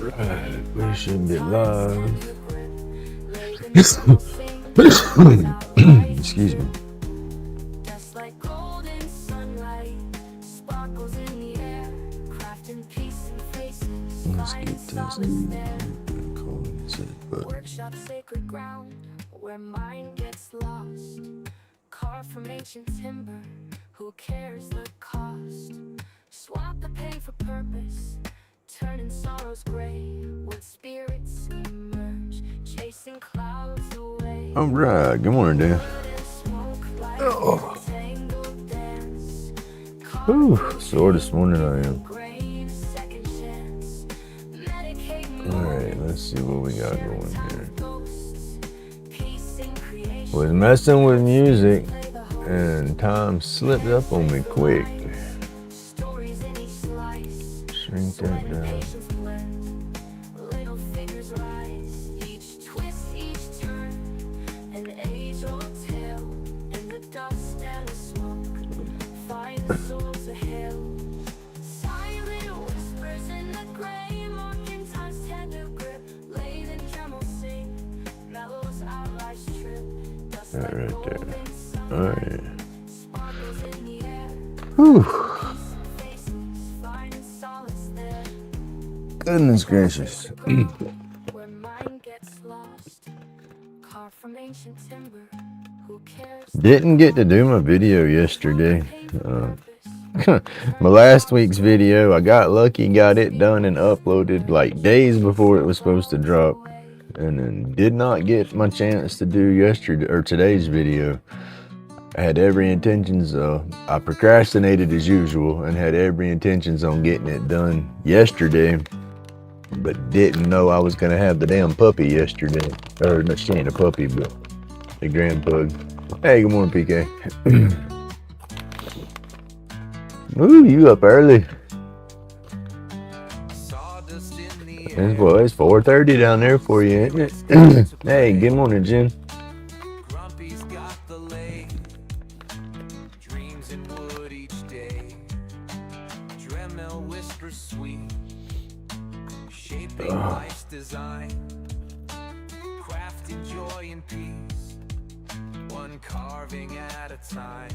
Alright, we should be live. Excuse me. Let's get this. Workshop sacred ground where mind gets lost. Carved from ancient timber, who cares the cost? Swap the pain for purpose, turning sorrows gray. When spirits emerge, chasing clouds away. Alright, good morning, Dan. Oh. Whew, sore this morning I am. Alright, let's see what we got going here. Was messing with music and time slipped up on me quick. Shrink that down. That right there. Alright. Whew. Goodness gracious. Didn't get to do my video yesterday. My last week's video, I got lucky, got it done and uploaded like days before it was supposed to drop. And then did not get my chance to do yesterday or today's video. I had every intentions I procrastinated as usual and had every intentions on getting it done yesterday, but didn't know I was gonna have the damn puppy yesterday. Or not, she ain't a puppy, but the grand pug. Hey, good morning, PK. Ooh, you up early. It's 4:30 down there for you, ain't it? Hey, good morning, Jen. Grumpy's got the lake, dreams in wood each day. Dremel whispers sweet, shaping life's design, crafting joy and peace, one carving at a time.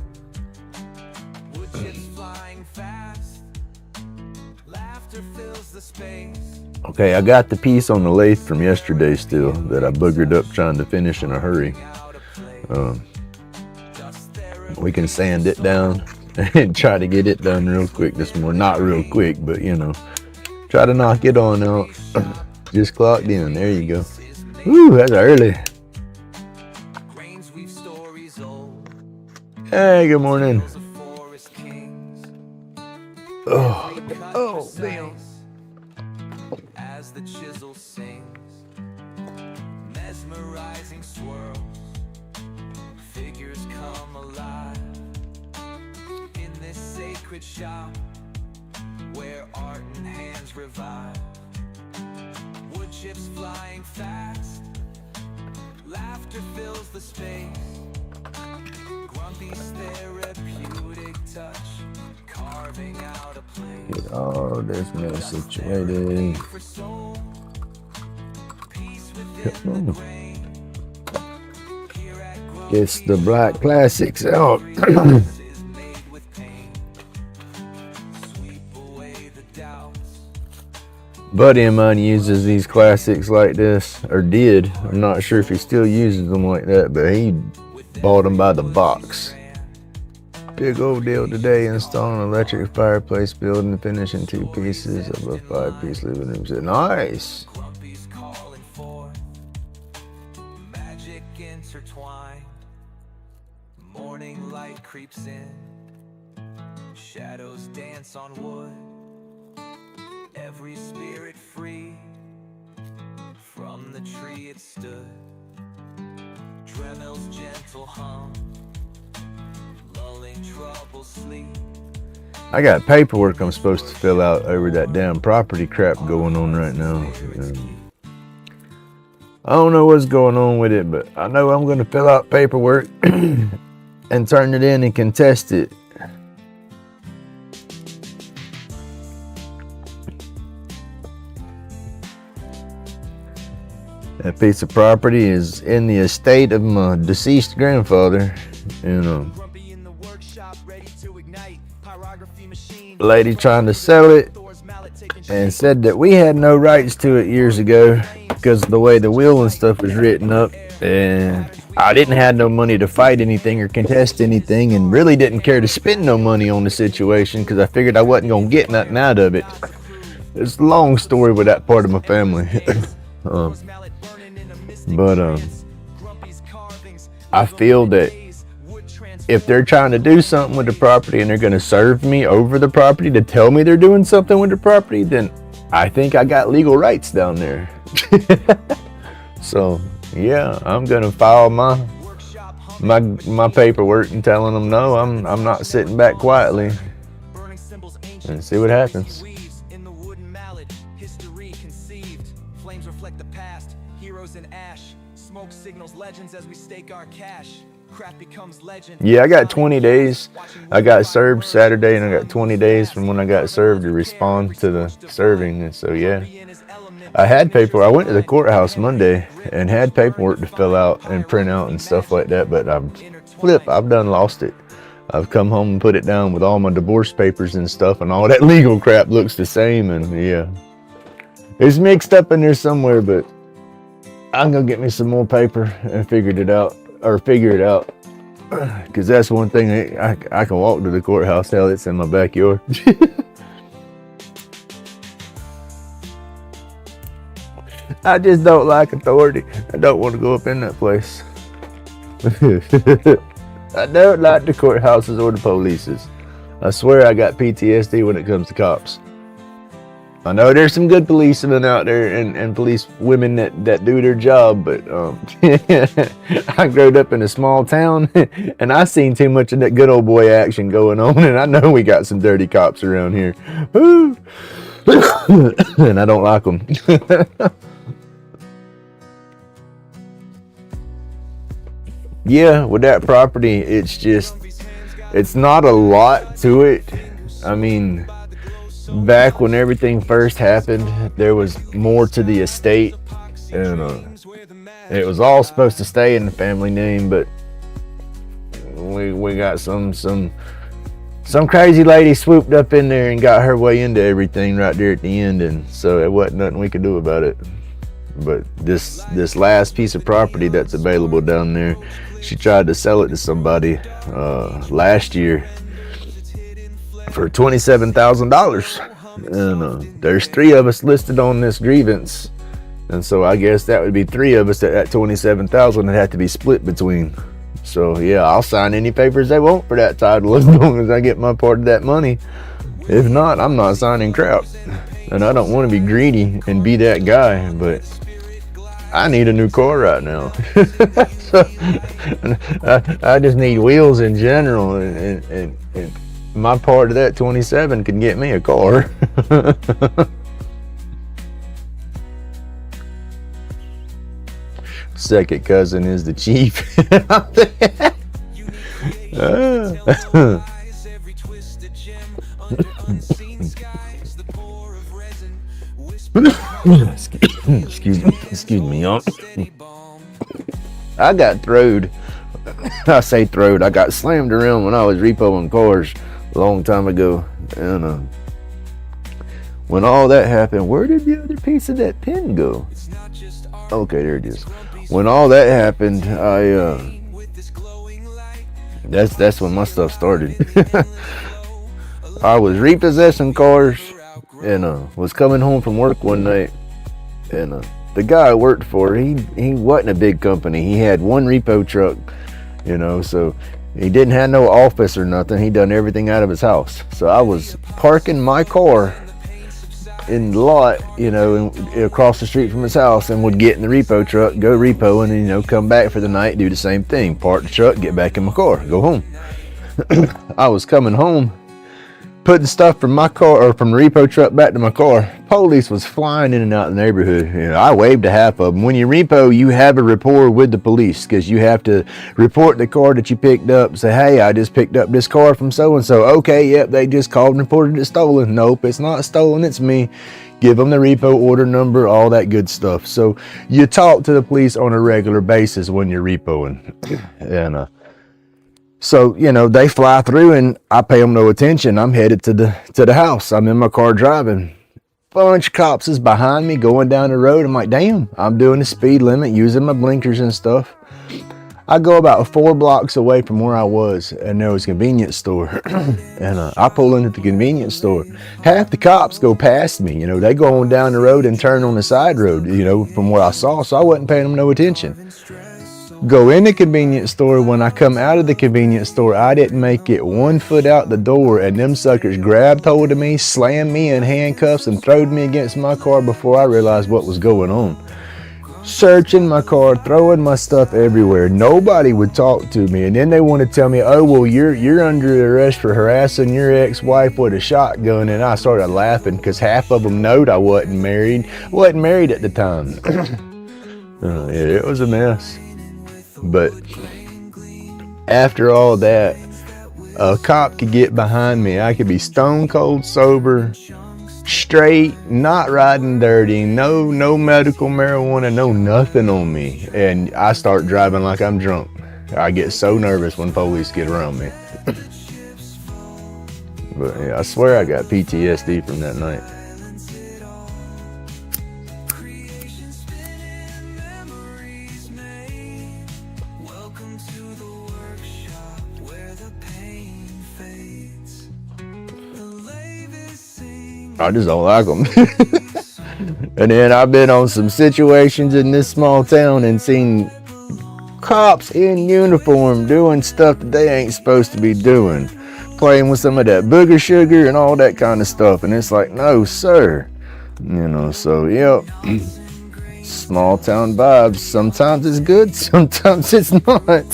Wood chips flying fast, laughter fills the space. Okay, I got the piece on the lathe from yesterday still that I boogered up trying to finish in a hurry. We can sand it down and try to get it done real quick this morning. Not real quick, but you know, try to knock it on out. Just clocked in. There you go. Woo, that's early. Hey, good morning. Oh, damn. As the chisel sings, mesmerizing swirls, figures come alive in this sacred shop where art and hands revive. Wood chips flying fast, laughter fills the space. Grumpy's therapeutic touch, carving out a place. Get all this mess situated. Gets the black classics out. Buddy of mine uses these classics like this, or did. I'm not sure if he still uses them like that, but he bought them by the box. Big old deal today, installing an electric fireplace, building and finishing 2 pieces of a 5-piece living room set. Nice. Grumpy's calling for magic intertwined. Morning light creeps in, shadows dance on wood. Every spirit free from the tree it stood. Dremel's gentle hum, lulling trouble sleep. I got paperwork I'm supposed to fill out over that damn property crap going on right now. I don't know what's going on with it, but I know I'm going to fill out paperwork and turn it in and contest it. That piece of property is in the estate of my deceased grandfather. And lady trying to sell it and said that we had no rights to it years ago because of the way the will and stuff was written up, and I didn't have no money to fight anything or contest anything, and really didn't care to spend no money on the situation because I figured I wasn't gonna get nothing out of it. It's a long story with that part of my family. But I feel that if they're trying to do something with the property and they're going to serve me over the property to tell me they're doing something with the property, then I think I got legal rights down there. So yeah, I'm going to file my paperwork and telling them no, I'm not sitting back quietly, and see what happens. Flames reflect the past, heroes in ash. Smoke signals legends as we stake our cash. Craft becomes legend. Yeah, I got 20 days. I got served Saturday, and I got 20 days from when I got served to respond to the serving. And so yeah, I had paper. I went to the courthouse Monday and had paperwork to fill out and print out and stuff like that, but I've done lost it. I've come home and put it down with all my divorce papers and stuff, and all that legal crap looks the same. And yeah, it's mixed up in there somewhere, but I'm gonna get me some more paper and figure it out. Because that's one thing, I can walk to the courthouse. Hell, it's in my backyard. I just don't like authority. I don't want to go up in that place. I don't like the courthouses or the polices. I swear I got PTSD when it comes to cops. I know there's some good policemen out there and police women that do their job, but I grew up in a small town and I seen too much of that good old boy action going on, and I know we got some dirty cops around here. And I don't like them. Yeah, with that property, it's not a lot to it. I mean, back when everything first happened, there was more to the estate, and it was all supposed to stay in the family name, but we got some crazy lady swooped up in there and got her way into everything right there at the end, and so it wasn't nothing we could do about it. But this last piece of property that's available down there, she tried to sell it to somebody last year for $27,000, and there's 3 of us listed on this grievance, and so I guess that would be 3 of us that $27,000 would have to be split between. So yeah, I'll sign any papers they want for that title as long as I get my part of that money. If not, I'm not signing crap, and I don't want to be greedy and be that guy, but I need a new car right now. So, I just need wheels in general, and my part of that 27 can get me a car. Second cousin is the chief. Excuse me, y'all. I got throwed. I say throwed. I got slammed around when I was repoing cars a long time ago, and when all that happened, where did the other piece of that pin go? Okay, there it is. When all that happened, that's when my stuff started. I was repossessing cars, and was coming home from work one night, and the guy I worked for, he wasn't a big company. He had one repo truck, so he didn't have no office or nothing. He done everything out of his house. So I was parking my car in the lot, across the street from his house, and would get in the repo truck, go repo, and come back for the night, do the same thing, park the truck, get back in my car, go home. I was coming home putting stuff from my car or from the repo truck back to my car. Police was flying in and out of the neighborhood. You know, I waved to half of them. When you repo, you have a rapport with the police because you have to report the car that you picked up. Say, hey, I just picked up this car from so-and-so. Okay, yep, they just called and reported it stolen. Nope, it's not stolen, it's me. Give them the repo order number, all that good stuff. So you talk to the police on a regular basis when you're repoing. And so, you know, they fly through and I pay them no attention. I'm headed to the house. I'm in my car driving. Bunch of cops is behind me going down the road. I'm like, damn, I'm doing the speed limit, using my blinkers and stuff. I go about 4 blocks away from where I was, and there was a convenience store. And I pull into the convenience store. Half the cops go past me. You know, they go on down the road and turn on the side road, you know, from what I saw. So I wasn't paying them no attention. Go in the convenience store. When I come out of the convenience store, I didn't make it 1 foot out the door, and them suckers grabbed hold of me, slammed me in handcuffs, and throwed me against my car before I realized what was going on. Searching my car, throwing my stuff everywhere. Nobody would talk to me, and then they want to tell me, oh, well, you're under arrest for harassing your ex-wife with a shotgun. And I started laughing because half of them knowed I wasn't married. Wasn't married at the time. Yeah, it was a mess. But after all that, a cop could get behind me. I could be stone cold sober, straight, not riding dirty, no medical marijuana, no nothing on me, and I start driving like I'm drunk. I get so nervous when police get around me. But yeah, I swear I got PTSD from that night. I just don't like them. And then I've been on some situations in this small town and seen cops in uniform doing stuff that they ain't supposed to be doing. Playing with some of that booger sugar and all that kind of stuff. And it's like, no, sir. You know, so, yep. Small town vibes. Sometimes it's good, sometimes it's not.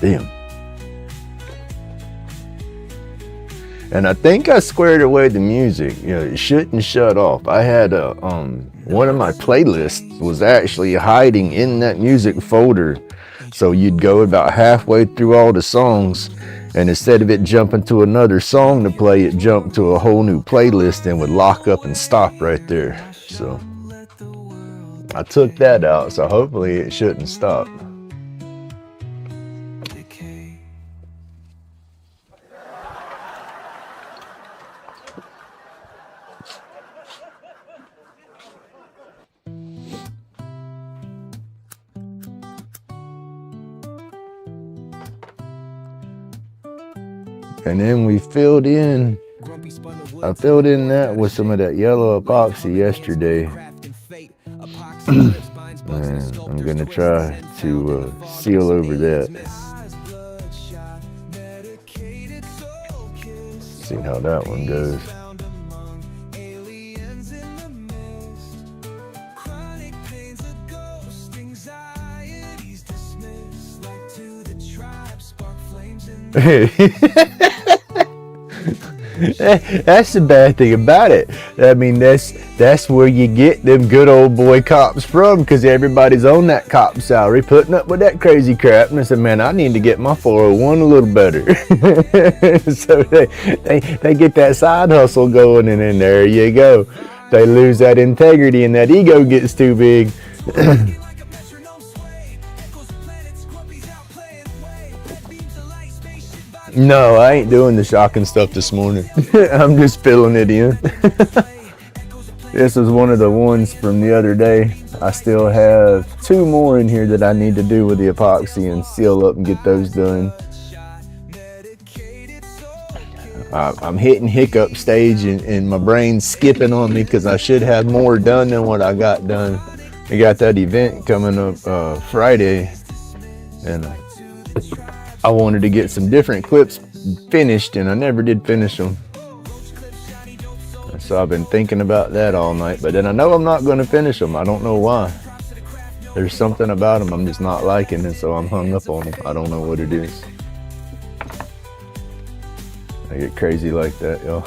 Damn. And I think I squared away the music. You know, it shouldn't shut off. I had a one of my playlists was actually hiding in that music folder. So you'd go about halfway through all the songs, and instead of it jumping to another song to play, it jumped to a whole new playlist and would lock up and stop right there. So I took that out, so hopefully it shouldn't stop. And then we filled in, I filled in that with some of that yellow epoxy yesterday. And I'm gonna try to seal over that. See how that one goes. That's the bad thing about it. I mean, that's where you get them good old boy cops from, because everybody's on that cop salary, putting up with that crazy crap. And I said, man, I need to get my 401 a little better. So they get that side hustle going, and then there you go. They lose that integrity, and that ego gets too big. No, I ain't doing the shocking stuff this morning. I'm just filling it in. This is one of the ones from the other day. I still have 2 more in here that I need to do with the epoxy and seal up and get those done. I'm hitting hiccup stage and my brain's skipping on me because I should have more done than what I got done. We got that event coming up Friday, and I wanted to get some different clips finished, and I never did finish them. So I've been thinking about that all night, but then I know I'm not going to finish them. I don't know why. There's something about them I'm just not liking, and so I'm hung up on them. I don't know what it is. I get crazy like that, y'all.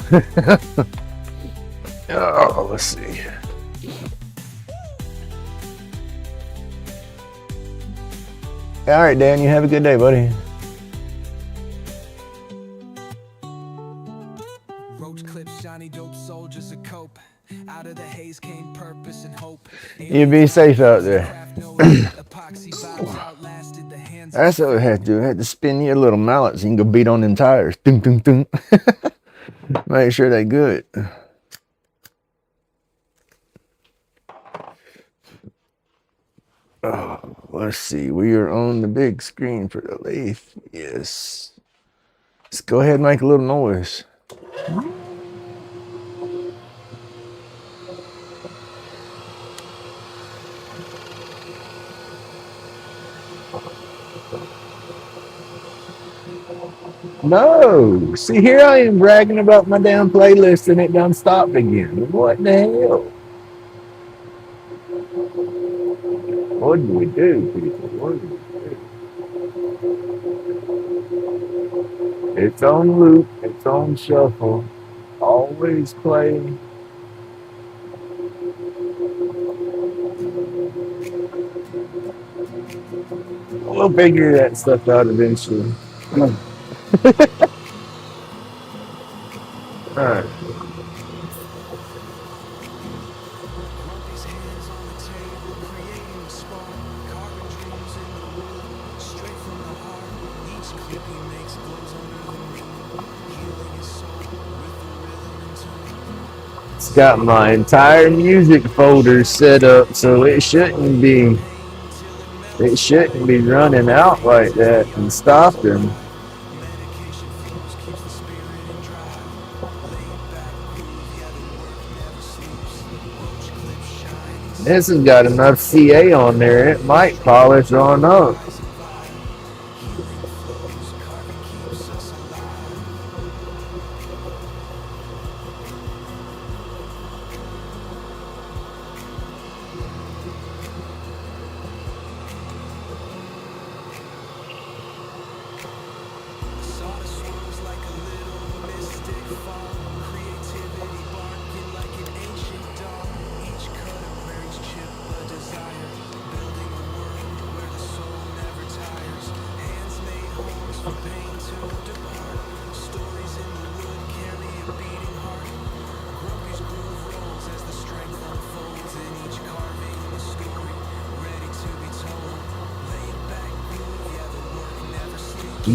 Oh, let's see. All right, Dan, you have a good day, buddy. You be safe out there. That's what we had to do. I had to spin you a little mallet so you can go beat on them tires. Dun, dun, dun. Make sure they're good. Oh, let's see. We are on the big screen for the lathe. Yes. Let's go ahead and make a little noise. No. See, here I am bragging about my damn playlist and it done stopped again. What the hell? What do we do, people? What do we do? It's on loop. It's on shuffle. Always play. We'll figure that stuff out eventually. All right. It's got my entire music folder set up, so it shouldn't be running out like that and stopping. This has got enough CA on there, it might polish on up.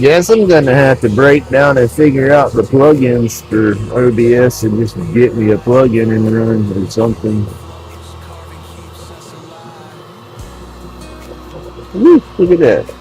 Guess I'm gonna have to break down and figure out the plugins for OBS and just get me a plugin and run or something. Woo, look at that.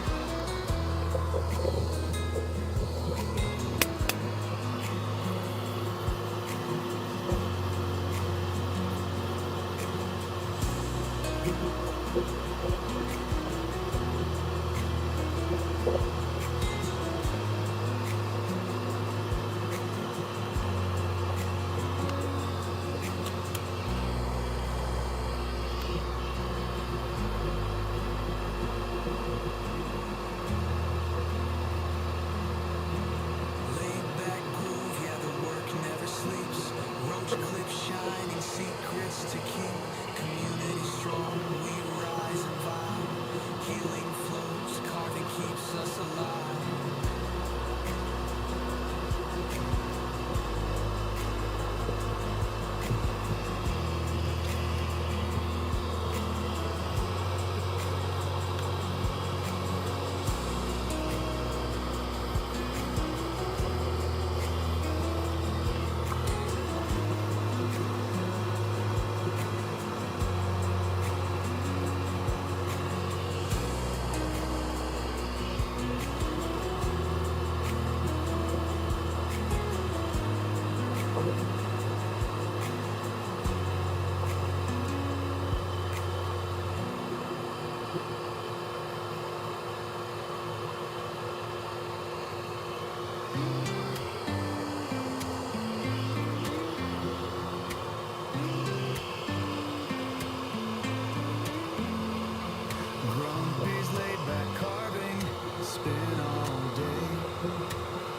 Grumpy's laid back carving, spin all day.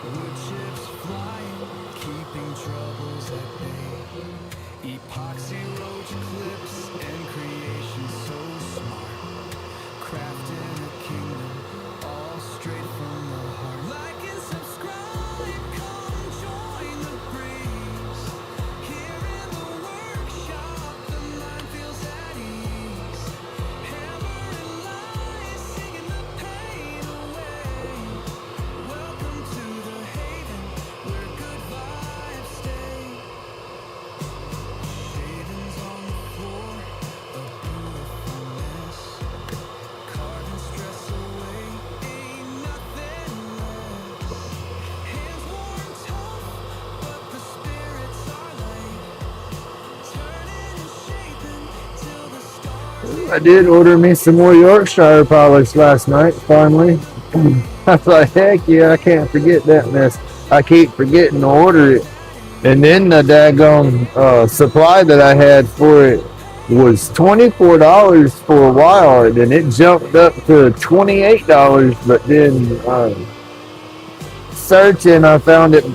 Wood chips flying, keeping troubles at bay. Epoxy roach clips and creation so smart. Crafting a kingdom, all straight from the heart. Like and subscribe, come join the breeze. Here in the workshop, the mind feels at ease. Hammer and lies, singing the pain away. Welcome to the haven, where good vibes stay. Shavings on the floor, a beautiful mess. Carving stress away, ain't nothing less. Hands worn tough, but the spirits are light. Turning and shaping till the stars. I did order me some more Yorkshire polish last night, finally. I was like, heck yeah, I can't forget that mess. I keep forgetting to order it. And then the daggone supply that I had for it was $24 for a while, and then it jumped up to $28. But then searching, I found it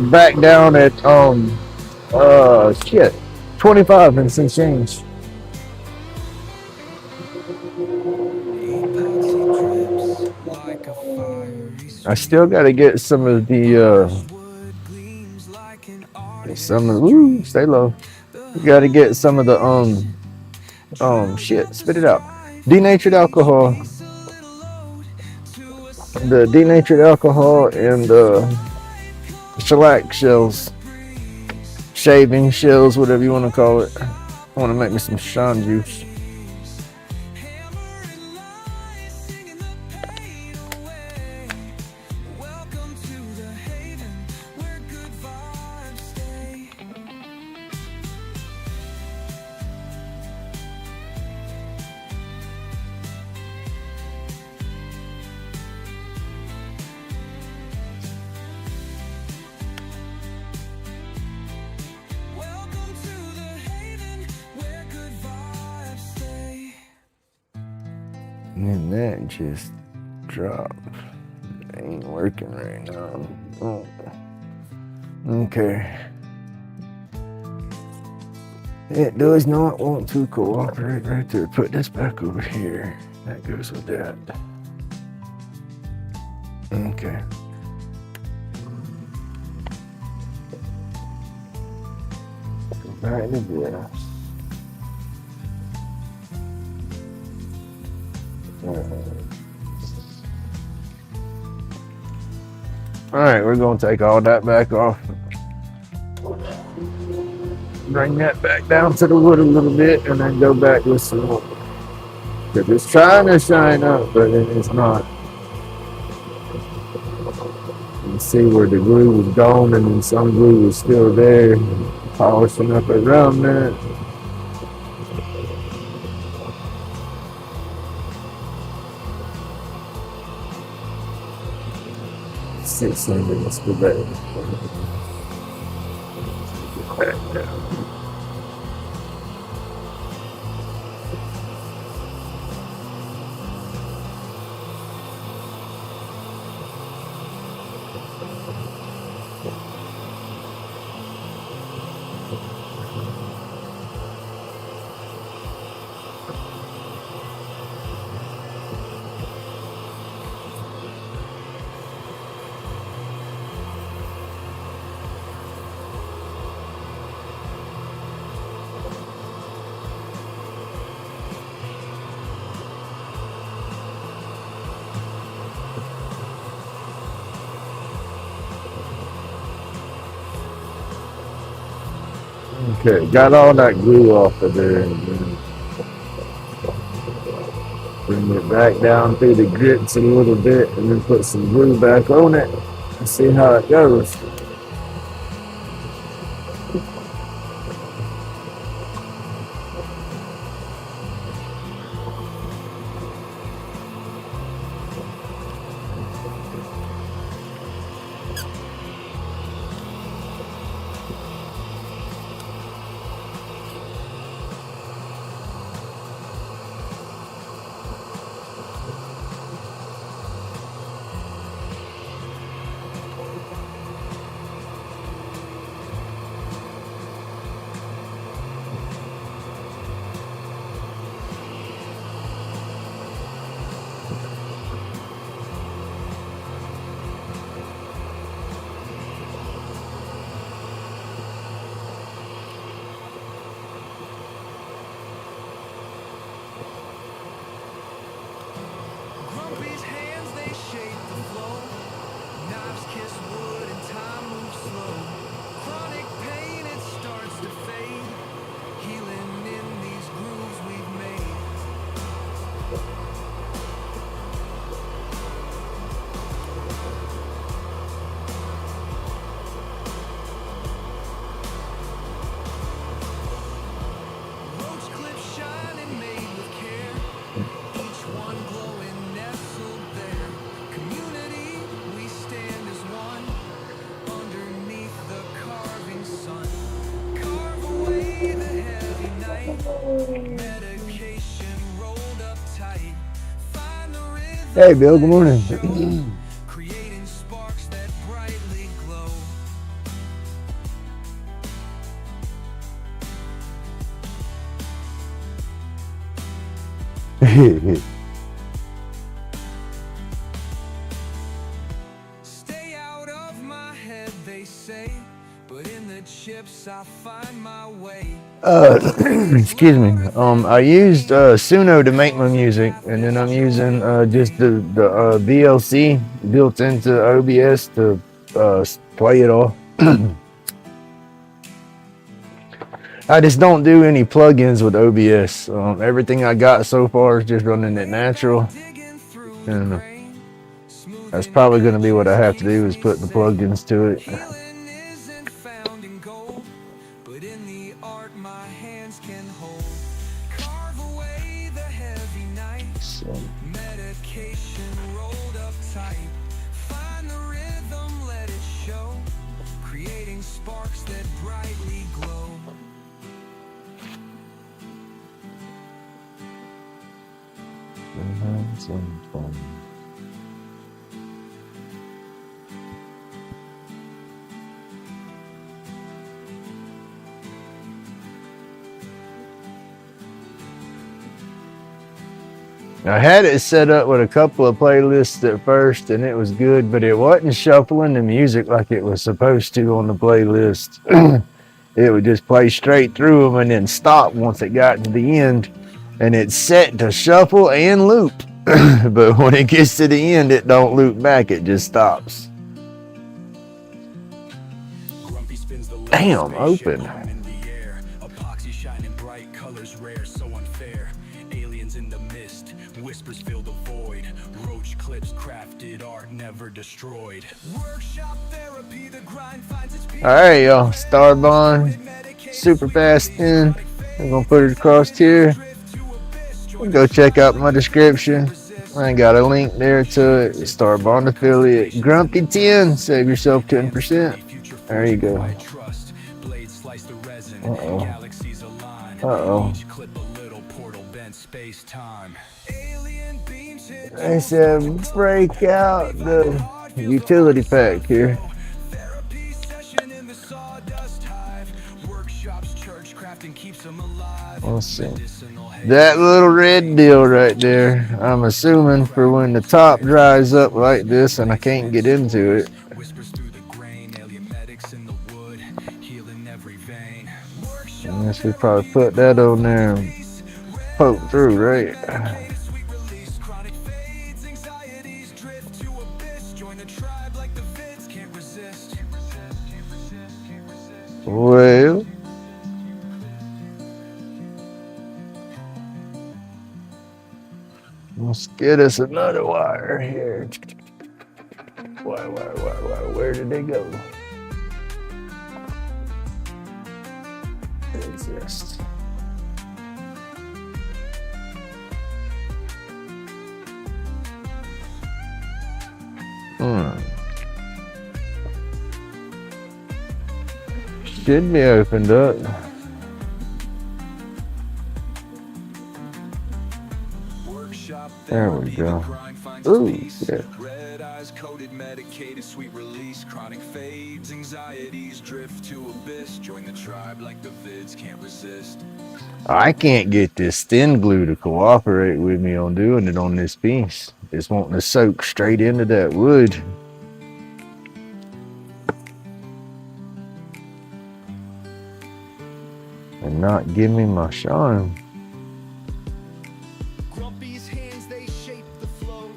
back down at shit, 25 and some change. Epoxy drips like a fiery I still got to get some of the wood gleams like an stay low. You got to get some of the shit, spit it out. Denatured alcohol. The denatured alcohol and shellac shells, shaving shells, whatever you want to call it. I want to make me some Sean juice. And that just dropped. It ain't working right now. Oh. Okay. It does not want to cooperate right there. Put this back over here. That goes with that. Okay. Go back to this. Alright, we're going to take all that back off. Bring that back down to the wood a little bit and then go back with some more. Because it's trying to shine up, but it's not. You can see where the glue was gone and then some glue was still there. Polishing up around that. 600, let's go back. Back down. Okay, got all that glue off of there. And bring it back down through the grits a little bit and then put some glue back on it and see how it goes. Hey, Bill. Good morning. Creating sparks that brightly glow. Stay out of my head, they say, but in the chips I find my way. Excuse me. I used Suno to make my music, and then I'm using just the VLC built into OBS to play it all. I just don't do any plugins with OBS. Everything I got so far is just running it natural, and that's probably going to be what I have to do is put the plugins to it. But in the art my hands can hold, carve away the heavy night. Medication rolled up tight. Find the rhythm, let it show, creating sparks that brightly glow. I had it set up with a couple of playlists at first, and it was good, but it wasn't shuffling the music like it was supposed to on the playlist. It would just play straight through them and then stop once it got to the end, and it's set to shuffle and loop. But when it gets to the end, it don't loop back, it just stops. Damn, open. Epoxy shining bright, colors rare, so unfair. Aliens in the mist, whispers fill the void. Roach clips, crafted art, never destroyed. Workshop therapy, the grind finds its peak. Alright, y'all, Starbond, super fast in. I'm gonna put it across here. Go check out my description. I got a link there to it. Starbond affiliate, Grumpy 10. Save yourself 10%. There you go. Uh-oh. They said break out the utility pack here. Let's see. That little red deal right there, I'm assuming for when the top dries up like this and I can't get into it. I guess we probably put that on there and poke through, right? Well, let's get us another wire here. Wire, where did they go? They exist. Should be opened up. There we go. Ooh, yeah. Red eyes coated, medicated, sweet release. Chronic fades, anxieties drift to abyss. Join the tribe like the vids can't resist. I can't get this thin glue to cooperate with me on doing it on this piece. It's wanting to soak straight into that wood. And not give me my shine. Grumpy's hands, they shape the flow.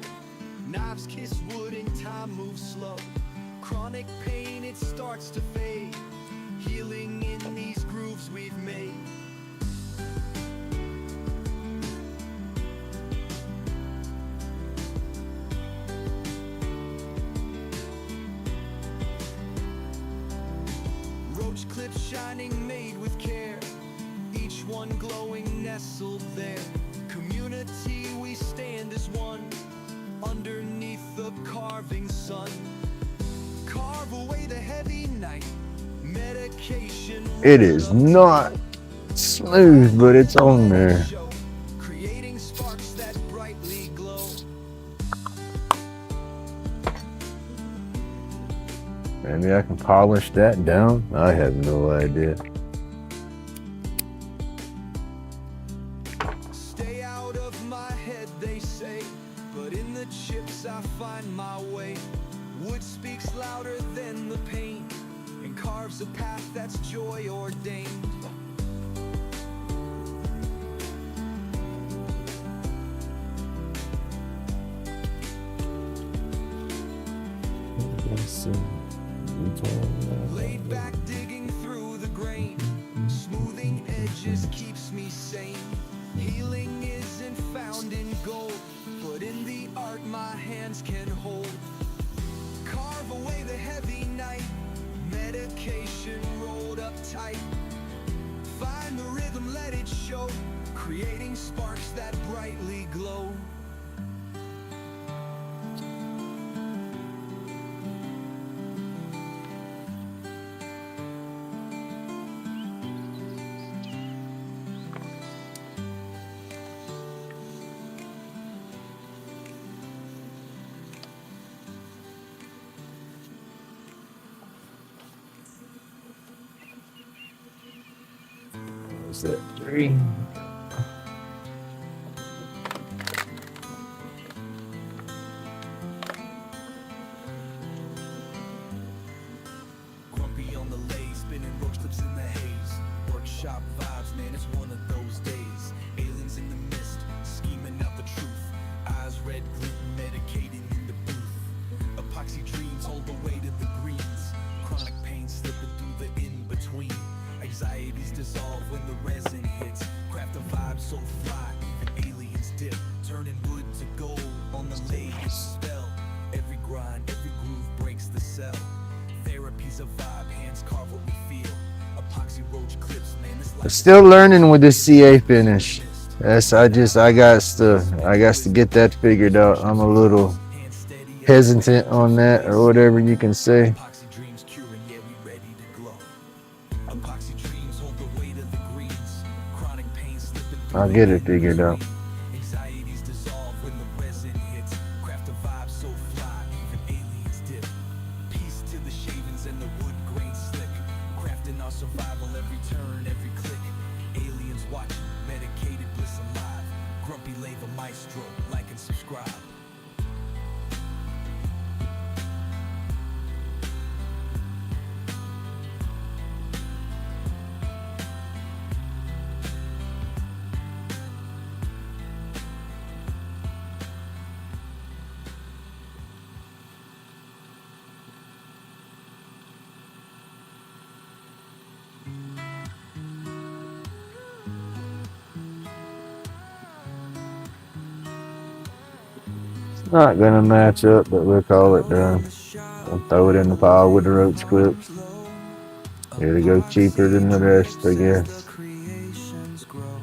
Knives kiss wood and time moves slow. Chronic pain, it starts to fade. Healing in these grooves we've made. Roach clips shining, made with care. Each one glowing, nestled there. Community, we stand as one. Underneath the carving sun. Carve away the heavy night. Medication. It is not smooth, but it's on there. Creating sparks that brightly glow. Maybe I can polish that down. I have no idea. Stay out of my head, they say, but in the chips I find my way. Wood speaks louder than the pain and carves a path that's joy ordained. Laid back, digging through the grain, smoothing edges keeps me sane. Healing isn't found in gold, but in the art my hands can hold. Carve away the heavy night, medication rolled up tight. Find the rhythm, let it show, creating sparks that brightly glow. Is that 3? Grumpy on the lay, spinning roach clips in the haze. Workshop vibes, man, it's one of those days. Aliens in the mist, scheming out the truth. Eyes red, gluten, medicating in the booth. Epoxy dreams hold the weight of the greens. Chronic pain slipping through the in-between. Anxieties dissolve when the resin hits. Craft a vibe so fly, even aliens dip. Turning wood to gold on the latest spell. Every grind, every groove breaks the cell. Therapy's a vibe, hands carve what we feel. Epoxy roach clips, man, this life. Still learning with this CA finish. That's I got to get that figured out. I'm a little hesitant on that, or whatever you can say. Epoxy dreams curing, yeah, we ready to glow. Epoxy dreams hold the weight of the greens. Chronic pain slipping through. I'll get it figured out. Anxieties dissolve when the resin hits. Craft a vibe so fly, even aliens dip. Peace to the shavings and the wood grain slick. Crafting our survival every turn, every click. Aliens watching, medicated bliss alive. Grumpy Lava Maestro, like and subscribe. Not gonna match up, but we'll call it done. I'll throw it in the pile with the roach clips. It'll go cheaper than the rest, I guess. Creations grow,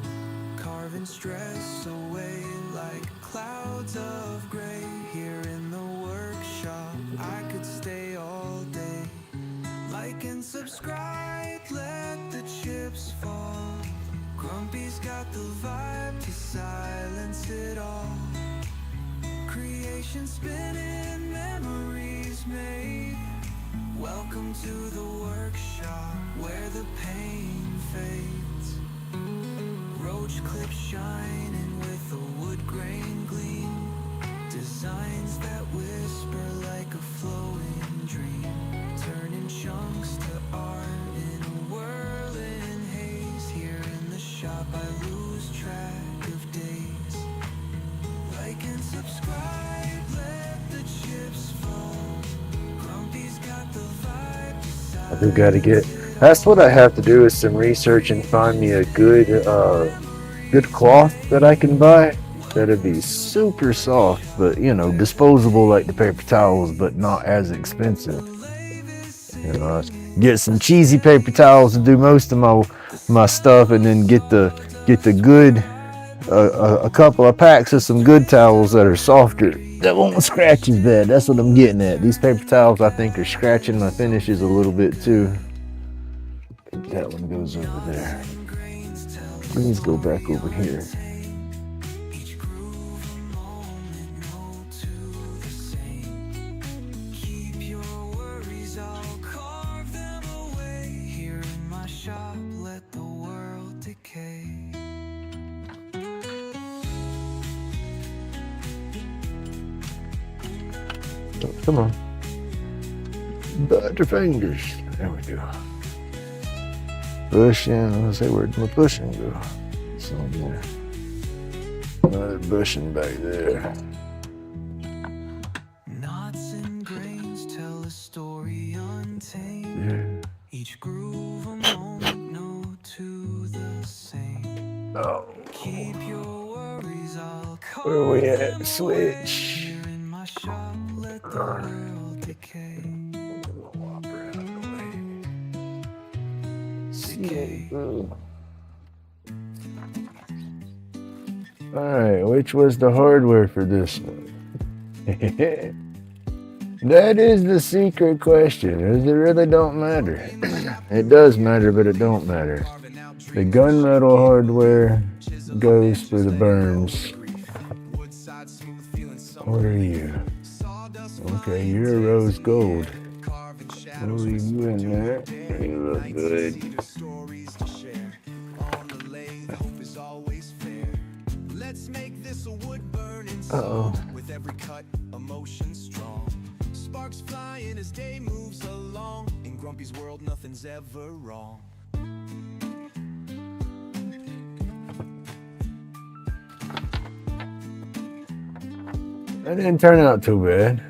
carving stress away like clouds of gray. Here in the workshop, I could stay all day. Like and subscribe, let the chips fall. Grumpy's got the vibe to silence it all. Creation spinning, memories made. Welcome to the workshop where the pain fades. Roach clips shining with a wood grain gleam. Designs that whisper like a flowing dream. Turning chunks to art in a whirling haze. Here in the shop I lose track of days. Like and subscribe, let the chips fall. Grumpy's got the vibe to I do gotta get. That's what I have to do, is some research and find me a good cloth that I can buy. That'd be super soft, but disposable like the paper towels, but not as expensive. Get some cheesy paper towels to do most of my stuff, and then get the good a couple of packs of some good towels that are softer, that won't scratch as bad. That's what I'm getting at. These paper towels, I think, are scratching my finishes a little bit too. That one goes over there. grains tell Please go back over here. Each groove a moment, no two the same. Keep your worries, I'll carve them away. Here in my shop, let the world decay. Oh, come on. Bite your fingers. There we go. Bushing. Let's say where'd my bushing go? It's on there. Another bushing back there. Knots and grains tell a story untamed. Yeah. Each groove a moment, no two the same. Oh. Keep your worries, I'll carve Where we them at? away. Switch. Here in my shop, let the world decay. Decay. Alright, which was the hardware for this one? That is the secret question. It really don't matter. It does matter, but it don't matter. The gunmetal hardware goes for the burns. What are you? Okay, you're a rose gold. We'll leave you in there. You look good. Uh-oh. With every cut, emotion strong. Sparks flying as day moves along. In Grumpy's world, nothing's ever wrong. That didn't turn out too bad.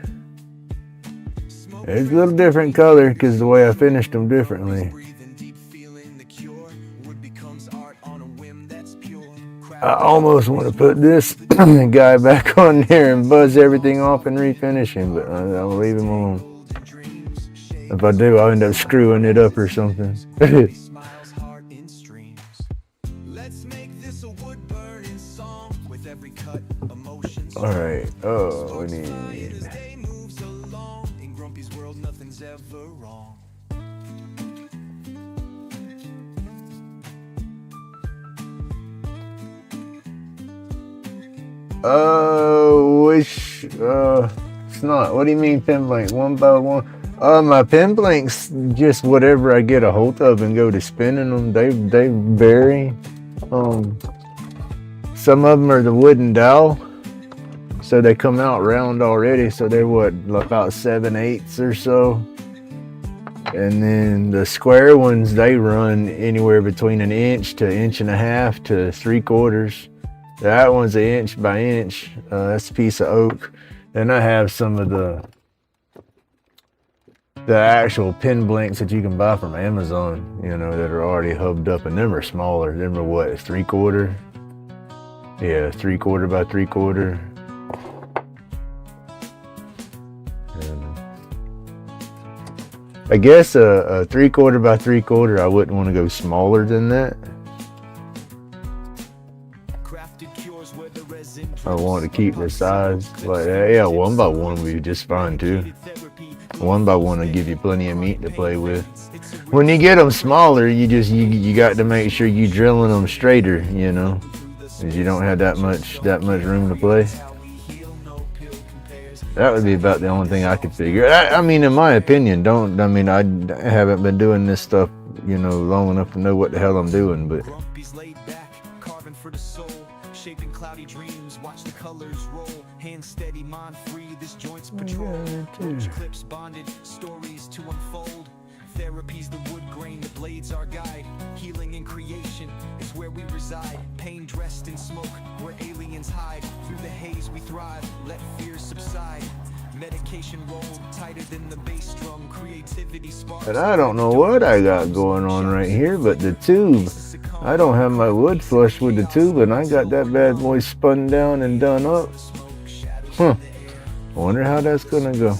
It's a little different color because the way I finished them differently. I almost want to put this guy back on there and buzz everything off and refinish him, but I'll leave him alone. If I do, I'll end up screwing it up or something. Alright, oh, we need... it's not. What do you mean pin blank? One by one? My pin blanks, just whatever I get a hold of and go to spinning them. They vary. Some of them are the wooden dowel, so they come out round already. So they're what, about 7/8 or so. And then the square ones, they run anywhere between 1 inch to 1.5 inches to 3/4. That one's 1 inch by inch. That's a piece of oak. Then I have some of the actual pin blanks that you can buy from Amazon, you know, that are already hubbed up, and them are smaller. Them are what, 3/4? Yeah, 3/4 by 3/4. And I guess a 3/4 by 3/4, I wouldn't want to go smaller than that. I want to keep the size like that. Yeah, 1 by 1 would be just fine too. 1 by 1 will give you plenty of meat to play with. When you get them smaller, you got to make sure you drilling them straighter, you know, because you don't have that much room to play. That would be about the only thing I could figure. I mean, in my opinion, I haven't been doing this stuff, you know, long enough to know what the hell I'm doing, but. Shaping cloudy dreams, watch the colors roll. Hand steady, mind free, this joint's patrol. Roach clips bonded, stories to unfold. Therapy's the wood grain, the blades our guide. Healing in creation, it's where we reside. Pain dressed in smoke, where aliens hide. Through the haze we thrive, let fears subside. Medication rolled tighter than the bass drum. Creativity sparks. And I don't know what I got going on right here, but the tube. I don't have my wood flush with the tube, and I got that bad boy spun down and done up. I wonder how that's gonna go.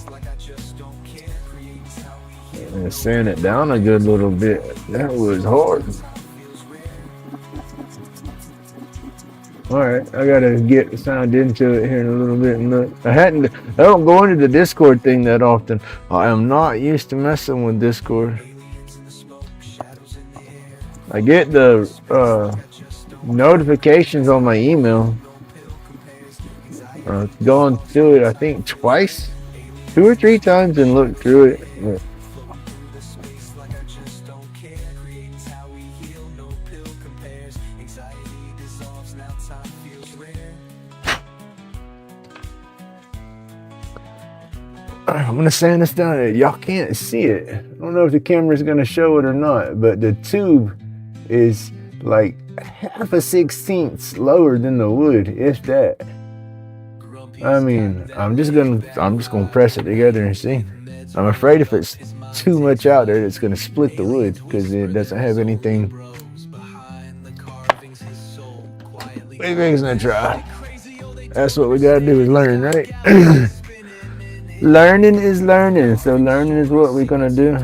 And sand it down a good little bit. That was hard. Alright, I gotta get signed into it here in a little bit. And look, I don't go into the Discord thing that often. I am not used to messing with Discord. I get the notifications on my email. Gone through it, I think twice, 2 or 3 times, and looked through it. I'm gonna sand this down. Y'all can't see it. I don't know if the camera's gonna show it or not, but the tube is like half a 16th lower than the wood, if that. I mean, I'm just gonna press it together and see. I'm afraid if it's too much out there, it's gonna split the wood because it doesn't have anything. We're gonna try. That's what we gotta do, is learn, right? Learning is learning, so learning is what we're gonna do.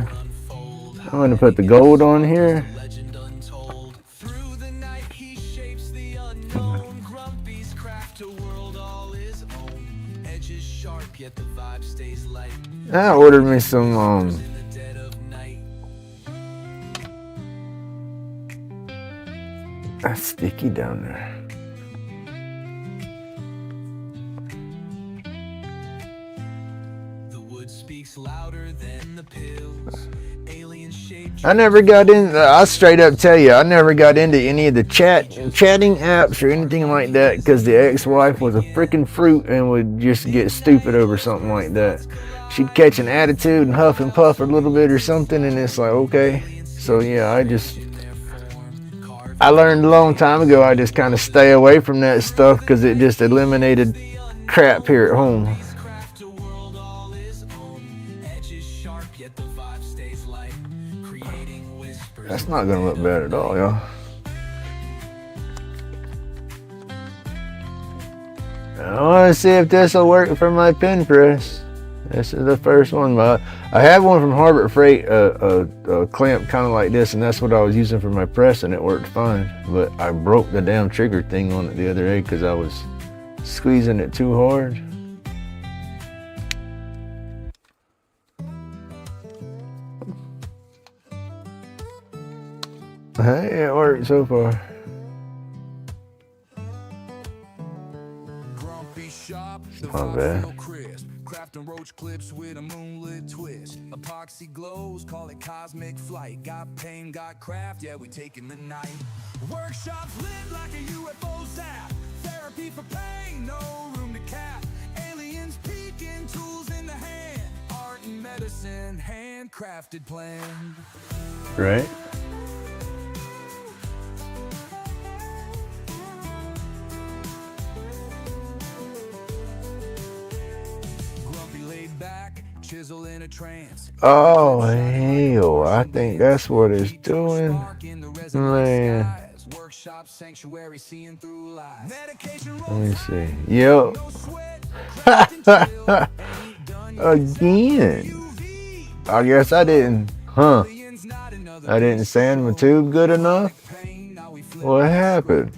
I'm gonna put the gold on here. I ordered me some that's sticky down there. Louder than the pills. Alien shaped. I never got in. I'll straight up tell you, I never got into any of the chatting apps or anything like that because the ex-wife was a freaking fruit and would just get stupid over something like that. She'd catch an attitude and huff and puff a little bit or something, and it's like, okay. So yeah, I learned a long time ago. I just kind of stay away from that stuff because it just eliminated crap here at home. That's not gonna look bad at all, y'all. I want to see if this will work for my pen press. This is the first one. I had one from Harbor Freight, a clamp kind of like this, and that's what I was using for my press, and it worked fine. But I broke the damn trigger thing on it the other day because I was squeezing it too hard. Hey, it worked so far. Not bad. Crafting roach clips with a moonlit twist. Epoxy glows, call it cosmic flight. Got pain, got craft, yeah, we taking the night. Workshops lit like a UFO zap. Therapy for pain, no room to cap. Aliens peeking, tools in the hand. Art and medicine, handcrafted plan. Right. Chisel in a trance. Oh hell, I think that's what it's doing. Man. Let me see. Yep. Again. I guess I didn't. I didn't sand my tube good enough. What happened?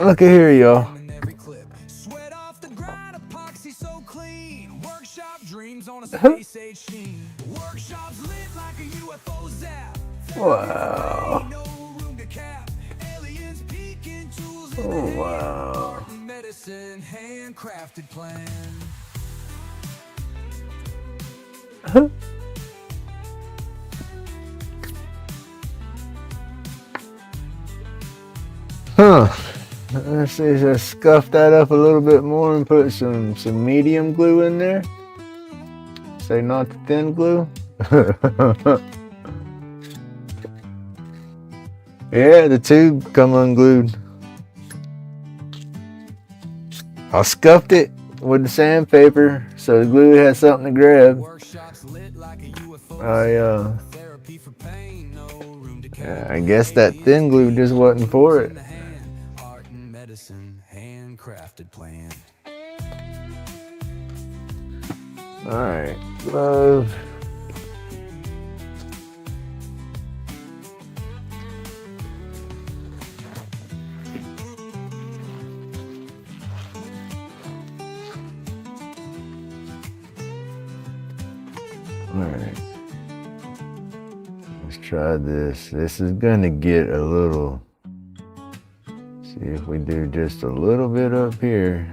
Look at here, y'all. Wow. Oh, wow. Let's see, just scuff that up a little bit more and put some medium glue in there. Say not the thin glue. Yeah, the tube come unglued. I scuffed it with the sandpaper so the glue had something to grab. I guess that thin glue just wasn't for it. Alright, glove. Alright, let's try this. This is gonna get a little See if we do just a little bit up here.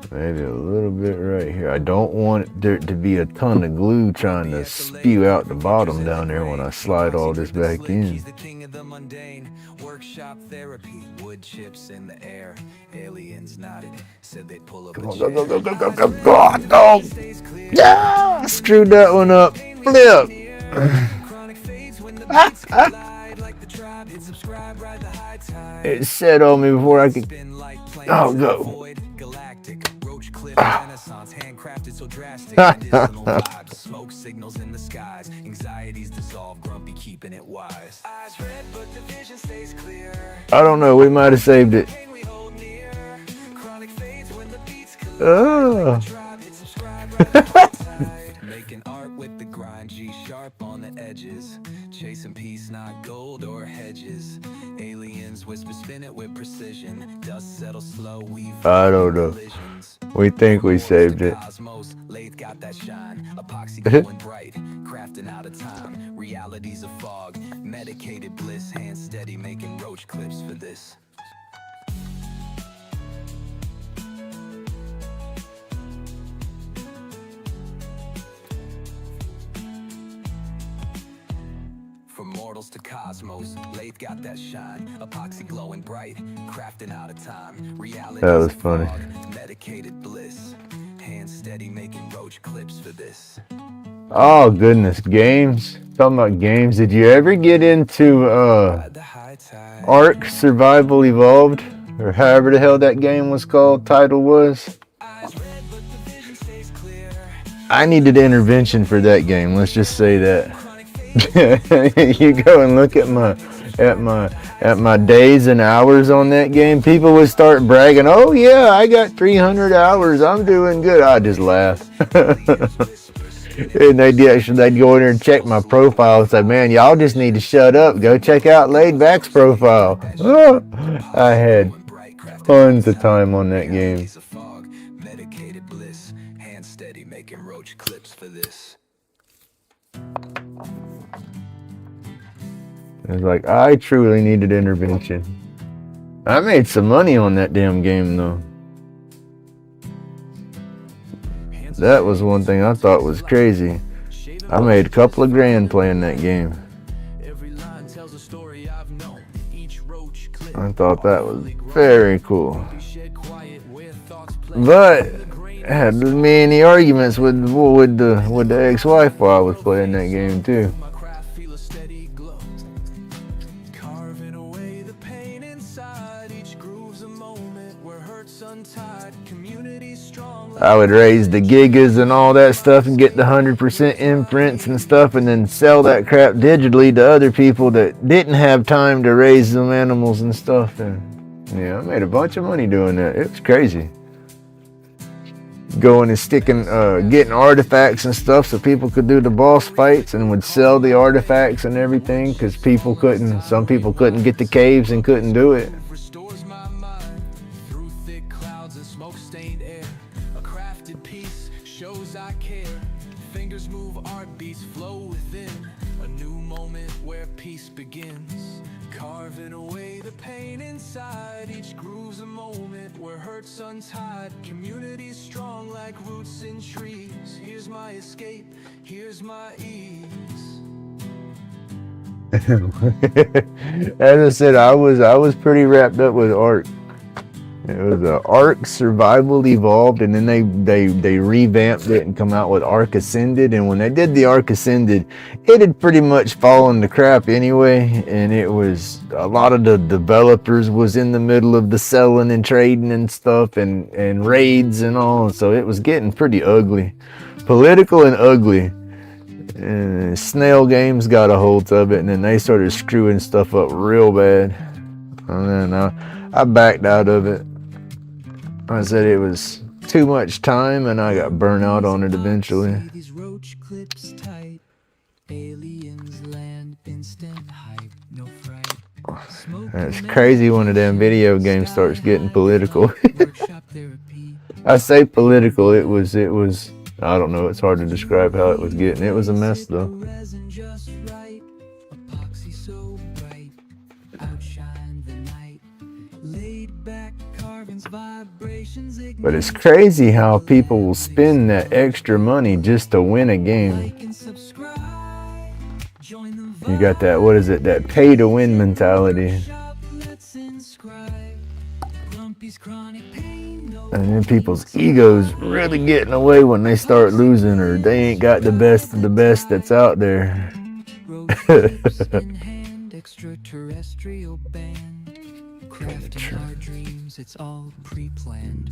Maybe a little bit right here. I don't want there to be a ton of glue trying to spew out the bottom down there when I slide all this back in. Workshop therapy, wood chips in the air. Aliens nodded, said they'd pull up a chair. God, no! Yeah! I screwed that one up. Flip! It set on me before I could. Oh, go. Renaissance, handcrafted so drastic. Smoke signals in the skies. Anxieties dissolve, grumpy keeping it wise. Eyes red, but the vision stays clear. I don't know, we might have saved it. Oh. Making art with the grind, G sharp on the edges. Chasing peace, not gold or hedges. Aliens whisper, spin it with precision. Dust settles slow, I don't know. We think we saved it. Got that shine. Epoxy going bright, crafting out of time. Reality's a fog, medicated bliss. Hand steady, making roach clips for this. From mortals to cosmos, Lathe got that shine. Epoxy glowing bright, crafting out of time. Reality. That was funny. Medicated bliss. Hand steady, making roach clips for this. Oh goodness, games. Talking about games. Did you ever get into Ark Survival Evolved? Or however the hell that game was called, title was? I needed intervention for that game, let's just say that. You go and look at my days and hours on that game, people would start bragging, oh yeah, I got 300 hours, I'm doing good. I just laugh. And they'd go in there and check my profile and say, man, y'all just need to shut up, go check out LaidBak's profile. Oh, I had tons of time on that game. Medicated bliss, hand steady, making roach clips for this. It's like, I truly needed intervention. I made some money on that damn game, though. That was one thing I thought was crazy. I made a couple of grand playing that game. I thought that was very cool. But I had many arguments with the ex-wife while I was playing that game, too. I would raise the gigas and all that stuff and get the 100% imprints and stuff and then sell that crap digitally to other people that didn't have time to raise them animals and stuff. And yeah, I made a bunch of money doing that. It was crazy. Going and getting artifacts and stuff so people could do the boss fights and would sell the artifacts and everything because some people couldn't get the caves and couldn't do it. Shows I care. Fingers move, art beats flow within. A new moment where peace begins. Carving away the pain inside. Each groove's a moment where hurt's untied. Community strong like roots in trees. Here's my escape, here's my ease. As I said, I was pretty wrapped up with Ark. It was Ark Survival Evolved, and then they revamped it and come out with Ark Ascended. And when they did the Ark Ascended, it had pretty much fallen to crap anyway. And it was a lot of the developers was in the middle of the selling and trading and stuff and raids and all. So it was getting pretty ugly, political and ugly. And Snail Games got a hold of it, and then they started screwing stuff up real bad. And then I backed out of it. I said it was too much time, and I got burnt out on it eventually. It's crazy when a damn video game starts getting political. I say political, it was, I don't know, it's hard to describe how it was getting. It was a mess though. vibrations But it's crazy how people will spend that extra money just to win a game. like and subscribe. Join the You got that, what is it, that pay to win mentality. shop, let's inscribe. Grumpy's chronic pain, no And then people's egos really getting away when they start losing, or they ain't got the best of the best that's out there. road trips in hand, extraterrestrial band. Crafting our dreams, it's all pre-planned.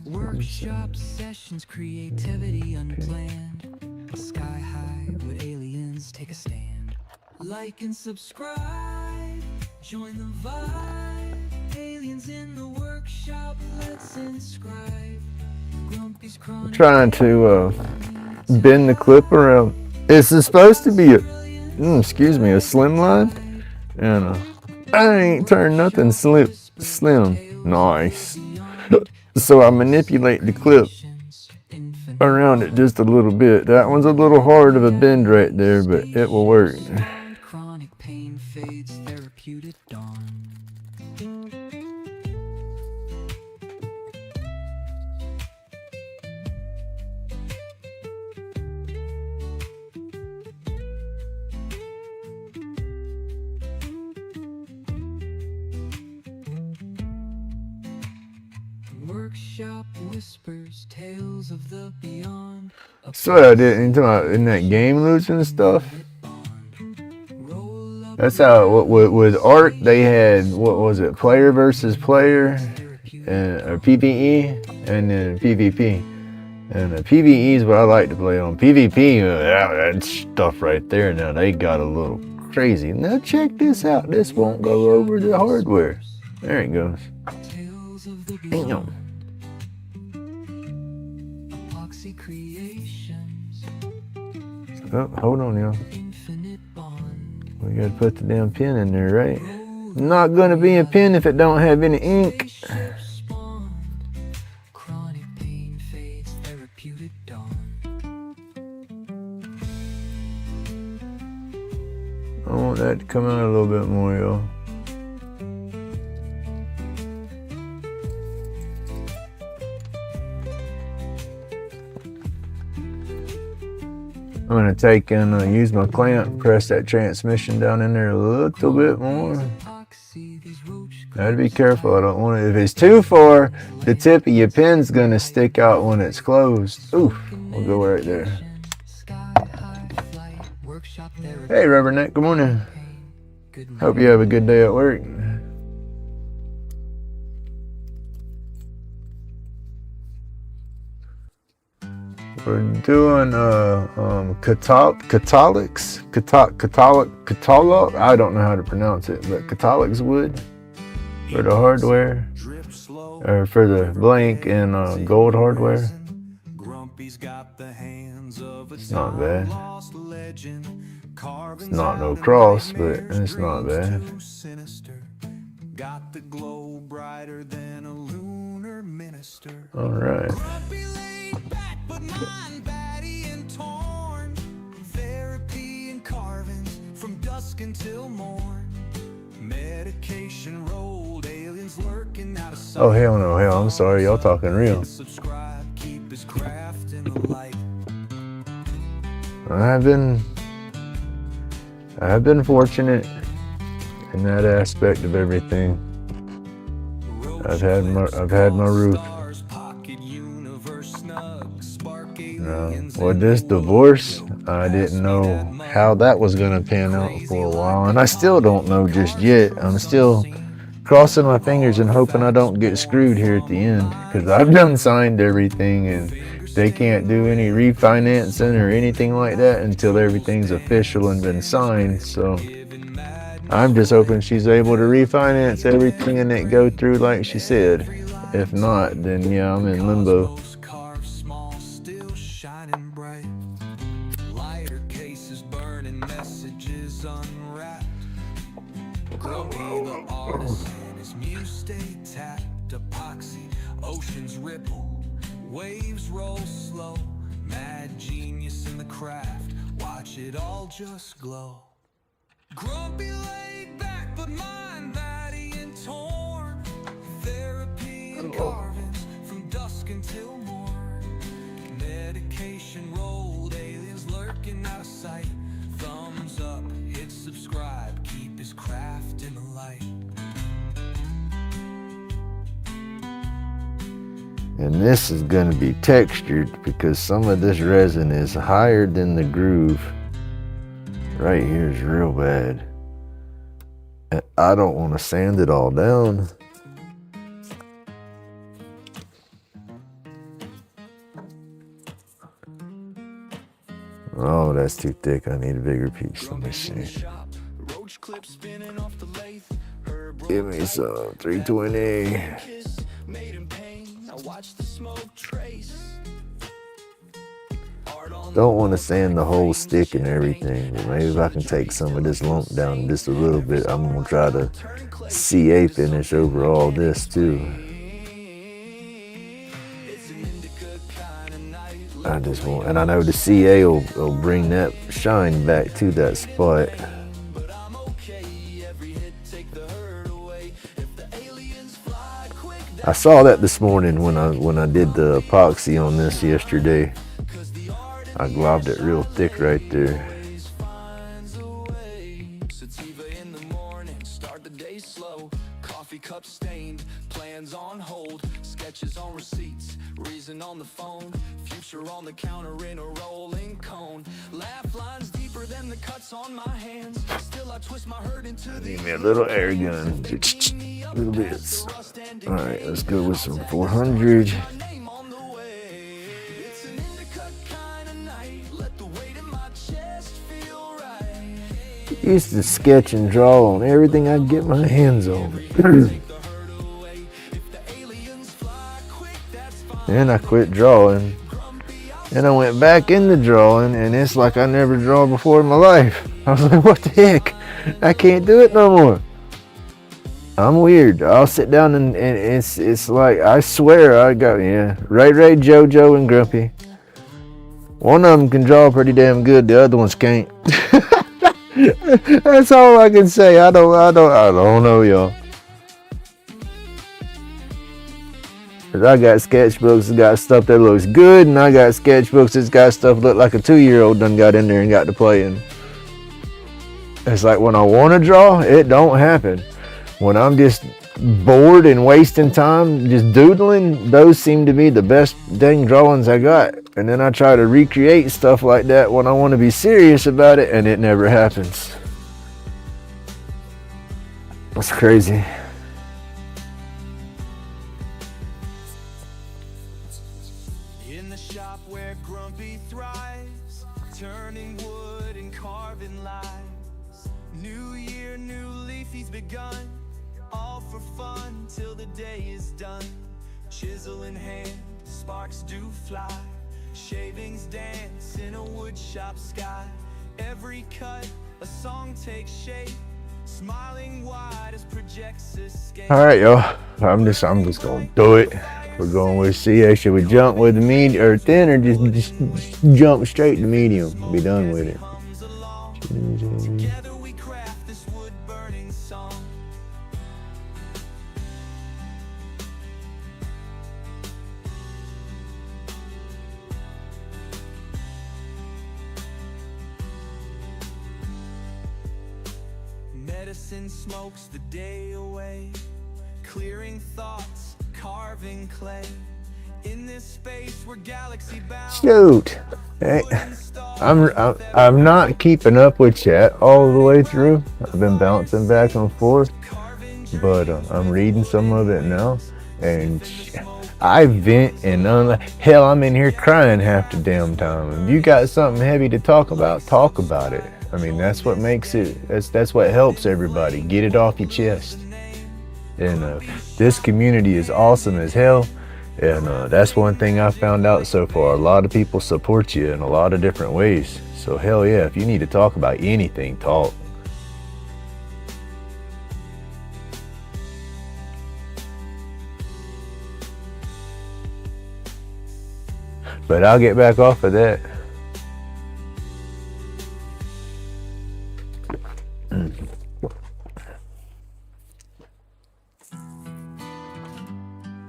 Workshop sessions, creativity unplanned. Sky high with aliens take a stand. Like and subscribe, join the vibe. Aliens in the workshop, let's inscribe. Grumpy's chronic Trying to bend the clip around. It's supposed to be a, a slim line, and I ain't turned nothing slim. Nice. So I manipulate the clip around it just a little bit. That one's a little hard of a bend right there, but it will work. chronic pain fades, therapeutic dawn. Workshop whispers, tales of the beyond. So I did in that game losing stuff. Roll up That's how with Ark they had, what was it, player versus player, and or PvE, and then PvP. And the PvE is what I like to play on. PvP, that stuff right there. Now they got a little crazy. Now check this out. This won't go over the hardware. There it goes. tales of the Damn. beyond. Epoxy creations, Oh, hold on, y'all. infinite bond. We gotta put the damn pin in there, right? Not gonna be a pin if it don't have any ink. Spaceship spawned. Chronic pain fades, therapeutic dawn. I want that to come out a little bit more, y'all. I'm gonna take and use my clamp, press that transmission down in there a little bit more. Epoxy, these roach Gotta be careful. I don't want it. If it's too far, the tip of your pin's gonna stick out when it's closed. Oof, we'll go right there. Sky high flight, workshop therapy. Hey, Rubberneck, good morning. Good night. Hope you have a good day at work. We're doing Catholics, Catholic. I don't know how to pronounce it, but Catholics wood for the hardware, or for the blank and gold hardware. It's not bad. It's not no cross, but it's not bad. Got the glow brighter than a lunar minister. All right. Grumpy laid back, but mind batty and torn. Therapy and carvings from dusk until morn. Medication rolled, aliens lurking out of sight. Oh hell no, hell! I'm sorry, y'all talking real. Subscribe, keep his craft in the light. I've been fortunate in that aspect of everything. I've had my roof. With this divorce, I didn't know how that was gonna pan out for a while, and I still don't know just yet. I'm still crossing my fingers and hoping I don't get screwed here at the end, because I've done signed everything, and they can't do any refinancing or anything like that until everything's official and been signed. So I'm just hoping she's able to refinance everything and it go through like she said. If not, then yeah, I'm in limbo. Carved small, still shining bright. Lighter cases burning, messages unwrapped. Grumpy the artist and his muse stay tapped. Epoxy, oceans ripple, waves roll slow. Mad genius in the craft, watch it all just glow. Grumpy laid back, but mind batty and torn. Therapy and action rolled, aliens lurking out of sight. Thumbs up, hit subscribe, keep his craft in the light. And this is going to be textured because some of this resin is higher than the groove. Right here is real bad. And I don't want to sand it all down. Oh, that's too thick. I need a bigger piece. Let me see. Give me some 320. Don't want to sand the whole stick and everything, but maybe if I can take some of this lump down just a little bit, I'm going to try to CA finish over all this too. I just want, and I know the CA will bring that shine back to that spot. I saw that this morning when I did the epoxy on this yesterday. I globbed it real thick right there. Coffee cup stained, plans on hold, sketches on receipts, reason on the phone, future on the counter in a rolling cone. Laugh lines deeper than the cuts on my hands. Still I twist my hurt into the. Need me a little air gun. Little bits. Alright, let's go with some 400. Used to sketch and draw on everything I could get my hands on. Then I quit drawing. And I went back into drawing, and it's like I never drawn before in my life. I was like, what the heck? I can't do it no more. I'm weird. I'll sit down and it's like, I swear I got, yeah, Ray, JoJo, and Grumpy. One of them can draw pretty damn good, the other ones can't. That's all I can say. I don't know, y'all. Cause I got sketchbooks that got stuff that looks good, and I got sketchbooks that's got stuff that look like a 2-year-old done got in there and got to playing. It's like when I want to draw, it don't happen. When I'm just bored and wasting time just doodling, those seem to be the best dang drawings I got. And then I try to recreate stuff like that when I want to be serious about it, and it never happens. That's crazy. In the shop where Grumpy thrives, turning wood and carving lives. New year, new leaf, he's begun. All for fun till the day is done. Chisel in hand, sparks do fly. Shavings dance in a wood shop sky. Every cut, a song takes shape. Smiling wide as projects escape. All right, y'all. I'm just gonna do it. We're going with CA. Should we jump with the medium or thin, or just jump straight to medium? Be done with it. Together we craft this wood burning song. Medicine smokes the day away, clearing thoughts, carving clay. In this space we're galaxy bound. Shoot. Hey, I'm not keeping up with chat all the way through. I've been bouncing back and forth, but I'm reading some of it now, and I vent and hell, I'm in here crying half the damn time. If you got something heavy to talk about it. I mean, that's what makes it. That's what helps everybody get it off your chest. And this community is awesome as hell. And that's one thing I found out so far. A lot of people support you in a lot of different ways. So hell yeah, if you need to talk about anything, talk. But I'll get back off of that.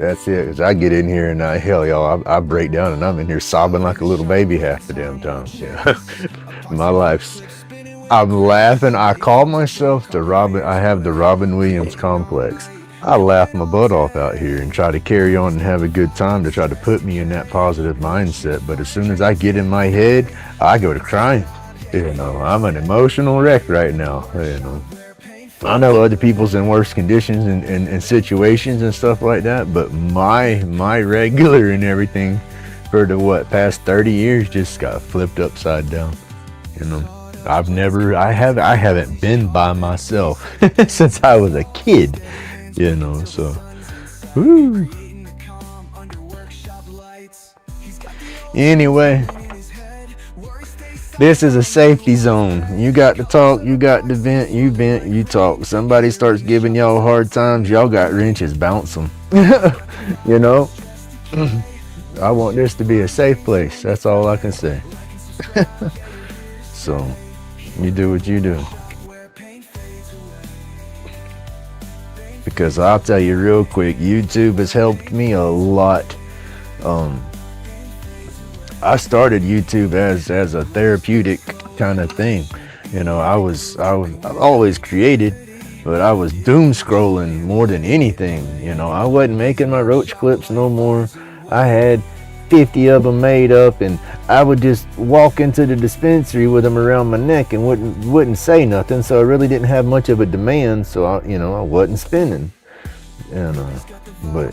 That's it. 'Cause I get in here and hell, y'all, I break down and I'm in here sobbing like a little baby half the damn time. Yeah. My life's, I'm laughing. I call myself the Robin. I have the Robin Williams complex. I laugh my butt off out here and try to carry on and have a good time to try to put me in that positive mindset. But as soon as I get in my head, I go to crying. You know, I'm an emotional wreck right now. You know, I know other people's in worse conditions and situations and stuff like that, but my regular and everything for the past 30 years just got flipped upside down. You know, I haven't been by myself since I was a kid. You know, so woo. Anyway, this is a safety zone. You got to talk, you got to vent, you talk. Somebody starts giving y'all hard times, y'all got wrenches, bounce them. You know, I want this to be a safe place. That's all I can say. So, you do what you do. Because I'll tell you real quick, YouTube has helped me a lot. I started YouTube as a therapeutic kind of thing. You know, I've always created, but I was doom scrolling more than anything. You know, I wasn't making my roach clips no more. I had 50 of them made up, and I would just walk into the dispensary with them around my neck and wouldn't say nothing. So I really didn't have much of a demand. So I wasn't spending. And but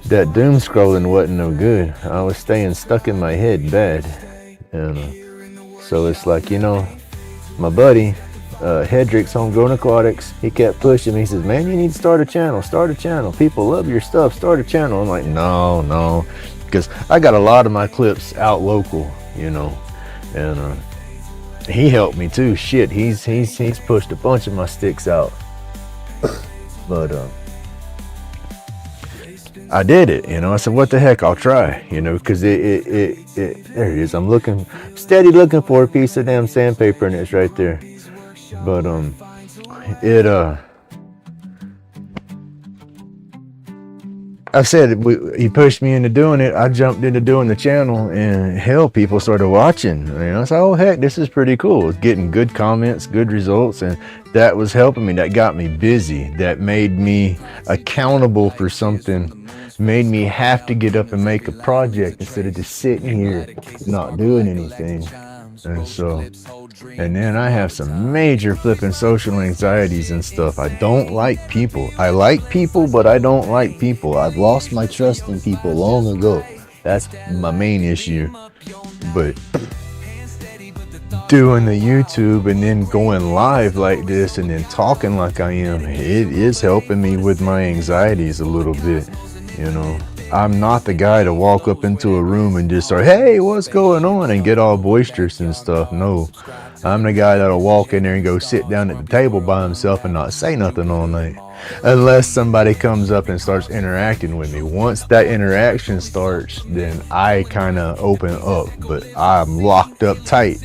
that doom scrolling wasn't no good. I was staying stuck in my head bad. And so it's like, my buddy, Hedrick's Homegrown Aquatics, he kept pushing me. He says, man, you need to start a channel. People love your stuff. Start a channel. I'm like, no. Because I got a lot of my clips out local, and he helped me too. Shit, he's pushed a bunch of my sticks out. But I did it, I said, what the heck, I'll try, because there it is. I'm steady looking for a piece of damn sandpaper, and it's right there. But I said he pushed me into doing it. I jumped into doing the channel, and hell, people started watching. I said, oh heck, this is pretty cool. It's getting good comments, good results, and that was helping me. That got me busy. That made me accountable for something. Made me have to get up and make a project instead of just sitting here not doing anything. And then I have some major flipping social anxieties and stuff. I don't like people. I like people, but I don't like people. I've lost my trust in people long ago. That's my main issue. But doing the YouTube and then going live like this and then talking like I am, it is helping me with my anxieties a little bit. I'm not the guy to walk up into a room and just start, hey, what's going on, and get all boisterous and stuff. No, I'm the guy that'll walk in there and go sit down at the table by himself and not say nothing all night, unless somebody comes up and starts interacting with me. Once that interaction starts, then I kind of open up, but I'm locked up tight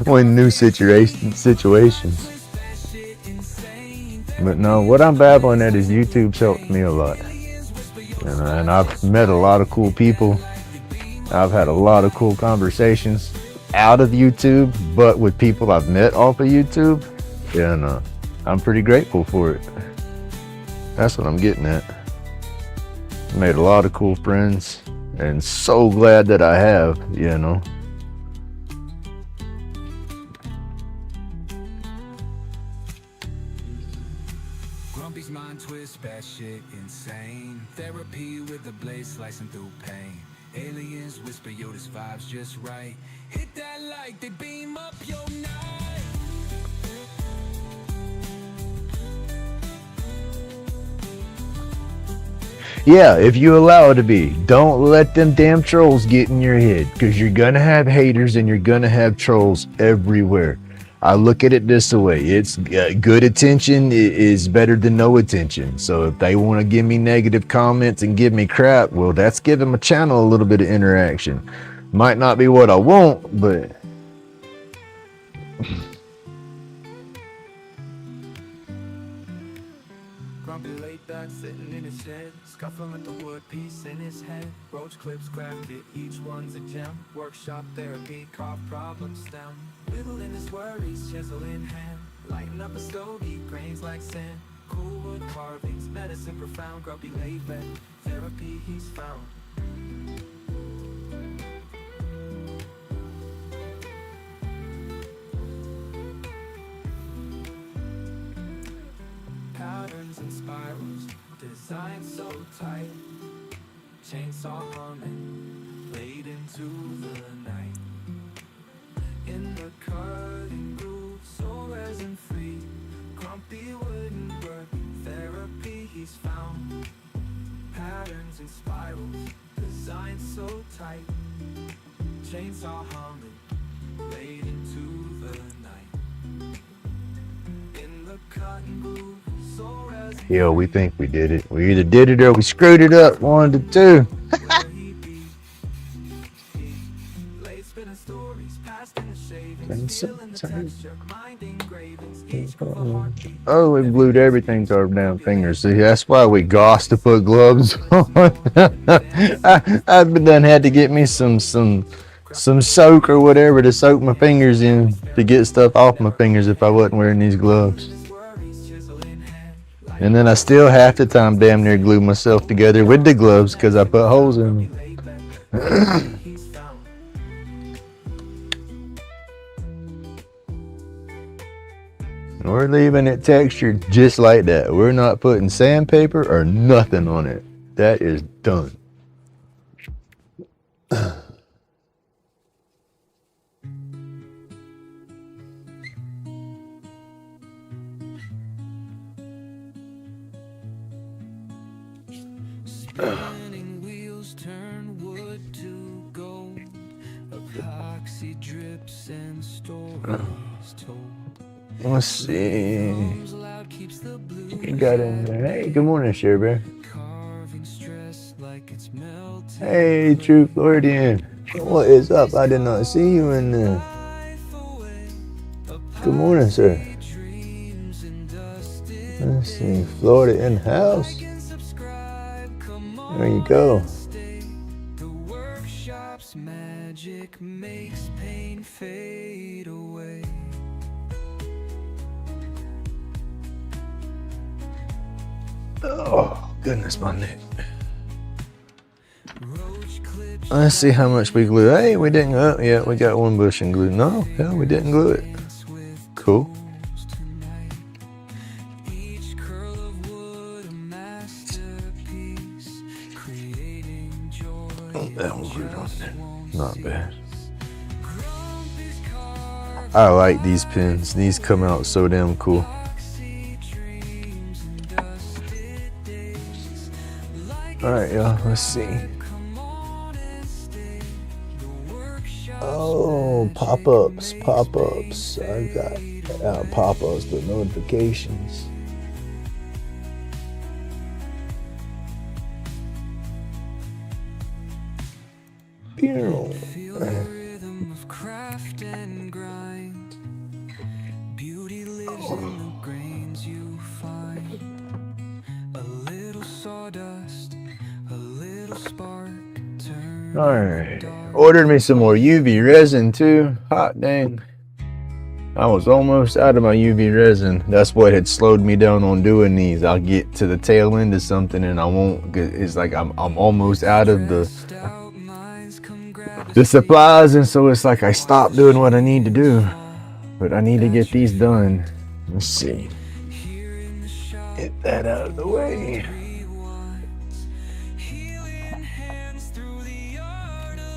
when new situations. But no, what I'm babbling at is YouTube's helped me a lot. And I've met a lot of cool people. I've had a lot of cool conversations out of YouTube, but with people I've met off of YouTube. And I'm pretty grateful for it. That's what I'm getting at. Made a lot of cool friends, and so glad that I have, Grumpy's mind twist, bad shit, insane. Therapy with the blade slicing through pain. Aliens whisper, yo, this vibe's just right. Hit that like they beam up your night. Yeah, if you allow it to be. Don't let them damn trolls get in your head, because you're gonna have haters and you're gonna have trolls everywhere. I look at it this way. It's good attention is better than no attention. So if they want to give me negative comments and give me crap, well, that's giving my channel a little bit of interaction. Might not be what I want, but Grumpy LaidBak implement the wood piece in his head. Roach clips crafted, each one's a gem. Workshop therapy, carve problem stem. Whittling his worries, chisel in hand. Lighten up a stogie, grains like sand. Cool wood carvings, medicine profound. Grumpy laid back, therapy he's found. Patterns and spirals, designed so tight. Chainsaw humming, laid into the night. In the cutting groove, so resin free. Grumpy wooden work, therapy he's found. Patterns and spirals, designed so tight. Chainsaw humming, laid into the night. In the cutting groove, so resin. Yo, we think we did it. We either did it or we screwed it up. 1 of the 2. Where he be? Late spinning stories, past in the shavings, feeling the texture, mind engravings, each groove a heartbeat. Oh, we glued everything to our damn fingers. See, that's why we gossed to put gloves on. I've done had to get me some soak or whatever to soak my fingers in to get stuff off my fingers if I wasn't wearing these gloves. And then I still half the time damn near glue myself together with the gloves because I put holes in them. We're leaving it textured just like that. We're not putting sandpaper or nothing on it. That is done. Spinning wheels turn wood to gold. Epoxy drips and stories told. Let's see. Drums loud keeps the blue You got in there. Hey, good morning, Share Bear. carving stress like it's melting. Hey, True Floridian. What is up? I did not see you in there. Life away. Good morning, sir. Dreams and dusted. Let's see. Florida in house. Like and subscribe. Come on. There you go. Stay. The workshop's magic makes pain fade away. Oh, goodness, my neck. Roach clips Let's see how much we glue. Hey, we didn't. Oh, yeah, we got one bush and glue. No, hell, we didn't glue it. with Cool. goals tonight. Each curl of wood a masterpiece, creating joy. That one glued on there. Not bad. Grumpy's carved I like these pins. These come out so damn cool. epoxy dreams and dusted days. Like All right, y'all. Let's see. come on and stay. The workshop Oh, pop-ups, pop-ups. I got pop-ups with notifications. Pew. feel the rhythm of craft and grind. Beauty lives in the grains you find. A little sawdust, a little spark turn. All right. Ordered me some more UV resin too. Hot dang. I was almost out of my UV resin. That's what had slowed me down on doing these. I'll get to the tail end of something and I won't. It's like I'm almost out of the supplies, and so it's like I stopped doing what I need to do. But I need to get these done. Let's see. Get that out of the way.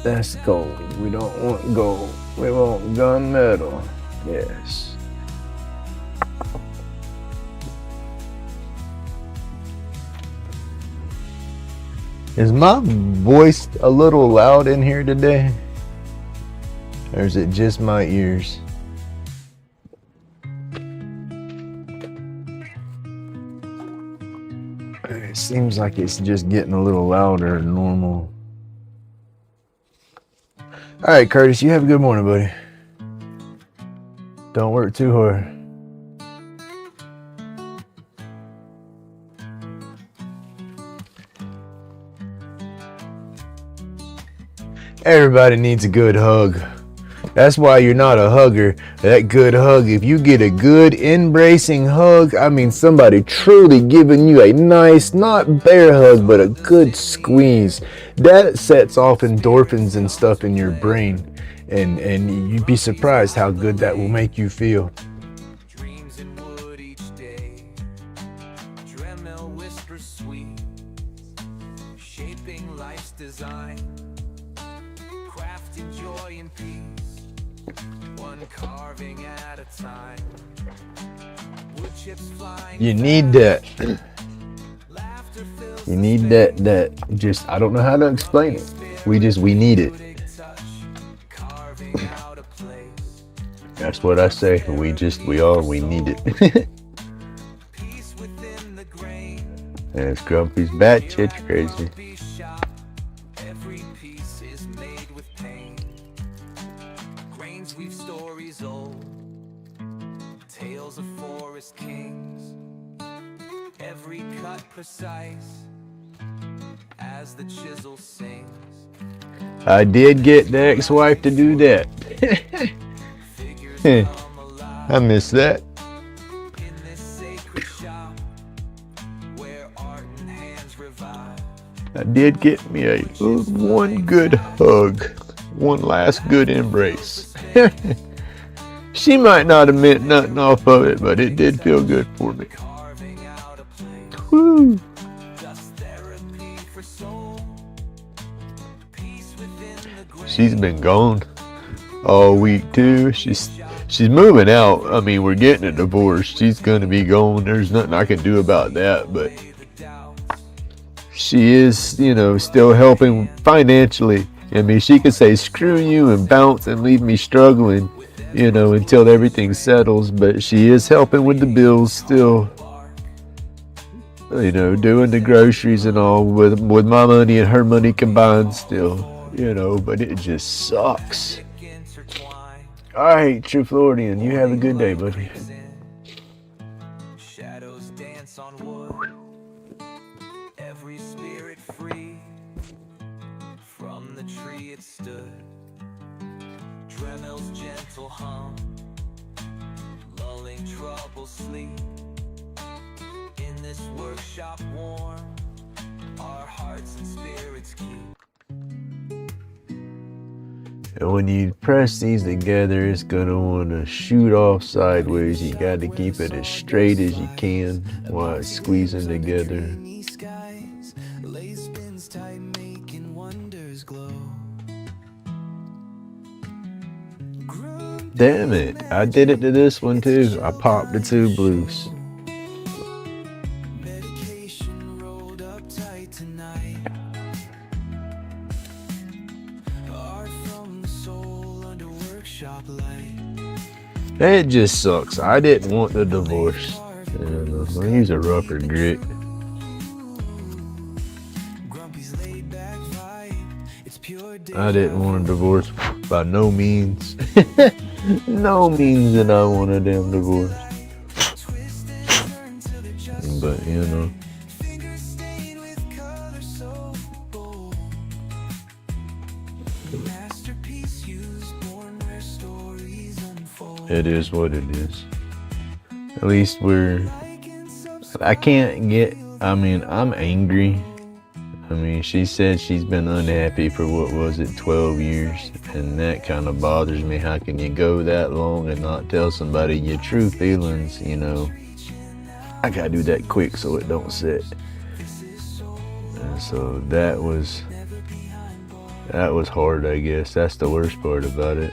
That's gold. We don't want gold. We want gunmetal. Yes. Is my voice a little loud in here today? Or is it just my ears? It seems like it's just getting a little louder than normal. All right, Curtis, you have a good morning, buddy. Don't work too hard. Everybody needs a good hug. That's why you're not a hugger. That good hug, if you get a good embracing hug, I mean somebody truly giving you a nice, not bear hug, but a good squeeze, that sets off endorphins and stuff in your brain. And you'd be surprised how good that will make you feel. Dreams in wood each day. Dremel whispers sweet, shaping life's design, crafting joy and peace, one carving at a time. Wood chips flying. You need that. You need that just, I don't know how to explain it. We need it. That's what I say. We need it. And it's Grumpy's batshit crazy. Every piece is made with pain. Grains weave stories old, tales of forest kings. Every cut precise as the chisel sings. I did get the ex-wife to do that. I miss that. In this sacred shop where art and hands revive. I did get me a one good hug, one last good embrace. She might not have meant nothing off of it, but it did feel good for me. Carving out a place. Woo! Just therapy for soul. Peace within the grain. She's been gone all week too. She's moving out. I mean, we're getting a divorce. She's gonna be gone. There's nothing I can do about that, but she is, you know, still helping financially. I mean, she could say screw you and bounce and leave me struggling, you know, until everything settles, but she is helping with the bills still, you know, doing the groceries and all with my money and her money combined still, you know, but it just sucks. All right, True Floridian, you have a good day, buddy. Shadows dance on wood. Every spirit free from the tree it stood. Dremel's gentle hum, lulling troubled sleep. In this workshop warm, our hearts and spirits keep. And when you press these together, it's gonna wanna shoot off sideways. You gotta keep it as straight as you can while it's squeezing together. Damn it, I did it to this one too. I popped the tube loose. It just sucks. I didn't want the divorce. He's a rougher grit. I didn't want a divorce by no means. No means that I wanted them divorced. But you know. It is what it is. At least I'm angry. I mean, she said she's been unhappy for, 12 years? And that kind of bothers me. How can you go that long and not tell somebody your true feelings, you know? I gotta do that quick so it don't sit. And so that was hard, I guess. That's the worst part about it.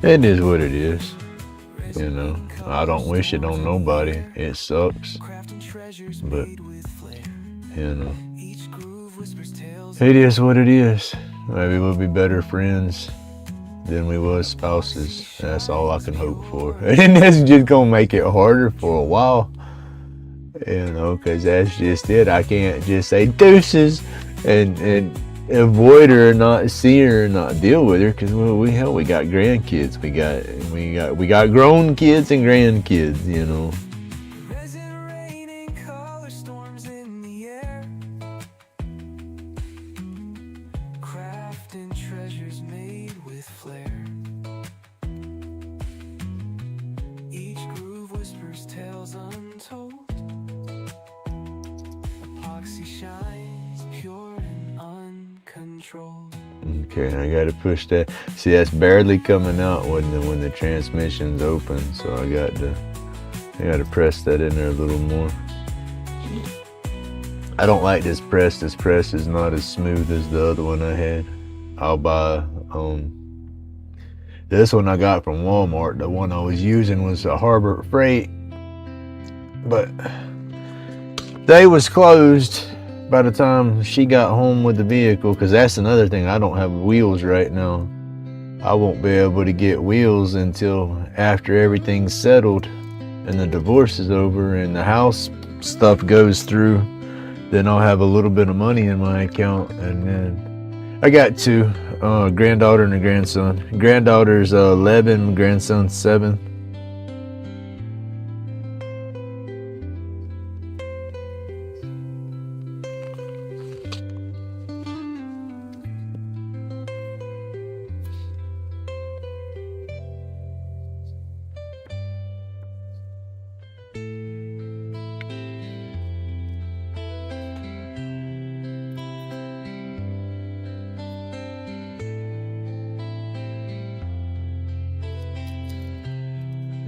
It is what it is, you know. I don't wish it on nobody. It sucks, but you know, it is what it is. Maybe we'll be better friends than we was spouses. That's all I can hope for. And that's just gonna make it harder for a while. You know, because that's just it. I can't just say deuces and avoid her, not see her, not deal with her. Because well, we got grandkids. We got grown kids and grandkids. You know. Resin raining, color storms in the air. Crafting treasures made with flair. Each groove whispers tales untold. Epoxy shines pure and uncontrolled. Okay, I gotta push that. See, that's barely coming out when the transmission's open. So I gotta press that in there a little more. I don't like this press. This press is not as smooth as the other one I had. I'll buy this one I got from Walmart. The one I was using was a Harbor Freight, but they was closed by the time she got home with the vehicle. Because that's another thing, I don't have wheels right now. I won't be able to get wheels until after everything's settled and the divorce is over and the house stuff goes through. Then I'll have a little bit of money in my account. And then I got two, granddaughter and a grandson. Granddaughter's 11, grandson's 7.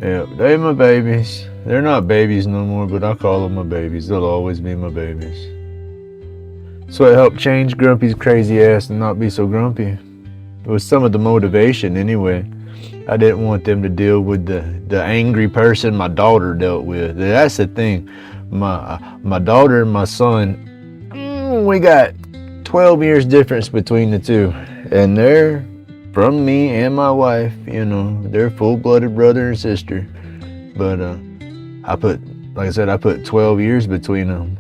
Yeah, they my babies. They're not babies no more, but I call them my babies. They'll always be my babies. So it helped change Grumpy's crazy ass and not be so grumpy. It was some of the motivation anyway. I didn't want them to deal with the angry person my daughter dealt with. That's the thing. My daughter and my son, we got 12 years difference between the two. And they're from me and my wife, you know, they're full-blooded brother and sister. But like I said, I put 12 years between them.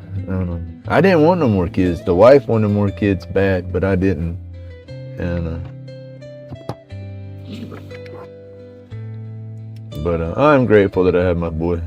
I didn't want no more kids. The wife wanted more kids bad, but I didn't. And but I'm grateful that I have my boy.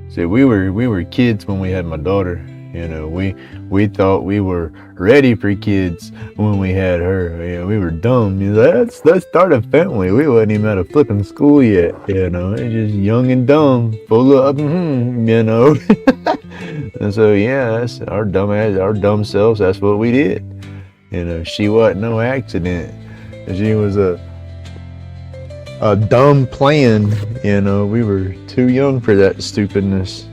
See, we were kids when we had my daughter. You know, we thought we were ready for kids when we had her. You know, we were dumb. You know, let's start a family. We wasn't even out of flipping school yet. You know, just young and dumb, full of you know. And so yeah, that's our dumb selves. That's what we did. You know, she wasn't no accident. She was a dumb plan. You know, we were too young for that stupidness.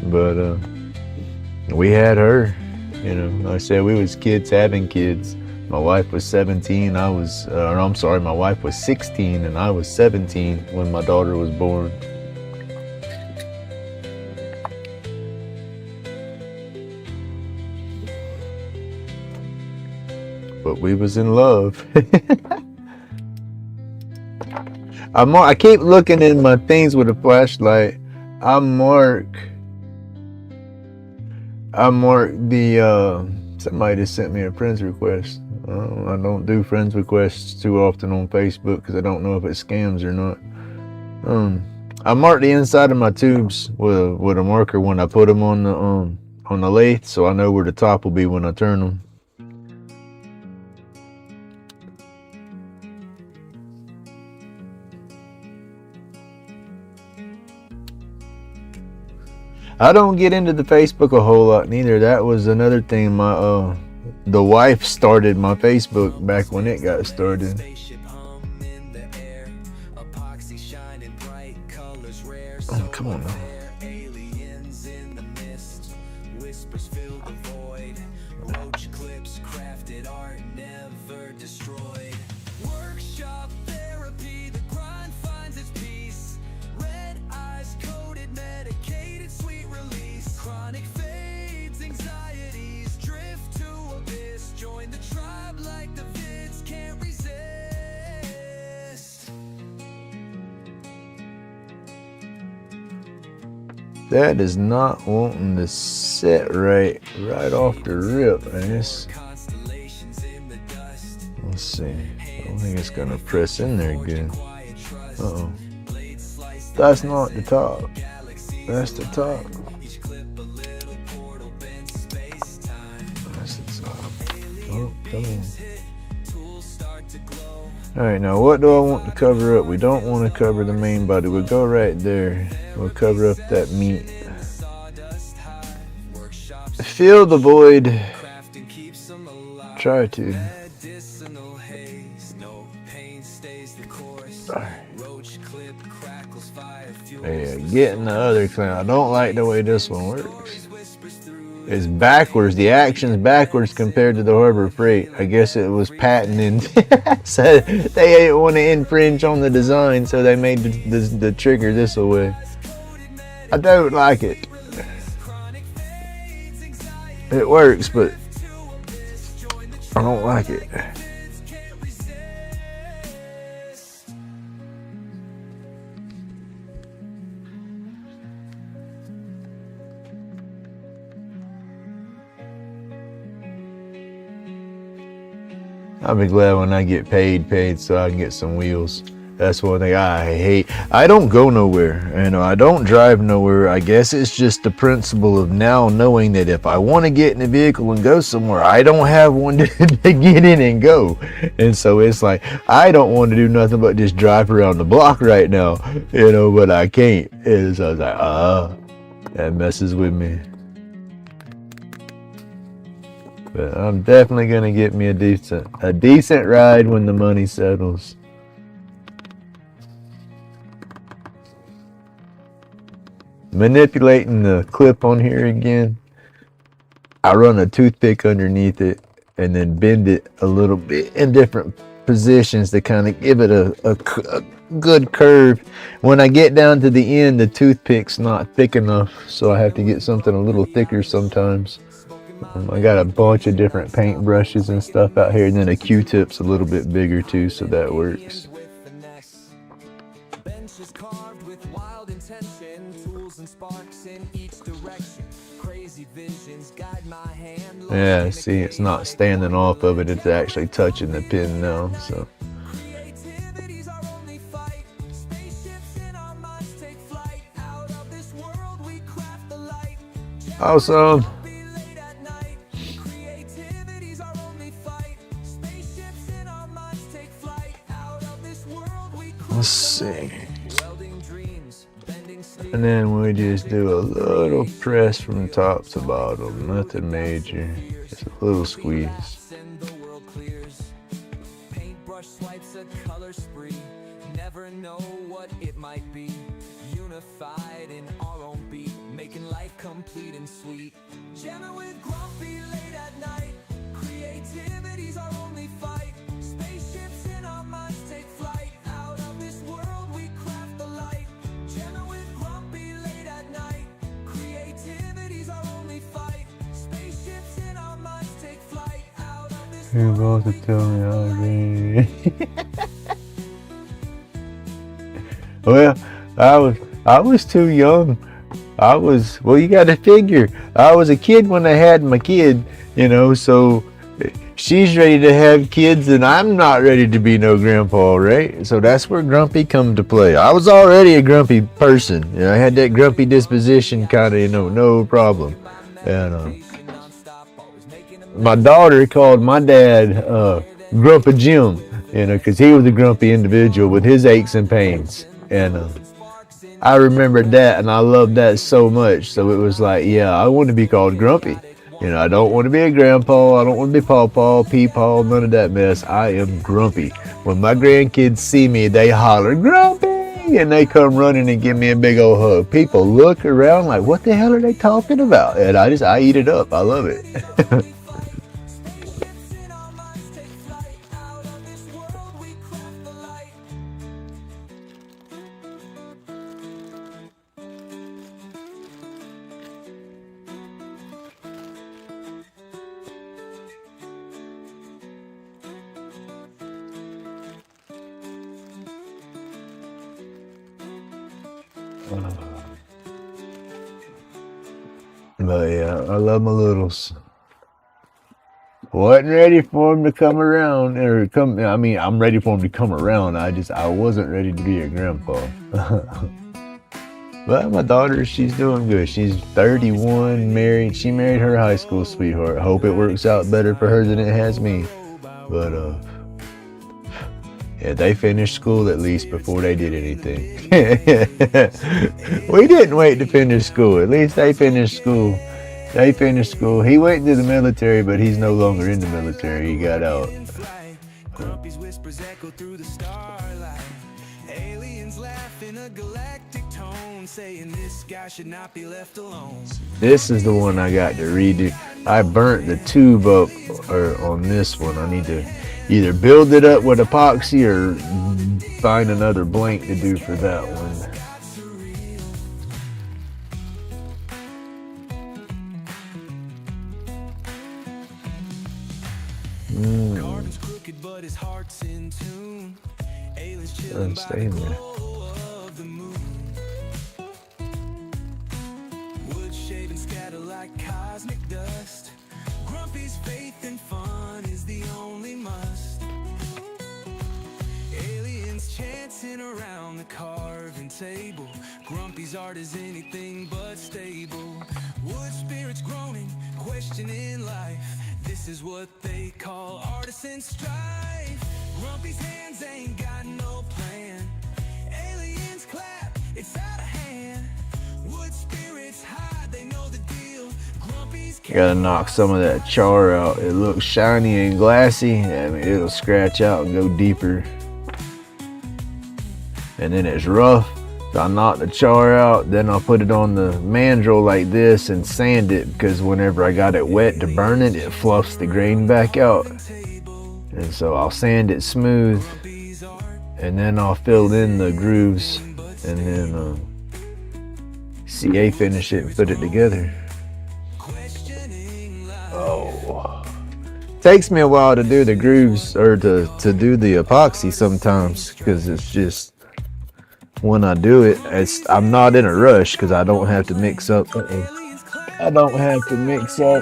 But we had her. You know, like I said, we was kids having kids. My wife was 17. My wife was 16 and I was 17 when my daughter was born. But we was in love. I keep looking in my things with a flashlight. I mark the somebody just sent me a friend's request. I don't do friends requests too often on Facebook because I don't know if it's scams or not. I mark the inside of my tubes with a marker when I put them on the lathe, so I know where the top will be when I turn them. I don't get into the Facebook a whole lot neither. That was another thing. The wife started my Facebook back when it got started. Oh, come on now. Aliens in the mist, whispers fill the void. Roach clips, crafted art, never destroyed. Workshop therapy, the grind finds its peace. Red eyes, coded, medicated, sweet release. That is not wanting to set right off the rip, man. Let's see. I don't think it's gonna press in there good. Uh-oh. That's not the top. That's the top. That's the top. Oh, come on. Alright, now what do I want to cover up? We don't want to cover the main body. We'll go right there. We'll cover up that meat. Fill the void. Try to. Yeah, getting the other clown. I don't like the way this one works. It's backwards. The action's backwards compared to the Harbor Freight. I guess it was patented. So they didn't want to infringe on the design, so they made the trigger this way. I don't like it. It works, but I don't like it. I'll be glad when I get paid so I can get some wheels. That's one thing I hate. I don't go nowhere, I don't drive nowhere. I guess it's just the principle of now knowing that if I want to get in a vehicle and go somewhere, I don't have one to get in and go. And so it's like, I don't want to do nothing but just drive around the block right now, but I can't. And so I was like, that messes with me. But I'm definitely gonna get me a decent ride when the money settles. Manipulating the clip on here again. I run a toothpick underneath it and then bend it a little bit in different positions to kind of give it a good curve. When I get down to the end, the toothpick's not thick enough, so I have to get something a little thicker sometimes. I got a bunch of different paint brushes and stuff out here, and then a Q-tip's a little bit bigger too, so that works. Yeah, see, it's not standing off of it, it's actually touching the pin now, so. Awesome. Let's see. And then we just do a little press from top to bottom, nothing major, just a little squeeze. Paintbrush swipes a color spree, never know what it might be. Unified in our own beat, making life complete and sweet. Jamming with Grumpy late at night, creativity's our only fight. Spaceships in our minds take flight, out of this world we craft the light. Jamming with Grumpy late at night, creativity's our only fight. Spaceships in our minds take flight, out of this world. You're about to tell me Well, I was too young. Well, you gotta figure, I was a kid when I had my kid, so she's ready to have kids and I'm not ready to be no grandpa, right? So that's where Grumpy come to play. I was already a grumpy person. I had that grumpy disposition kind of, no problem. And my daughter called my dad Grandpa Jim, because he was a grumpy individual with his aches and pains. And I remembered that and I loved that so much. So it was like, yeah, I want to be called Grumpy. I don't want to be a grandpa. I don't want to be pawpaw, peepaw, none of that mess. I am Grumpy. When my grandkids see me, they holler, Grumpy! And they come running and give me a big old hug. People look around like, what the hell are they talking about? And I eat it up. I love it. But yeah, I love my littles. Wasn't ready for him to come around or come. I mean, I'm ready for him to come around. I wasn't ready to be a grandpa. But my daughter, she's doing good. She's 31, married. She married her high school sweetheart. Hope it works out better for her than it has me. But yeah, they finished school at least before they did anything. We didn't wait to finish school. At least they finished school. They finished school. He went into the military, but he's no longer in the military. He got out. Grumpy's whispers echo through the starlight. Aliens laugh in a galactic tone, saying this guy should not be left alone. This is the one I got to redo. I burnt the tube up on this one. I need to either build it up with epoxy or find another blank to do for that one. Carvin's crooked, but his heart's in tune. Aliens chilling by Stay in the there. glow of the moon. Wood shaving scatter like cosmic dust. Grumpy's faith and fun is the only must. Aliens chancing around the carving table. Grumpy's art is anything but stable. Wood spirits groaning, questioning life. This is what they call artisan strife. Grumpy's hands ain't got no plan. Aliens clap, it's out of hand. Wood spirits hide, they know the deal. Grumpy's Gotta knock some of that char out. It looks shiny and glassy. I mean, it'll scratch out and go deeper. And then it's rough. So I knock the char out, then I'll put it on the mandrel like this and sand it, because whenever I got it wet to burn it, it fluffs the grain back out. And so I'll sand it smooth, and then I'll fill in the grooves, and then CA finish it and put it together. Oh, takes me a while to do the grooves or to do the epoxy sometimes, because it's just, when I do it, I'm not in a rush because I don't have to mix up. I don't have to mix up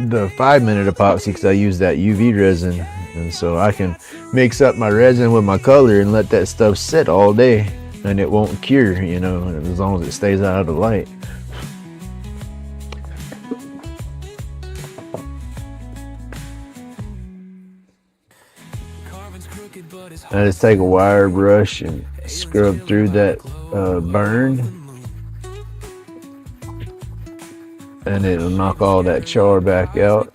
the 5-minute epoxy because I use that UV resin, and so I can mix up my resin with my color and let that stuff sit all day, and it won't cure, you know, as long as it stays out of the light. I just take a wire brush and scrub through that burn, and it'll knock all that char back out.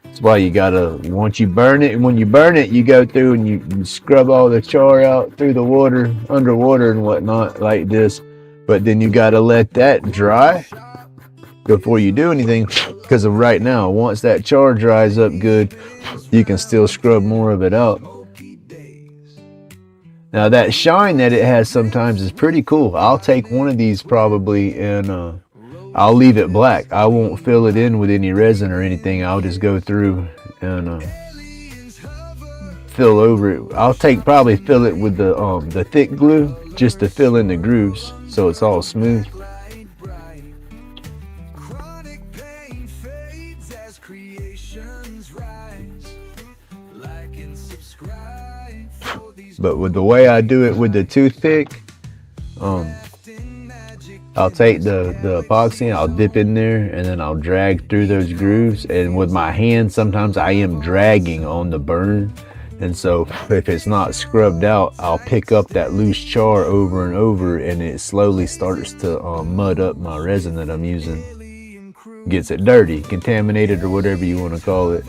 That's why you gotta, once you burn it, when you burn it, you go through and you scrub all the char out through the water, underwater and whatnot, like this. But then you gotta let that dry before you do anything, because of right now, once that char dries up good, you can still scrub more of it out. Now that shine that it has sometimes is pretty cool. I'll take one of these probably and I'll leave it black. I won't fill it in with any resin or anything. I'll just go through and fill over it. I'll probably fill it with the thick glue just to fill in the grooves so it's all smooth. But with the way I do it with the toothpick, I'll take the epoxy and I'll dip in there and then I'll drag through those grooves. And with my hand, sometimes I am dragging on the burn. And so if it's not scrubbed out, I'll pick up that loose char over and over, and it slowly starts to mud up my resin that I'm using. Gets it dirty, contaminated, or whatever you want to call it.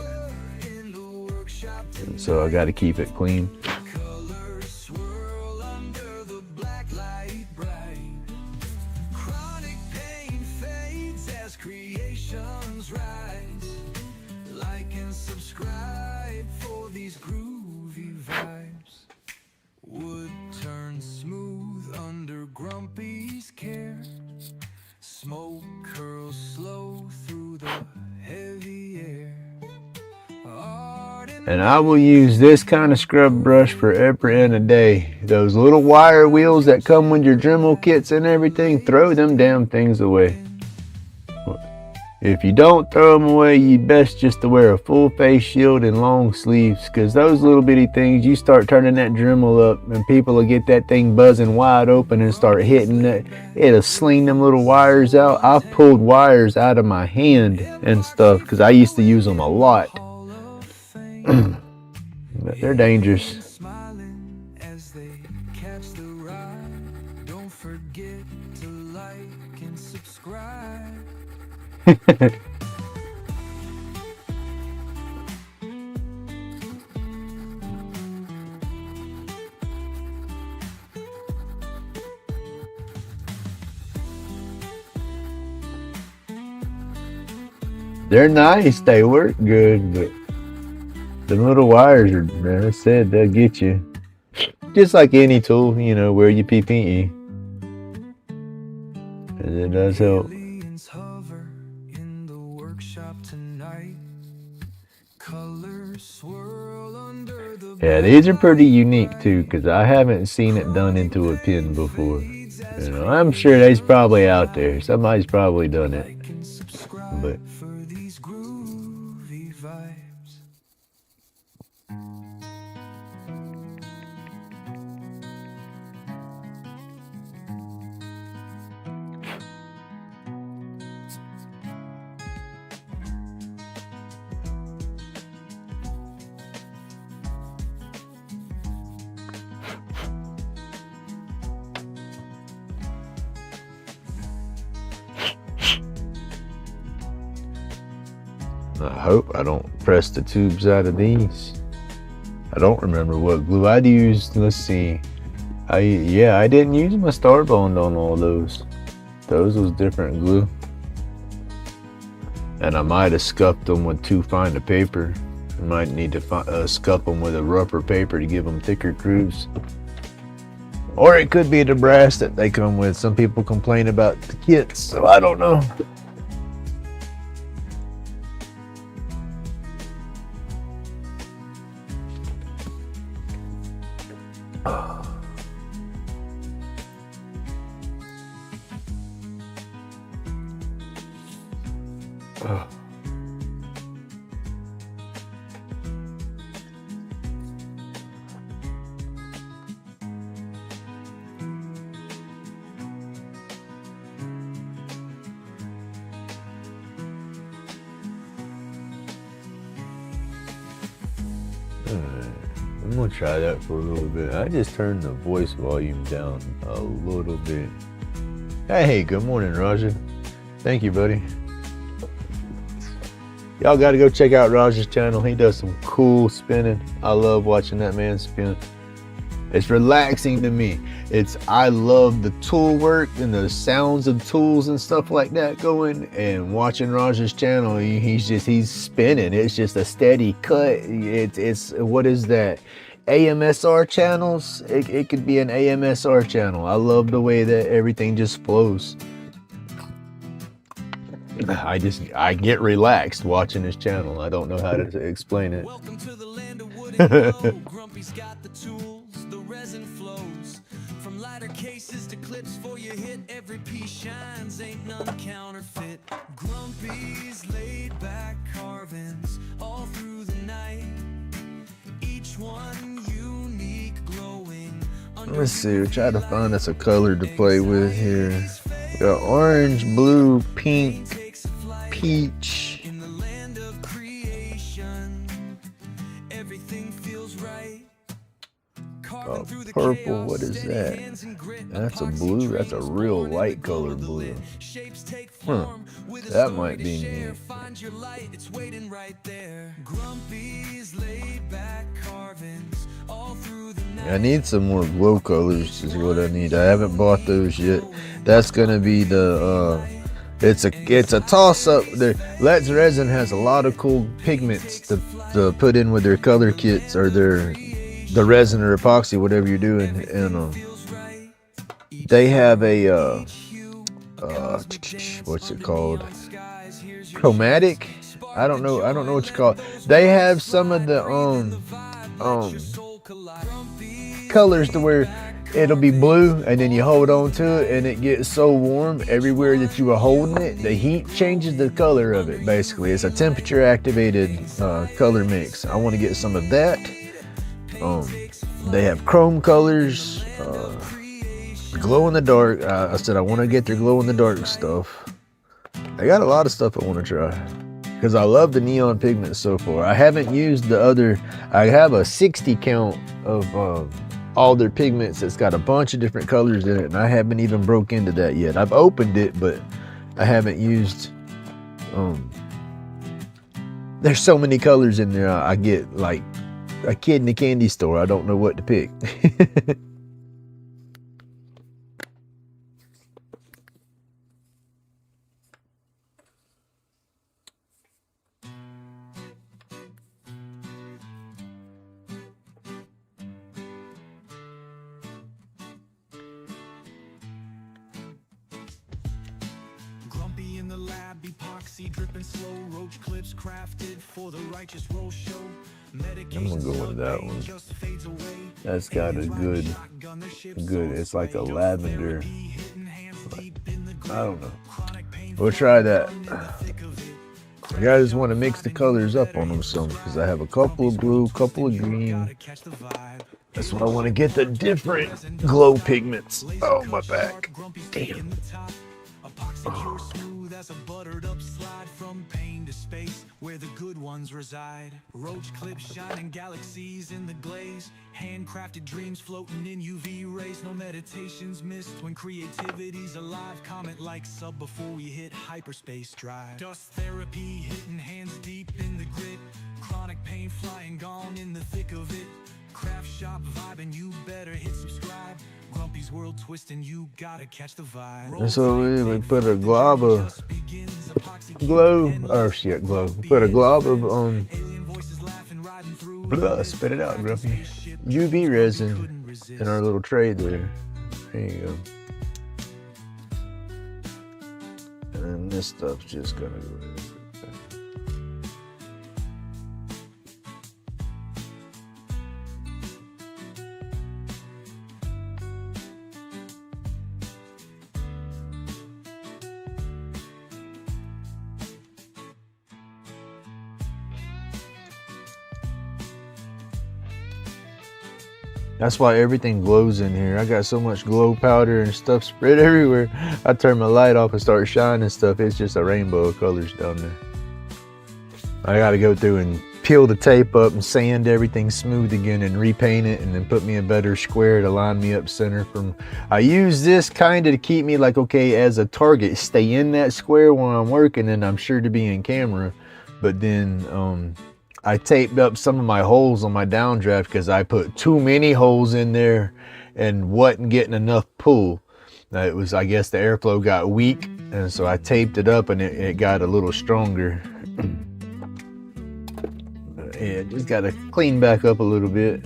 And so I got to keep it clean. Wood turns smooth under Grumpy's care. Smoke curls slow through the heavy air. Art and And I will use this kind of scrub brush forever and a day. Those little wire wheels that come with your Dremel kits and everything, throw them damn things away. If you don't throw them away, you best just to wear a full face shield and long sleeves, because those little bitty things, you start turning that Dremel up and people will get that thing buzzing wide open and start hitting it. It'll sling them little wires out. I've pulled wires out of my hand and stuff because I used to use them a lot. But they're dangerous. Smiling as they catch the ride. Don't forget to like and subscribe. They're nice, they work good, but the little wires are, man, I said they'll get you. Just like any tool, you know, wear your PPE. And it does help. Aliens hover in the workshop tonight. Colors swirl under the Yeah, these are pretty unique too, because I haven't seen it done into a pin before. You know, I'm sure they's probably out there. Somebody's probably done it. like and subscribe But for these groovy vibes. I hope I don't press the tubes out of these. I don't remember what glue I'd used. Let's see. I didn't use my Starbond on all those. Those was different glue. And I might have scuffed them with too fine a paper. I might need to scuff them with a rougher paper to give them thicker grooves. Or it could be the brass that they come with. Some people complain about the kits, so I don't know. I'm gonna try that for a little bit. I just turned the voice volume down a little bit. Hey, good morning, Roger. Thank you, buddy. Y'all gotta go check out Roger's channel. He does some cool spinning. I love watching that man spin. It's relaxing to me. I love the tool work and the sounds of tools and stuff like that going, and watching Roger's channel, he's spinning. It's just a steady cut. It's what is that? AMSR channels? It could be an AMSR channel. I love the way that everything just flows. I get relaxed watching his channel. I don't know how to explain it. Welcome to the land of wood and glow. Grumpy's got the tools, the resin flows. From lighter cases to clips for your hit, every piece shines, ain't none counterfeit. Grumpy's laid back carvings all through the night. Each one unique, glowing. Let's see, we're trying to find us a color to play with here. We got orange, blue, pink, peach. In the land of creation, everything feels right. Purple, what is that? That's a blue, that's a real light color blue. That might be neat. Find your light, it's waiting right there. Grumpy's laid back carvings all through the night. I need some more glow colors is what I need. I haven't bought those yet. That's gonna be the it's a toss up. Let's Resin has a lot of cool pigments to put in with their color kits or the resin or epoxy, whatever you're doing, and they have a what's it called? Chromatic I don't know what you call it. They have some of the colors to where it'll be blue, and then you hold on to it and it gets so warm everywhere that you are holding it, the heat changes the color of it. Basically, it's a temperature activated color mix. I want to get some of that. They have chrome colors, glow in the dark. I said I want to get their glow in the dark stuff. I got a lot of stuff I want to try because I love the neon pigments so far. I haven't used the other. I have a 60 count of all their pigments that's got a bunch of different colors in it, and I haven't even broke into that yet. I've opened it, but I haven't used there's so many colors in there. I get like a kid in a candy store. I don't know what to pick. Grumpy in the lab, epoxy dripping slow, roach clips crafted for the righteous roll show. I'm gonna go with that one. That's got a good, it's like a lavender, I don't know. We'll try that. I just want to mix the colors up on them some, because I have a couple of blue, couple of green. That's what I want to get, the different glow pigments. Oh, my back. Damn. Oh. As a buttered up slide from pain to space where the good ones reside. Roach clips shining galaxies in the glaze. Handcrafted dreams floating in UV rays. No meditations missed when creativity's alive. Comet like sub before we hit hyperspace drive. Dust therapy hitting hands deep in the grit. Chronic pain flying gone in the thick of it. Craft shop vibing, you better hit subscribe. Grumpy's world twisting, you gotta catch the vibe. And so we put a glob of glow, or shit, glow. Put a glob of spit it out, Grumpy. UV resin in our little tray there. There you go. And this stuff's just gonna go in. That's why everything glows in here. I got so much glow powder and stuff spread everywhere. I turn my light off and start shining stuff. It's just a rainbow of colors down there. I gotta go through and peel the tape up and sand everything smooth again and repaint it, and then put me a better square to line me up center from. I use this kind of to keep me like, okay, as a target, stay in that square while I'm working, and I'm sure to be in camera. But then I taped up some of my holes on my downdraft because I put too many holes in there and wasn't getting enough pull. It was, I guess the airflow got weak, and so I taped it up and it got a little stronger. Yeah, just got to clean back up a little bit.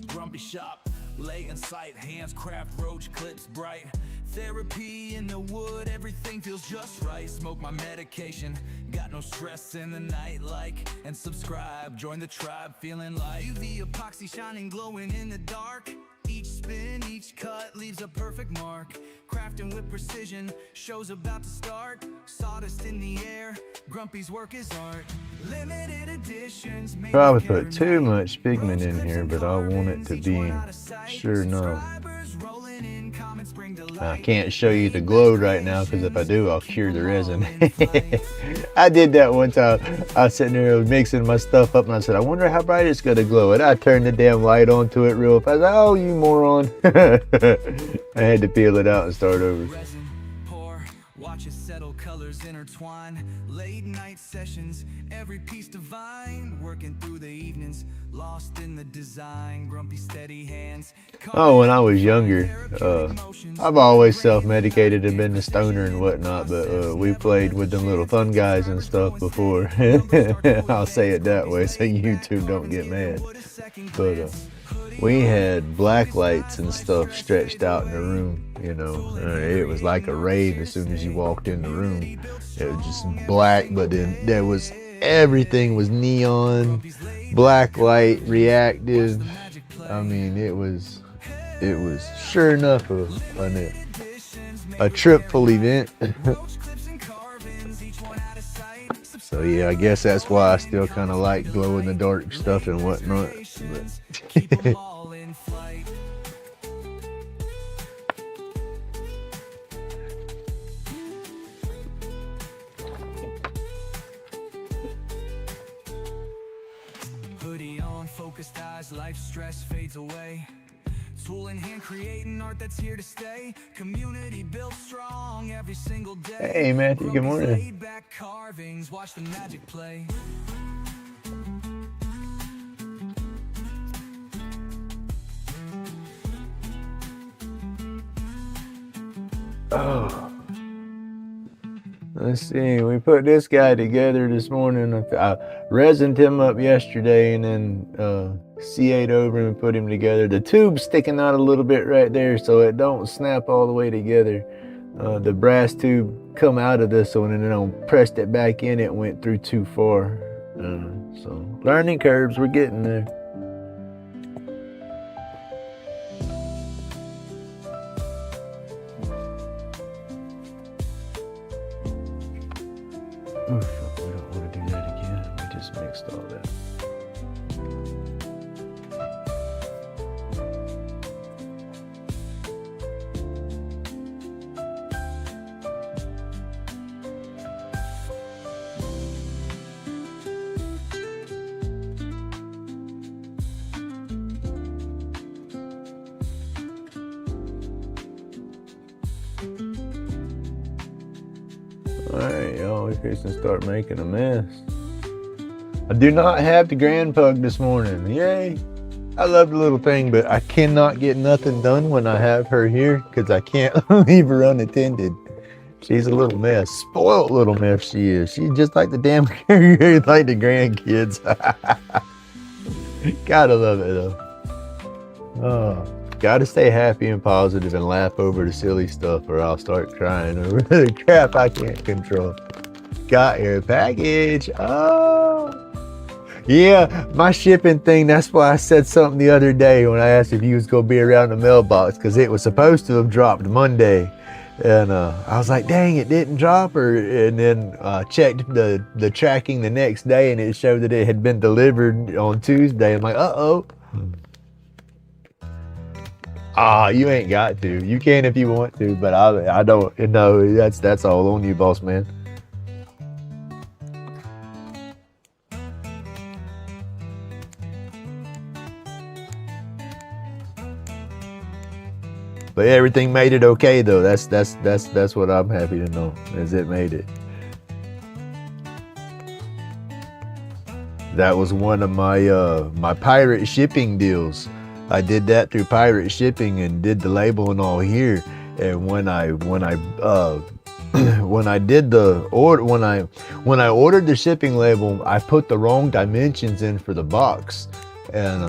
Grumpy shop, lay in sight, hands craft, roach clips bright. Therapy in the wood, everything feels just right. Smoke my medication, got no stress in the night. Like and subscribe, join the tribe, feeling like UV epoxy shining, glowing in the dark. Each spin, each cut leaves a perfect mark. Crafting with precision, show's about to start. Sawdust in the air, Grumpy's work is art. Limited editions. Probably put too much pigment in here, but I want it to be sure enough. I can't show you the glow right now because if I do, I'll cure the resin. I did that one time. I was sitting there mixing my stuff up and I said, I wonder how bright it's going to glow. And I turned the damn light onto it real fast. Oh, you moron. I had to peel it out and start over. Watch it settle, colors intertwine. Late night sessions, every piece divine. Working through the evenings, lost in the design. Grumpy steady hands. Oh, when I was younger, I've always self-medicated and been a stoner and whatnot, but we played with them little fun guys and stuff before. I'll say it that way so you two don't get mad. But we had black lights and stuff stretched out in the room. You know, it was like a rave as soon as you walked in the room. It was just black, but then there was everything was neon, black light, reactive. I mean, it was sure enough a tripful event. So yeah, I guess that's why I still kind of like glow in the dark stuff and whatnot. But Hoodie on, focused eyes, life stress fades away. Tool in hand, creating art that's here to stay. Community built strong every single day. Hey Matthew, good morning. Laid back carvings, watch the magic play. Oh, let's see. We put this guy together this morning. I resined him up yesterday and then CA'd over and put him together. The tube's sticking out a little bit right there, so it don't snap all the way together. The brass tube come out of this one, and then I pressed it back in. It went through too far. So learning curves, we're getting there. Oof, we don't want to do that again. We just mixed all that. Alright, y'all, we're fixing to start making a mess. I do not have the grand pug this morning. Yay! I love the little thing, but I cannot get nothing done when I have her here because I can't leave her unattended. She's a little mess. Spoiled little mess she is. She's just like the damn like the grandkids. Gotta love it though. Oh. Gotta stay happy and positive and laugh over the silly stuff or I'll start crying over the crap I can't control. Got your package. Oh. Yeah, my shipping thing, that's why I said something the other day when I asked if you was gonna be around the mailbox, because it was supposed to have dropped Monday. And I was like, dang, it didn't drop her. And then checked the tracking the next day and it showed that it had been delivered on Tuesday. I'm like, uh-oh. You ain't got to. You can if you want to, but I don't. No, that's all on you, boss man. But everything made it okay though. That's what I'm happy to know, is it made it. That was one of my my pirate shipping deals. I did that through pirate shipping and did the label and all here. And when I did the order, when I ordered the shipping label, I put the wrong dimensions in for the box, and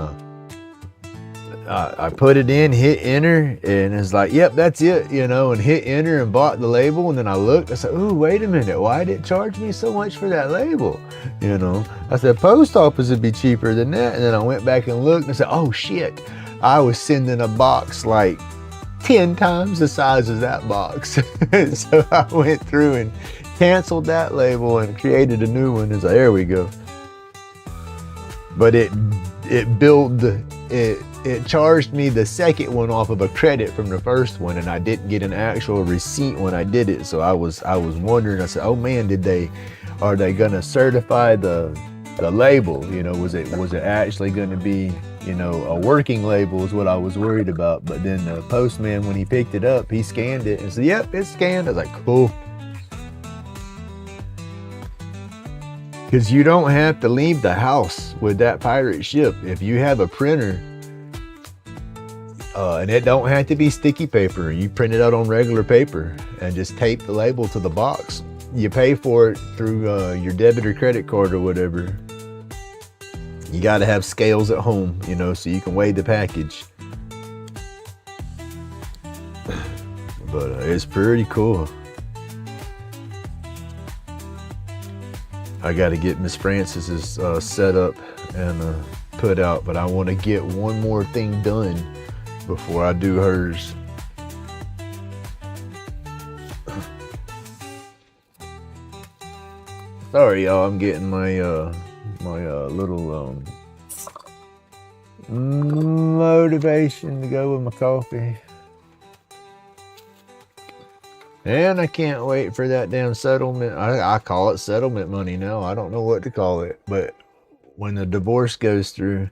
I put it in, hit enter, and it's like, yep, that's it, you know, and hit enter and bought the label. And then I looked, I said, ooh, wait a minute, why did it charge me so much for that label? You know, I said, post office would be cheaper than that. And then I went back and looked and I said, oh shit, I was sending a box like 10 times the size of that box. So I went through and canceled that label and created a new one. It's like, there we go. But it charged me the second one off of a credit from the first one, and I didn't get an actual receipt when I did it. So I was wondering, I said, oh man, are they gonna certify the label? You know, was it actually gonna be, you know, a working label is what I was worried about. But then the postman, when he picked it up, he scanned it and said, yep, it's scanned. I was like, cool. Because you don't have to leave the house with that pirate ship. If you have a printer, and it don't have to be sticky paper, you print it out on regular paper and just tape the label to the box. You pay for it through your debit or credit card or whatever. You got to have scales at home, you know, so you can weigh the package. But it's pretty cool. I got to get Miss Francis's set up and put out, but I want to get one more thing done before I do hers. Sorry, y'all. I'm getting my little motivation to go with my coffee. And I can't wait for that damn settlement. I call it settlement money now. I don't know what to call it. But when the divorce goes through,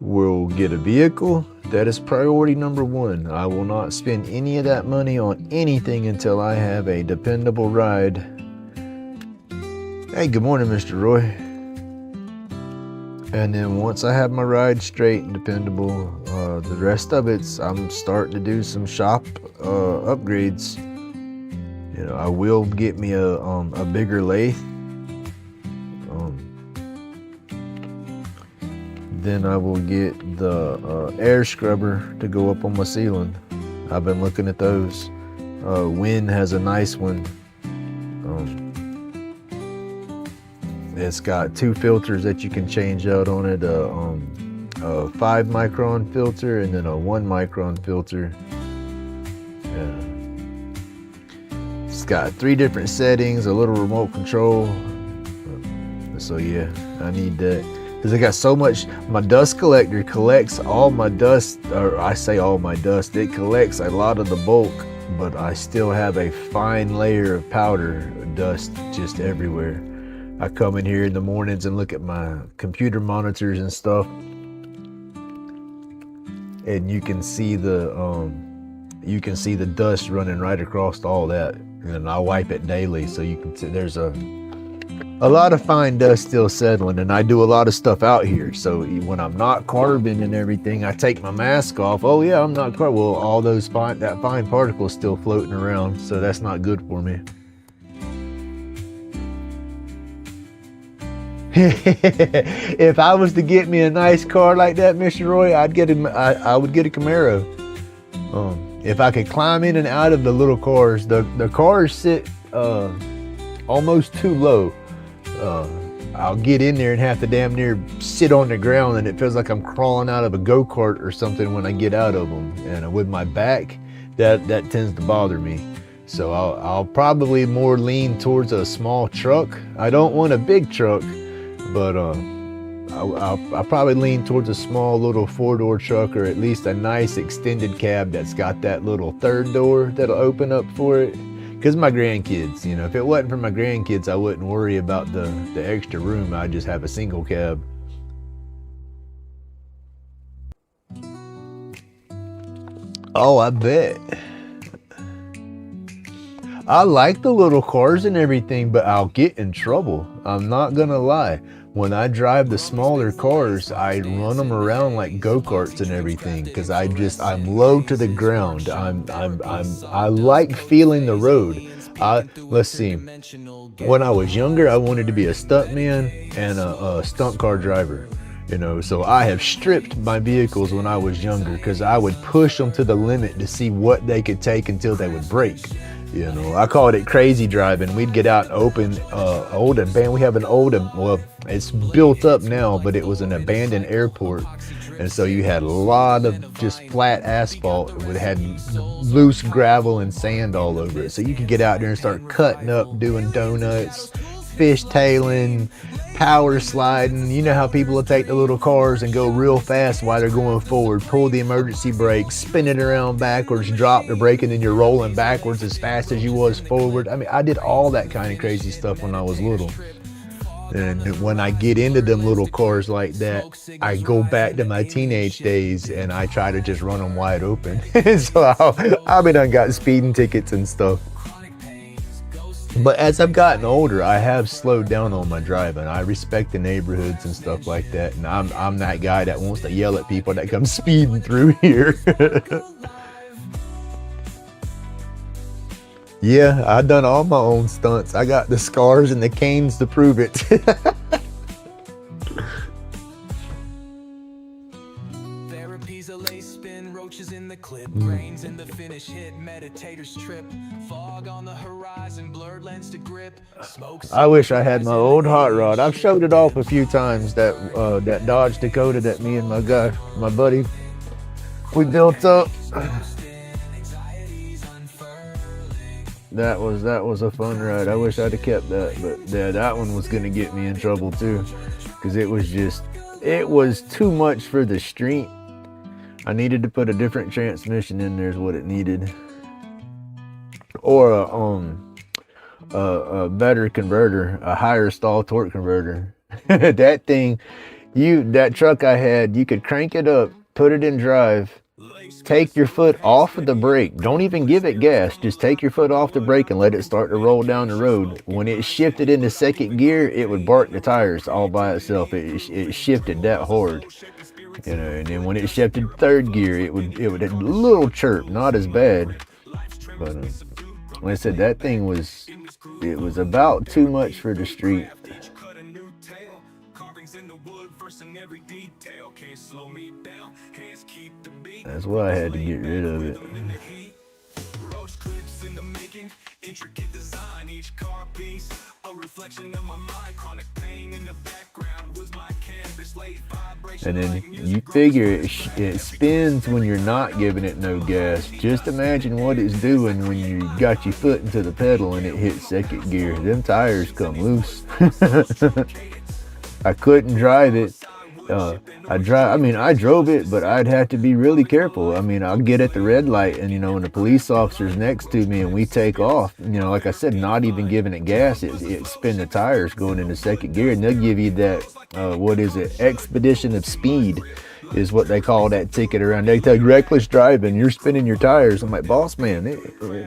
we'll get a vehicle. That is priority number one. I will not spend any of that money on anything until I have a dependable ride. Hey, good morning, Mr. Roy. And then once I have my ride straight and dependable, the rest of I'm starting to do some shop upgrades. You know, I will get me a bigger lathe. Then I will get the air scrubber to go up on my ceiling. I've been looking at those. Win has a nice one. It's got 2 filters that you can change out on it. A 5 micron filter and then a 1 micron filter. Yeah. It's got 3 different settings, a little remote control. So yeah, I need that. Because I got so much, my dust collector collects all my dust, or I say all my dust, it collects a lot of the bulk, but I still have a fine layer of powder dust just everywhere. I come in here in the mornings and look at my computer monitors and stuff, and you can see the dust running right across all that, and I wipe it daily, so you can see there's a lot of fine dust still settling, and I do a lot of stuff out here. So when I'm not carbon and everything, I take my mask off. Oh yeah, I'm not carbon. Well, all those fine particles still floating around, so that's not good for me. If I was to get me a nice car like that, Mr. Roy, I would get a Camaro. If I could climb in and out of the little cars, the cars sit almost too low. I'll get in there and have to damn near sit on the ground, and it feels like I'm crawling out of a go-kart or something when I get out of them. And with my back, that tends to bother me. So I'll probably more lean towards a small truck. I don't want a big truck, but I'll probably lean towards a small little 4-door truck, or at least a nice extended cab that's got that little 3rd door that'll open up for it. Because my grandkids, you know, if it wasn't for my grandkids, I wouldn't worry about the extra room. I'd just have a single cab. Oh, I bet. I like the little cars and everything, but I'll get in trouble. I'm not gonna lie. When I drive the smaller cars, I run them around like go-karts and everything, because I'm low to the ground. I like feeling the road. Let's see. When I was younger, I wanted to be a stuntman and a stunt car driver. You know, so I have stripped my vehicles when I was younger, because I would push them to the limit to see what they could take until they would break. You know, I called it crazy driving. We'd get out and open we have an well, it's built up now, but it was an abandoned airport. And so you had a lot of just flat asphalt. It had loose gravel and sand all over it. So you could get out there and start cutting up, doing donuts, fishtailing, power sliding. You know how people will take the little cars and go real fast while they're going forward, pull the emergency brake, spin it around backwards, drop the brake, and then you're rolling backwards as fast as you was forward. I mean, I did all that kind of crazy stuff when I was little. And when I get into them little cars like that, I go back to my teenage days and I try to just run them wide open. So I've been got speeding tickets and stuff. But as I've gotten older, I have slowed down on my driving. I respect the neighborhoods and stuff like that. And I'm that guy that wants to yell at people that come speeding through here. Yeah, I've done all my own stunts. I got the scars and the canes to prove it. roaches in the clip, brains in the finish hit, meditators trip, fog on the horizon, blurred lens to grip, smoke. I wish I had my old hot rod. I've showed it off a few times, that Dodge Dakota that me and my buddy, we built up. That was a fun ride. I wish I'd have kept that, but yeah, that one was gonna get me in trouble too, because it was too much for the street. I needed to put a different transmission in there is what it needed, or a better converter, a higher stall torque converter. That thing, that truck I had, you could crank it up, put it in drive, take your foot off of the brake. Don't even give it gas. Just take your foot off the brake and let it start to roll down the road. When it shifted into second gear, it would bark the tires all by itself. It shifted that hard, you know. And then when it shifted third gear, it would have a little chirp, not as bad. But like I said, that thing was about too much for the street. That's why I had to get rid of it. Intricate design, each car piece, a reflection of my mind, chronic pain in the background was my canvas, late vibration. And then you figure it spins when you're not giving it no gas. Just imagine what it's doing when you got your foot into the pedal and it hits second gear. Them tires come loose. I couldn't drive it. I drove it, but I'd have to be really careful. I mean, I'll get at the red light, and you know, when the police officer's next to me and we take off, you know, like I said, not even giving it gas, it spin the tires going into second gear, and they'll give you that expedition of speed is what they call that ticket around. They tell you reckless driving, you're spinning your tires. I'm like, boss man,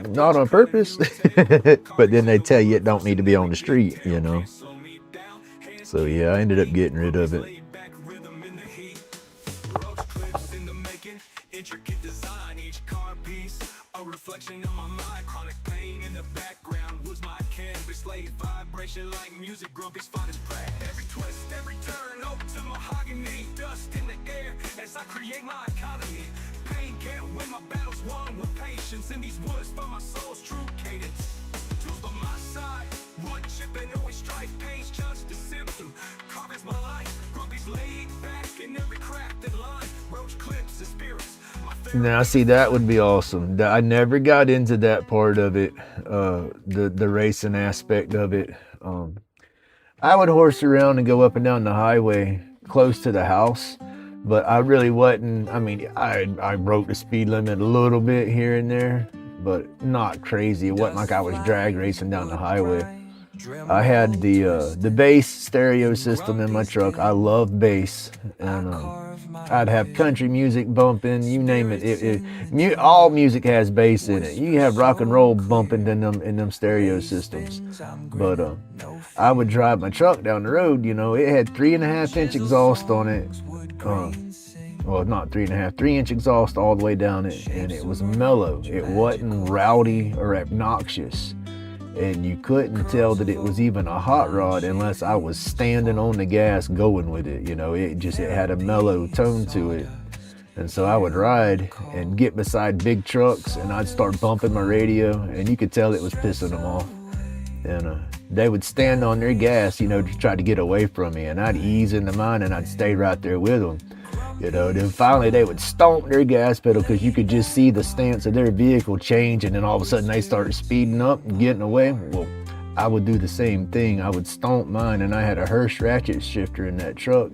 not on purpose. But then they tell you it don't need to be on the street, you know. So yeah, I ended up getting rid of it. Intricate design, each car piece, a reflection of my mind, chronic pain in the background was my canvas, late vibration like music, grumpy's finest prey. Every twist, every turn, oak to mahogany, dust in the air as I create my economy. Pain can't win my battles, won with patience in these woods for my soul's true cadence. Tools by my side, wood chipping, always strife, pain's just a symptom. Carving's my life, grumpy's laid back in every crafted line, roach clips and spirits. Now, see, that would be awesome. I never got into that part of it, the racing aspect of it. I would horse around and go up and down the highway close to the house, but I really wasn't. I mean, I broke the speed limit a little bit here and there, but not crazy. It wasn't like I was drag racing down the highway. I had the bass stereo system in my truck. I love bass, and I'd have country music bumping, you name it. All music has bass in it. You have rock and roll bumping in them stereo systems. But I would drive my truck down the road. You know, it had 3.5-inch exhaust on it. Well, not 3.5, 3-inch exhaust all the way down it, and it was mellow. It wasn't rowdy or obnoxious. And you couldn't tell that it was even a hot rod unless I was standing on the gas going with it. You know, it had a mellow tone to it. And so I would ride and get beside big trucks and I'd start bumping my radio, and you could tell it was pissing them off. And they would stand on their gas, you know, to try to get away from me, and I'd ease into mine and I'd stay right there with them. You know, then finally they would stomp their gas pedal because you could just see the stance of their vehicle change, and then all of a sudden they started speeding up and getting away. Well, I would do the same thing. I would stomp mine, and I had a Hirsch ratchet shifter in that truck,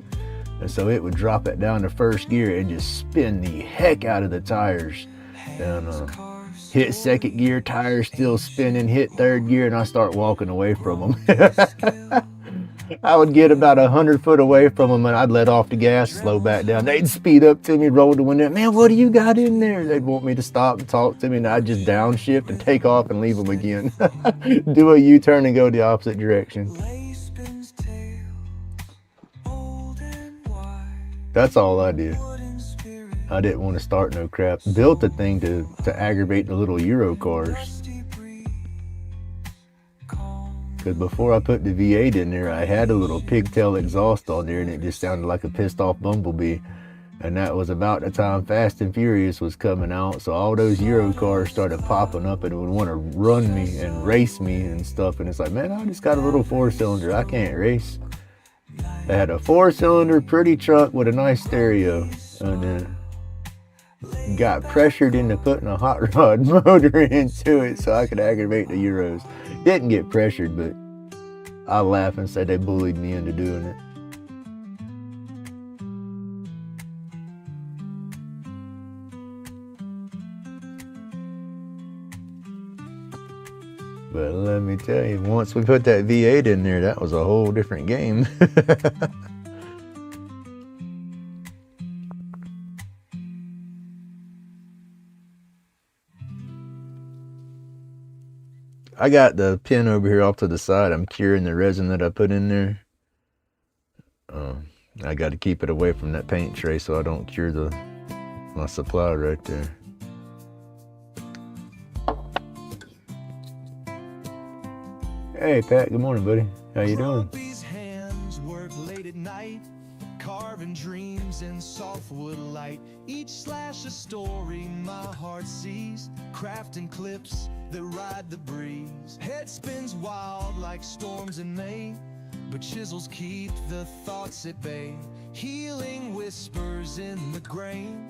and so it would drop it down to first gear and just spin the heck out of the tires. And hit second gear, tires still spinning, hit third gear, and I start walking away from them. I would get about 100 foot away from them, and I'd let off the gas, slow back down. They'd speed up to me, roll the window. Man, what do you got in there? They'd want me to stop and talk to me, and I'd just downshift and take off and leave them again. Do a U-turn and go the opposite direction. That's all I did. I didn't want to start no crap. Built a thing to aggravate the little Euro cars. Because before I put the V8 in there, I had a little pigtail exhaust on there, and it just sounded like a pissed off bumblebee. And that was about the time Fast and Furious was coming out. So all those Euro cars started popping up and would want to run me and race me and stuff. And it's like, man, I just got a little 4-cylinder. I can't race. They had a 4-cylinder pretty truck with a nice stereo. And then got pressured into putting a hot rod motor into it so I could aggravate the Euros. Didn't get pressured, but I laugh and say they bullied me into doing it. But let me tell you, once we put that V8 in there, that was a whole different game. I got the pin over here off to the side. I'm curing the resin that I put in there. I got to keep it away from that paint tray so I don't cure my supply right there. Hey Pat, good morning, buddy. How you doing? Grumpy's hands work late at night, carving dreams in softwood light. Each slash a story my heart sees, crafting clips that ride the breeze. Head spins wild like storms in May, but chisels keep the thoughts at bay. Healing whispers in the grain,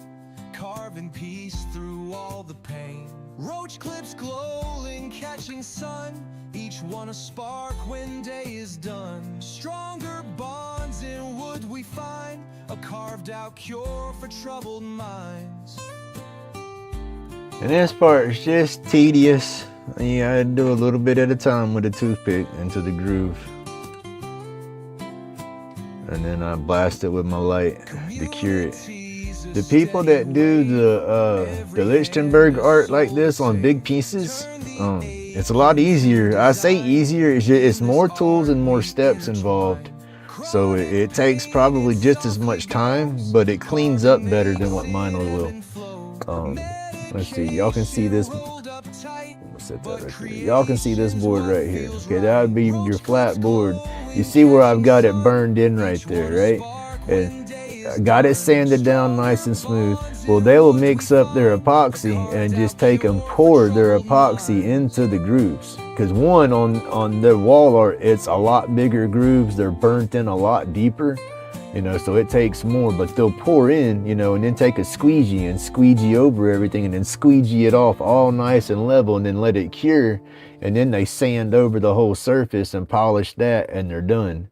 carving peace through all the pain. Roach clips glowing, catching sun, each one a spark when day is done. Stronger bonds in wood we find, a carved out cure for troubled minds. And this part is just tedious. You gotta do a little bit at a time with a toothpick into the groove. And then I blast it with my light to cure it. The people that do the Lichtenberg art like this on big pieces, it's a lot easier. I say easier, it's more tools and more steps involved. So it takes probably just as much time, but it cleans up better than what mine will. Let's see, y'all can see this. Set that right there. Y'all can see this board right here. Okay, that would be your flat board. You see where I've got it burned in right there, right? And I got it sanded down nice and smooth. Well, they will mix up their epoxy and just take and pour their epoxy into the grooves. Because one, on their wall art, it's a lot bigger grooves. They're burnt in a lot deeper, you know, so it takes more. But they'll pour in, you know, and then take a squeegee and squeegee over everything and then squeegee it off all nice and level and then let it cure. And then they sand over the whole surface and polish that and they're done.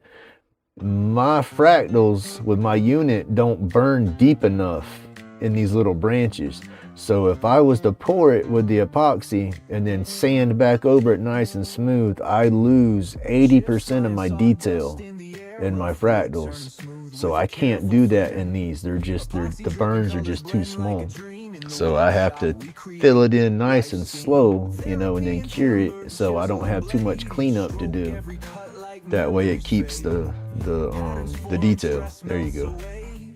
My fractals with my unit don't burn deep enough in these little branches. So if I was to pour it with the epoxy and then sand back over it nice and smooth, I lose 80% of my detail in my fractals. So I can't do that in these. The burns are just too small. So I have to fill it in nice and slow, you know, and then cure it so I don't have too much cleanup to do. That way it keeps the detail. There you go.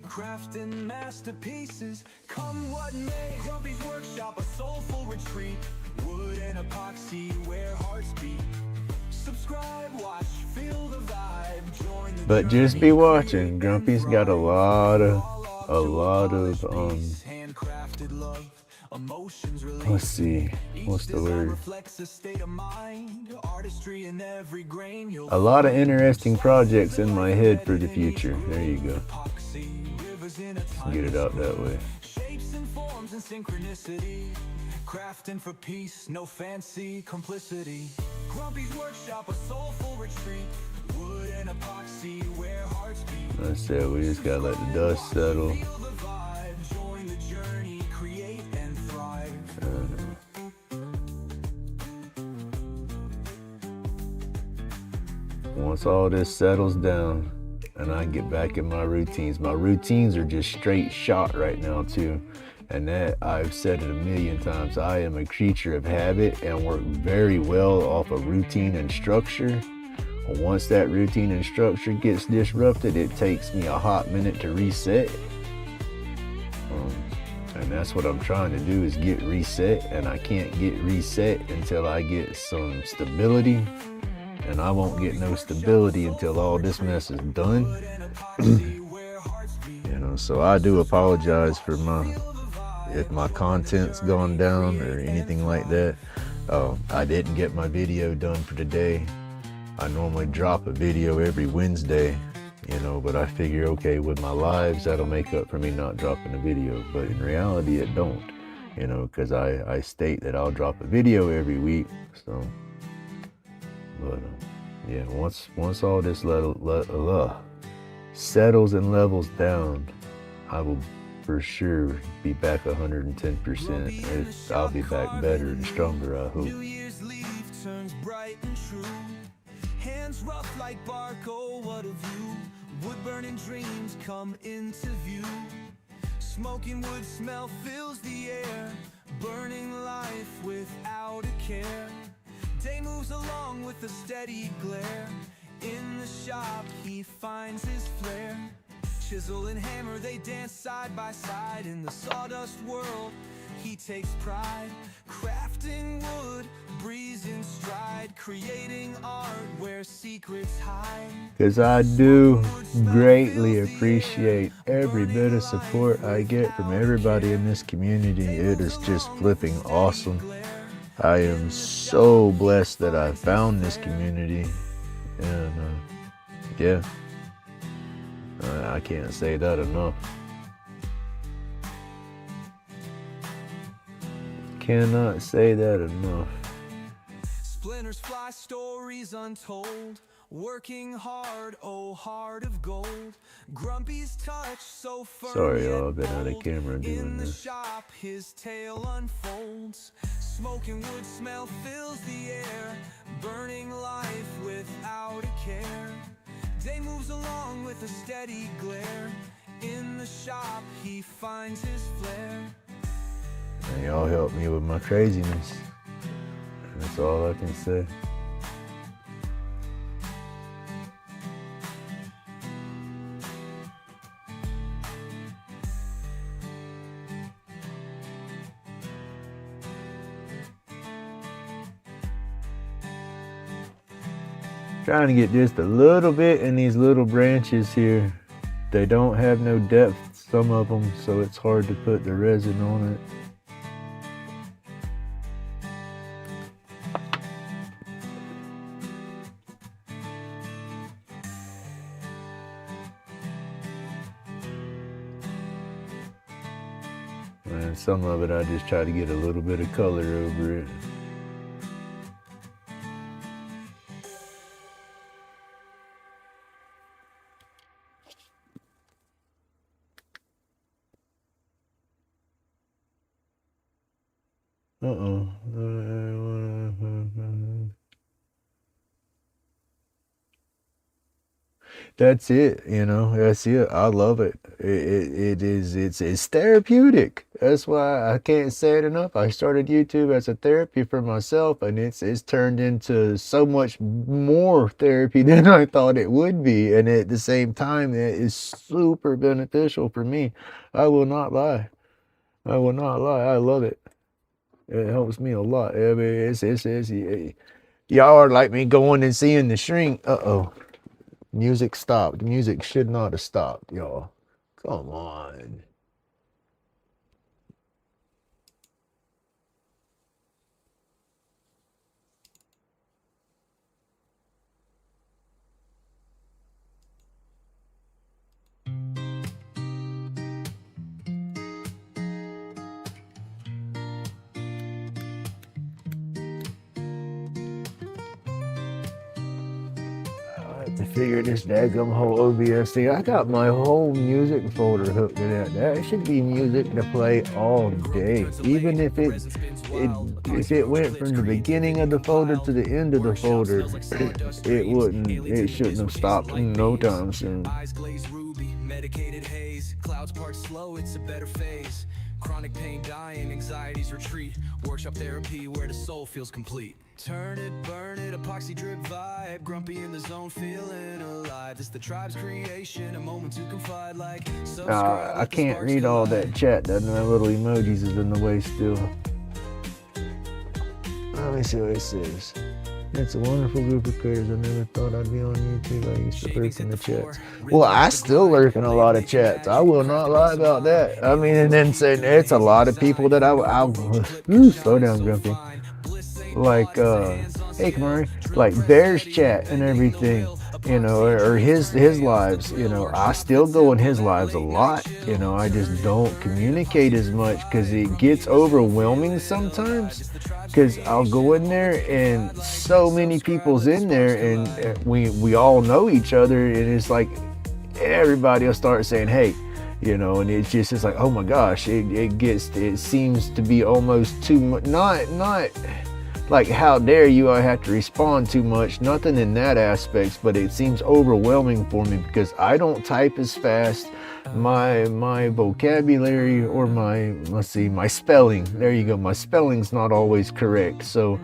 Crafting masterpieces, come what may. Grumpy's workshop, a soulful retreat. Wood and epoxy, where hearts beat. Subscribe, watch, feel the vibe. Join the But just be watching. Grumpy's got a lot of handcrafted love. Emotions let's see, what's the word? A lot of interesting projects in my head for the future. There you go. Get it out that way. Shapes and forms and synchronicity. Crafting for peace, no fancy complicity. Grumpy's workshop, a soulful retreat. Wood and epoxy, where hearts beat. That's it. We just gotta let the dust settle. Once all this settles down and I get back in my routines are just straight shot right now too. And that, I've said it a million times, I am a creature of habit and work very well off of routine and structure. Once that routine and structure gets disrupted, it takes me a hot minute to reset. And that's what I'm trying to do, is get reset, and I can't get reset until I get some stability. And I won't get no stability until all this mess is done. You know, So I do apologize for if my content's gone down or anything like that. I didn't get my video done for today. I normally drop a video every Wednesday, you know, but I figure, okay, with my lives, that'll make up for me not dropping a video. But in reality, it don't, you know, because I state that I'll drop a video every week. So, but yeah, once all this settles and levels down, I will for sure be back 110%. I'll be back better and stronger, I hope. New Year's leaf turns bright and true. Hands rough like bark, oh what a view. Wood burning dreams come into view. Smoking wood smell fills the air. Burning life without a care. Day moves along with a steady glare. In the shop he finds his flair. Chisel and hammer, they dance side by side. In the sawdust world, he takes pride. Crafting wood, breezing stride. Creating art where secrets hide. Because I do greatly appreciate every bit of support I get from everybody in this community. It is just flipping awesome. I am so blessed that I found this community. And yeah. I can't say that enough. Cannot say that enough. Splinters fly, stories untold. Working hard, oh heart of gold. Grumpy's touch so firm. Sorry, y'all, I've been out of camera doing In the this. shop, his tale unfolds. Smoking wood smell fills the air. Burning life without a care. Day moves along with a steady glare. In the shop he finds his flair. And y'all help me with my craziness. That's all I can say. Trying to get just a little bit in these little branches here. They don't have no depth, some of them, so it's hard to put the resin on it. And some of it I just try to get a little bit of color over it. That's it, you know, that's it. I love it. It's therapeutic. That's why I can't say it enough. I started YouTube as a therapy for myself, and it's turned into so much more therapy than I thought it would be. And at the same time, it is super beneficial for me. I will not lie. I will not lie. I love it. It helps me a lot. I mean, y'all are like me going and seeing the shrink. Uh-oh. Music stopped. Music should not have stopped, y'all. Come on. To figure this daggum whole OBS thing. I got my whole music folder hooked to that. That should be music to play all day. Even if it went from the beginning of the folder to the end of the folder, it shouldn't have stopped in no time soon. Eyes glazed ruby, medicated haze. Clouds part slow, it's a better phase. Chronic pain dying, anxieties retreat. Workshop therapy where the soul feels complete. Turn it, burn it, epoxy drip vibe. Grumpy in the zone, feeling alive. This the tribe's creation, a moment to confide. Like I can't read all that chat. That little emojis is in the way still. Let me see what it says. It's a wonderful group of creators. I never thought I'd be on YouTube. I used to lurk in the chats. Well, I still lurk in a lot of chats. I will not lie about that. I mean, and then saying it's a lot of people that I'll slow down, Grumpy. Like, hey, Kamari, like Bear's chat and everything, you know, or his lives, you know, I still go in his lives a lot, you know, I just don't communicate as much because it gets overwhelming sometimes, because I'll go in there and so many people's in there and we all know each other, and it's like everybody will start saying, hey, you know, and it's like, oh my gosh, it seems to be almost too much, not like, how dare you, I have to respond too much, nothing in that aspect, but it seems overwhelming for me because I don't type as fast. My vocabulary, or my spelling, there you go, my spelling's not always correct. So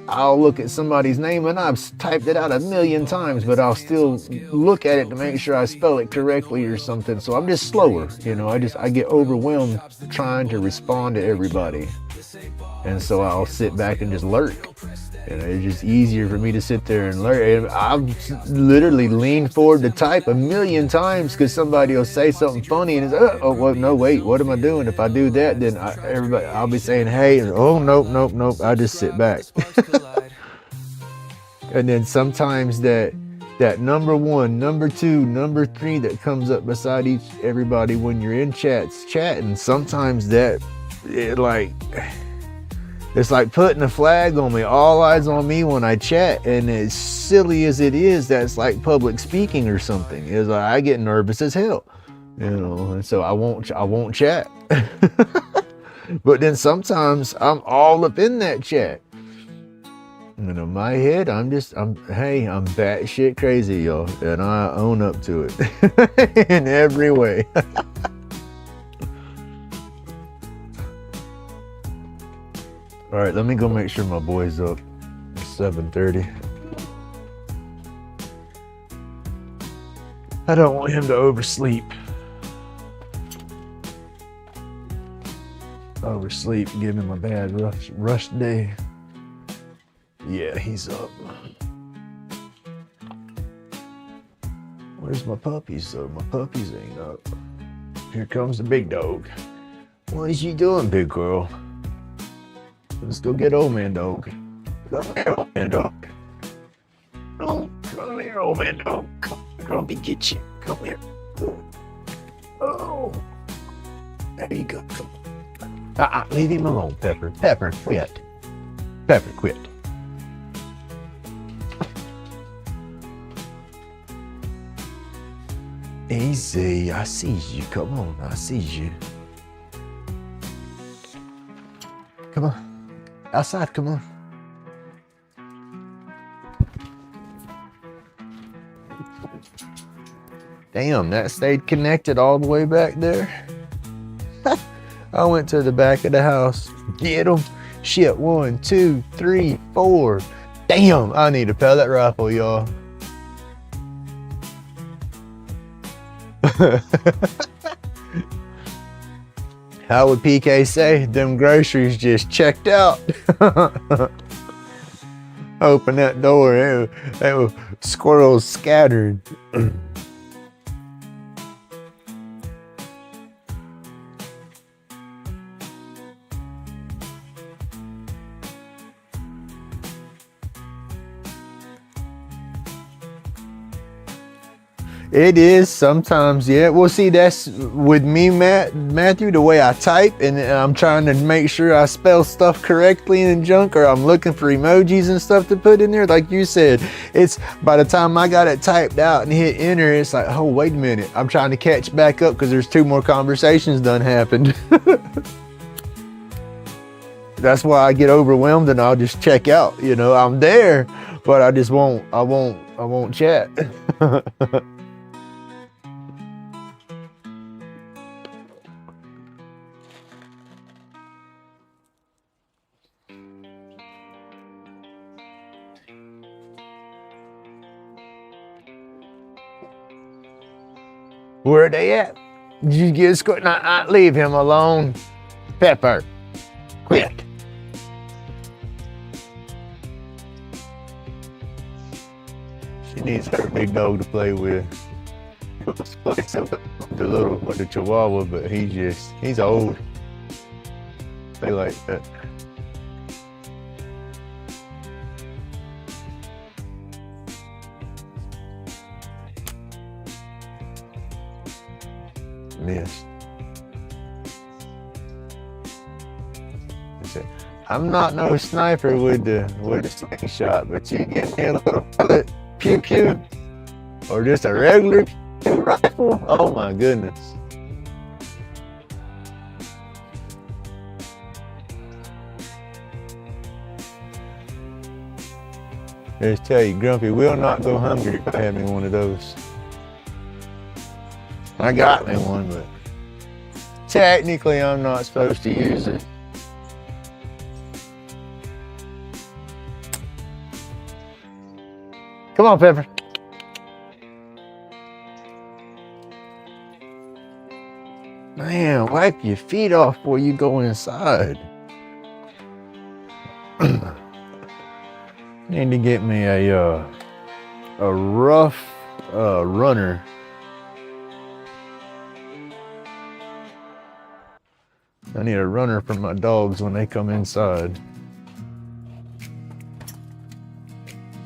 I'll look at somebody's name and I've typed it out 1,000,000 times, but I'll still look at it to make sure I spell it correctly or something. So I'm just slower, you know, I get overwhelmed trying to respond to everybody. And so I'll sit back and just lurk. You know, it's just easier for me to sit there and lurk. And I've literally leaned forward to type 1,000,000 times because somebody will say something funny and it's, oh, well, no, wait, what am I doing? If I do that, then I'll be saying, hey, and, oh, nope. I just sit back. And then sometimes that number 1, number 2, number 3 that comes up beside everybody when you're in chatting, sometimes it's like putting a flag on me, all eyes on me when I chat. And as silly as it is, that's like public speaking or something. Is like I get nervous as hell, you know, and so I won't chat. But then sometimes I'm all up in that chat. You know, my head, I'm batshit crazy, y'all, and I own up to it in every way. All right, let me go make sure my boy's up. It's 7:30. I don't want him to oversleep. Give him a bad rush day. Yeah, he's up. Where's my puppies though? My puppies ain't up. Here comes the big dog. What is you doing, big girl? Let's go get old man dog. Come here, old man dog. Oh, come here, old man dog. Come me get you. Come here. Oh, there you go. Come on. Leave him alone, Pepper. Pepper, quit. Pepper, quit. Easy, I see you. Come on, I see you. Come on. Outside, come on. Damn, that stayed connected all the way back there. I went to the back of the house. Get them. Shit, 1, 2, 3, 4. Damn, I need a pellet rifle, y'all. How would PK say? Them groceries just checked out. Open that door, they were squirrels scattered. It is sometimes, yeah. Well, see, that's with me, Matthew, the way I type, and I'm trying to make sure I spell stuff correctly and junk, or I'm looking for emojis and stuff to put in there. Like you said, it's by the time I got it typed out and hit enter, it's like, oh, wait a minute. I'm trying to catch back up because there's 2 more conversations done happened. That's why I get overwhelmed and I'll just check out. You know, I'm there, but I just won't chat. Where are they at? Did you get squirted? Nah, leave him alone. Pepper, quit. needs her big dog to play with. The little with the Chihuahua, but he's old. They like that. Missed. I'm not no sniper with the slingshot, but you get me a little bullet, pew pew, or just a regular rifle. Oh my goodness. Just tell you, Grumpy will not go hungry if I have me one of those. I got me one, but technically I'm not supposed to use it. Come on, Pepper. Man, wipe your feet off before you go inside. Need to get me a rough runner. I need a runner for my dogs when they come inside.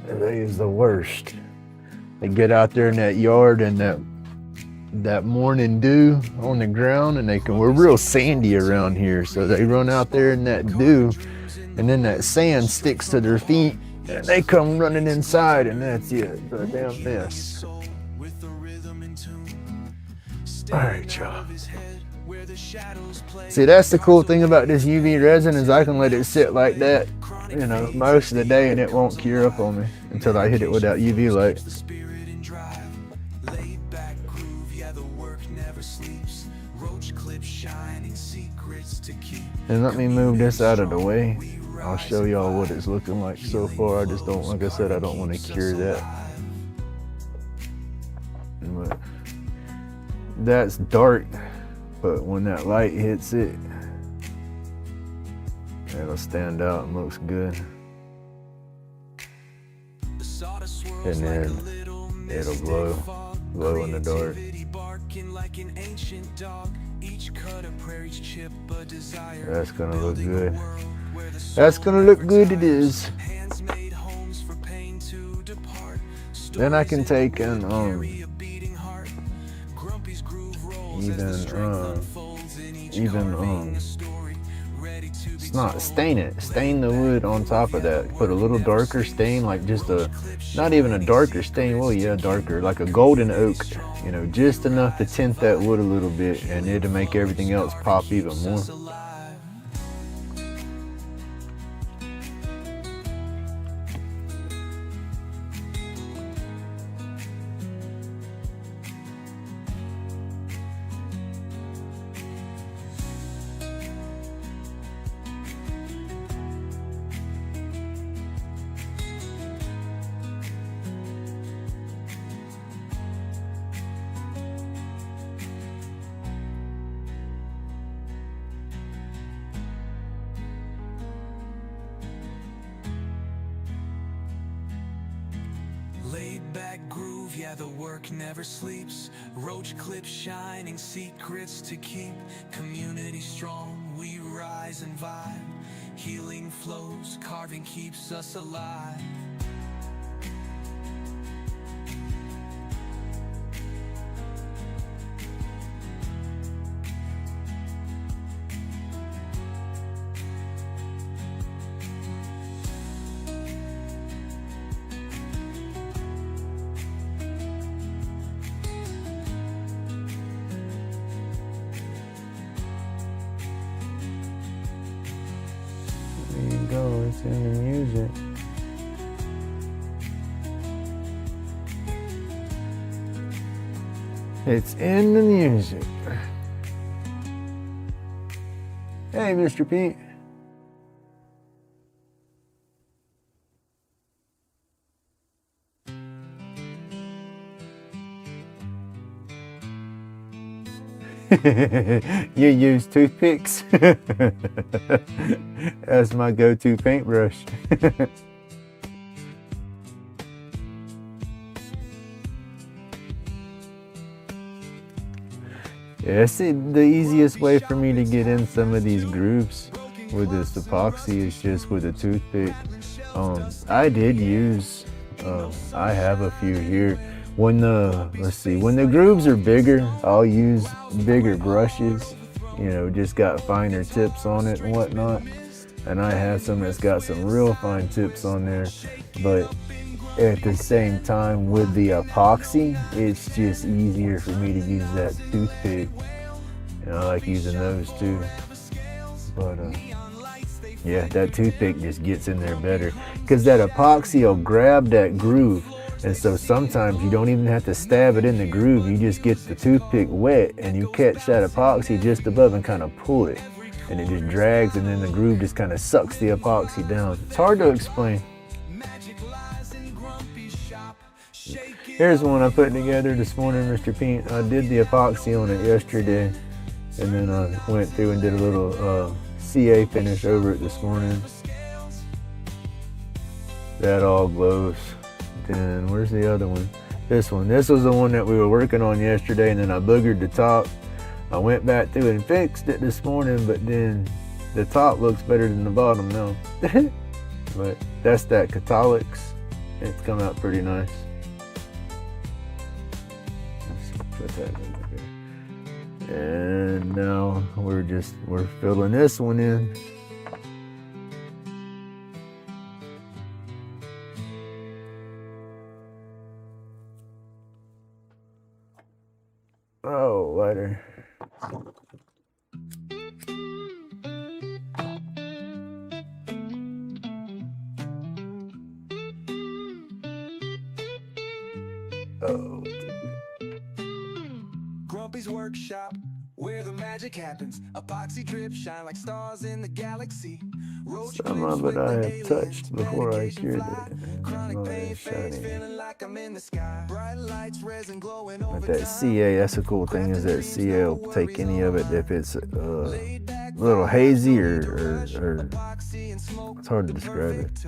They is the worst. They get out there in that yard and that morning dew on the ground, and we're real sandy around here, so they run out there in that dew, and then that sand sticks to their feet, and they come running inside, and that's it. It's a damn mess. All right, y'all. See, that's the cool thing about this UV resin is I can let it sit like that, you know, most of the day, and it won't cure up on me until I hit it with that UV light. And let me move this out of the way. I'll show y'all what it's looking like so far. I just don't, like I said, I don't want to cure that. But that's dark, but when that light hits it, it'll stand out and looks good. And then it'll glow in the dark. That's gonna look good. That's gonna look good, it is. Then I can take and stain the wood on top of that. Put a little darker stain, like just not even a darker stain, well yeah, darker, like a golden oak, you know, just enough to tint that wood a little bit, and it'll make everything else pop even more. Laid back groove, yeah, the work never sleeps. Roach clips shining, secrets to keep. Community strong, we rise and vibe. Healing flows, carving keeps us alive. There you go, it's in the music. It's in the music. Hey, Mr. Pete. You use toothpicks? That's my go-to paintbrush. Yeah, it's the easiest way for me to get in some of these grooves with this epoxy is just with a toothpick. I did use, I have a few here. When the grooves are bigger, I'll use bigger brushes, you know, just got finer tips on it and whatnot. And I have some that's got some real fine tips on there, but at the same time with the epoxy, it's just easier for me to use that toothpick. And I like using those too. But yeah, that toothpick just gets in there better because that epoxy will grab that groove. And so sometimes you don't even have to stab it in the groove. You just get the toothpick wet and you catch that epoxy just above and kind of pull it. And it just drags and then the groove just kind of sucks the epoxy down. It's hard to explain. Here's one I put together this morning, Mr. Paint. I did the epoxy on it yesterday. And then I went through and did a little CA finish over it this morning. That all glows. Then where's the other one? This one. This was the one that we were working on yesterday, and then I boogered the top. I went back through and fixed it this morning, but then the top looks better than the bottom now. But that's that Catholics. It's come out pretty nice. Let's put that in there. And now we're filling this one in. Oh, lighter. Oh. Grumpy's workshop, where the magic happens. Epoxy drip shine like stars in the galaxy. Some of it I had touched before I cured it. Chronic pain fades, feeling like I'm in the sky. Bright lights, resin glowing over. But that CA, that's the cool thing, is that CA will take any of it if it's a little hazy or it's hard to describe it.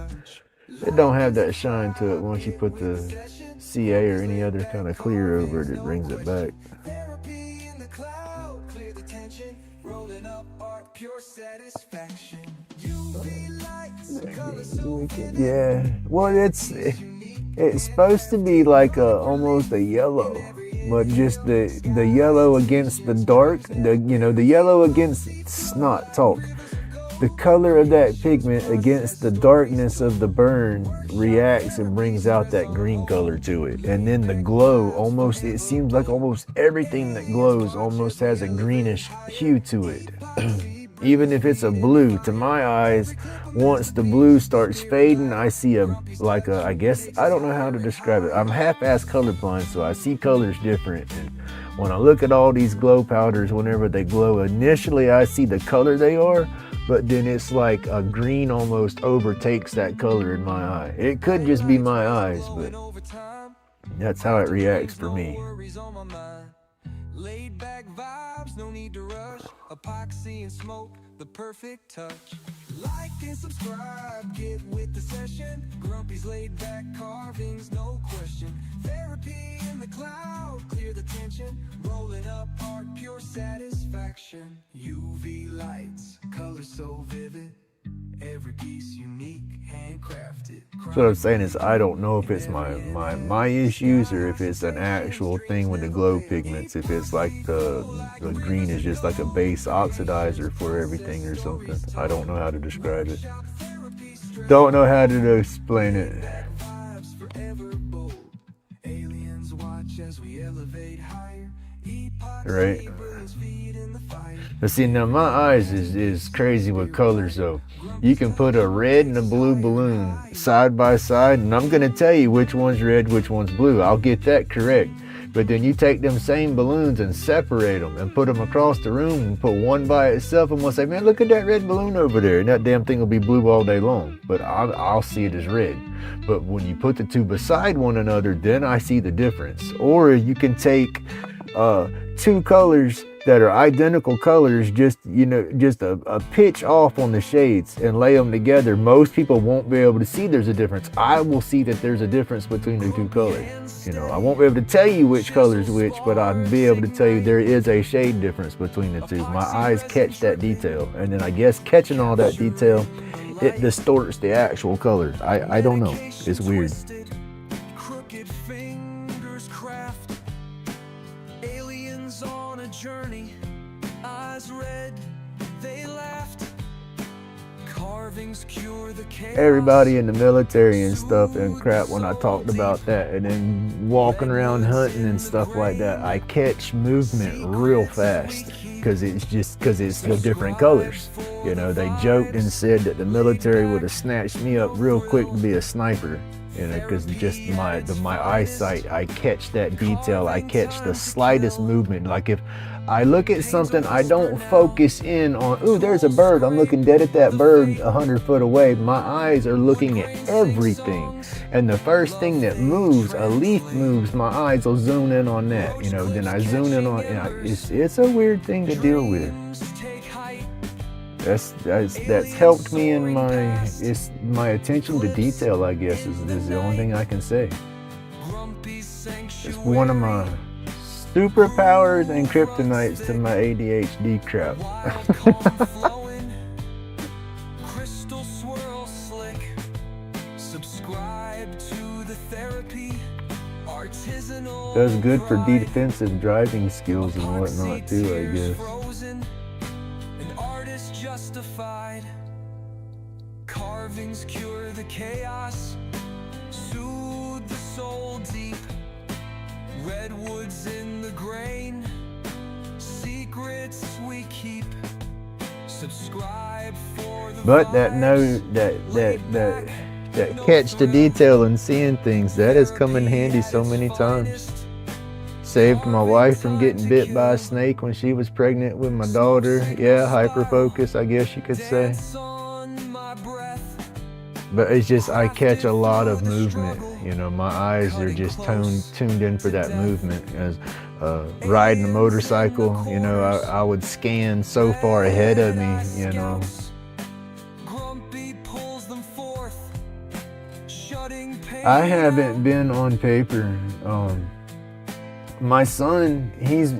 It don't have that shine to it. Once you put the CA or any other kind of clear over it, it brings it back. Therapy in the cloud, clear the tension, rolling up art, pure satisfaction. UV lights, color so vivid. Yeah, well, it's supposed to be like almost a yellow, but just the yellow against the dark, the yellow against not talk. The color of that pigment against the darkness of the burn reacts and brings out that green color to it. And then the glow, it seems like almost everything that glows almost has a greenish hue to it. Even if it's a blue, to my eyes, once the blue starts fading, I see I guess, I don't know how to describe it. I'm half-ass colorblind, so I see colors different. And when I look at all these glow powders, whenever they glow, initially I see the color they are, but then it's like a green almost overtakes that color in my eye. It could just be my eyes, but that's how it reacts for me. Laid back vibes, no need to rush. Epoxy and smoke, the perfect touch. Like and subscribe, get with the session. Grumpy's laid back carvings, no question. Therapy in the cloud, clear the tension. Rolling up art, pure satisfaction. UV lights, color so vivid. Every piece unique, handcrafted. So what I'm saying is I don't know if it's my issues or if it's an actual thing with the glow pigments. If it's like the green is just like a base oxidizer for everything or something. I don't know how to describe it. Don't know how to explain it. Right? But see, now my eyes is crazy with colors though. You can put a red and a blue balloon side by side, and I'm gonna tell you which one's red, which one's blue. I'll get that correct. But then you take them same balloons and separate them and put them across the room and put one by itself, and we'll say, man, look at that red balloon over there. And that damn thing will be blue all day long, but I'll see it as red. But when you put the two beside one another, then I see the difference. Or you can take two colors that are identical colors, just, you know, just a pitch off on the shades, and lay them together, most people won't be able to see there's a difference. I will see that there's a difference between the two colors. You know, I won't be able to tell you which color is which, but I'll be able to tell you there is a shade difference between the two. My eyes catch that detail, and then I guess catching all that detail, it distorts the actual colors. I don't know. It's weird. Crooked fingers craft aliens on a journey. Eyes red, they laughed. Carvings cure the chaos. Everybody in the military and stuff and crap, when I talked about that, and then walking around hunting and stuff like that, I catch movement real fast because it's the different colors. You know, they joked and said that the military would have snatched me up real quick to be a sniper. You know, because just my eyesight, I catch that detail. I catch the slightest movement. Like if I look at something, I don't focus in on, ooh, there's a bird. I'm looking dead at that bird 100 foot away. My eyes are looking at everything. And the first thing that moves, a leaf moves, my eyes will zoom in on that. You know, then I zoom in on, it's a weird thing to deal with. That's helped me in my attention to detail, I guess, is the only thing I can say. It's one of my superpowers and kryptonites to my ADHD crap. Crystal swirl slick. Subscribe to the therapy. Artisanal. That's good for defensive driving skills and whatnot too, I guess. Frozen. An artist justified. Carvings cure the chaos. Soothe the soul deep. Redwoods in the grain. Secrets we keep. Subscribe for the But that note, that catch the detail and seeing things, that has come in handy so many times. Saved my wife from getting bit by a snake when she was pregnant with my daughter. Yeah, hyperfocus, I guess you could say. But it's just, I catch a lot of movement. You know, my eyes are just tuned in for that movement. As riding a motorcycle, you know, I would scan so far ahead of me, you know. I haven't been on paper. My son, he's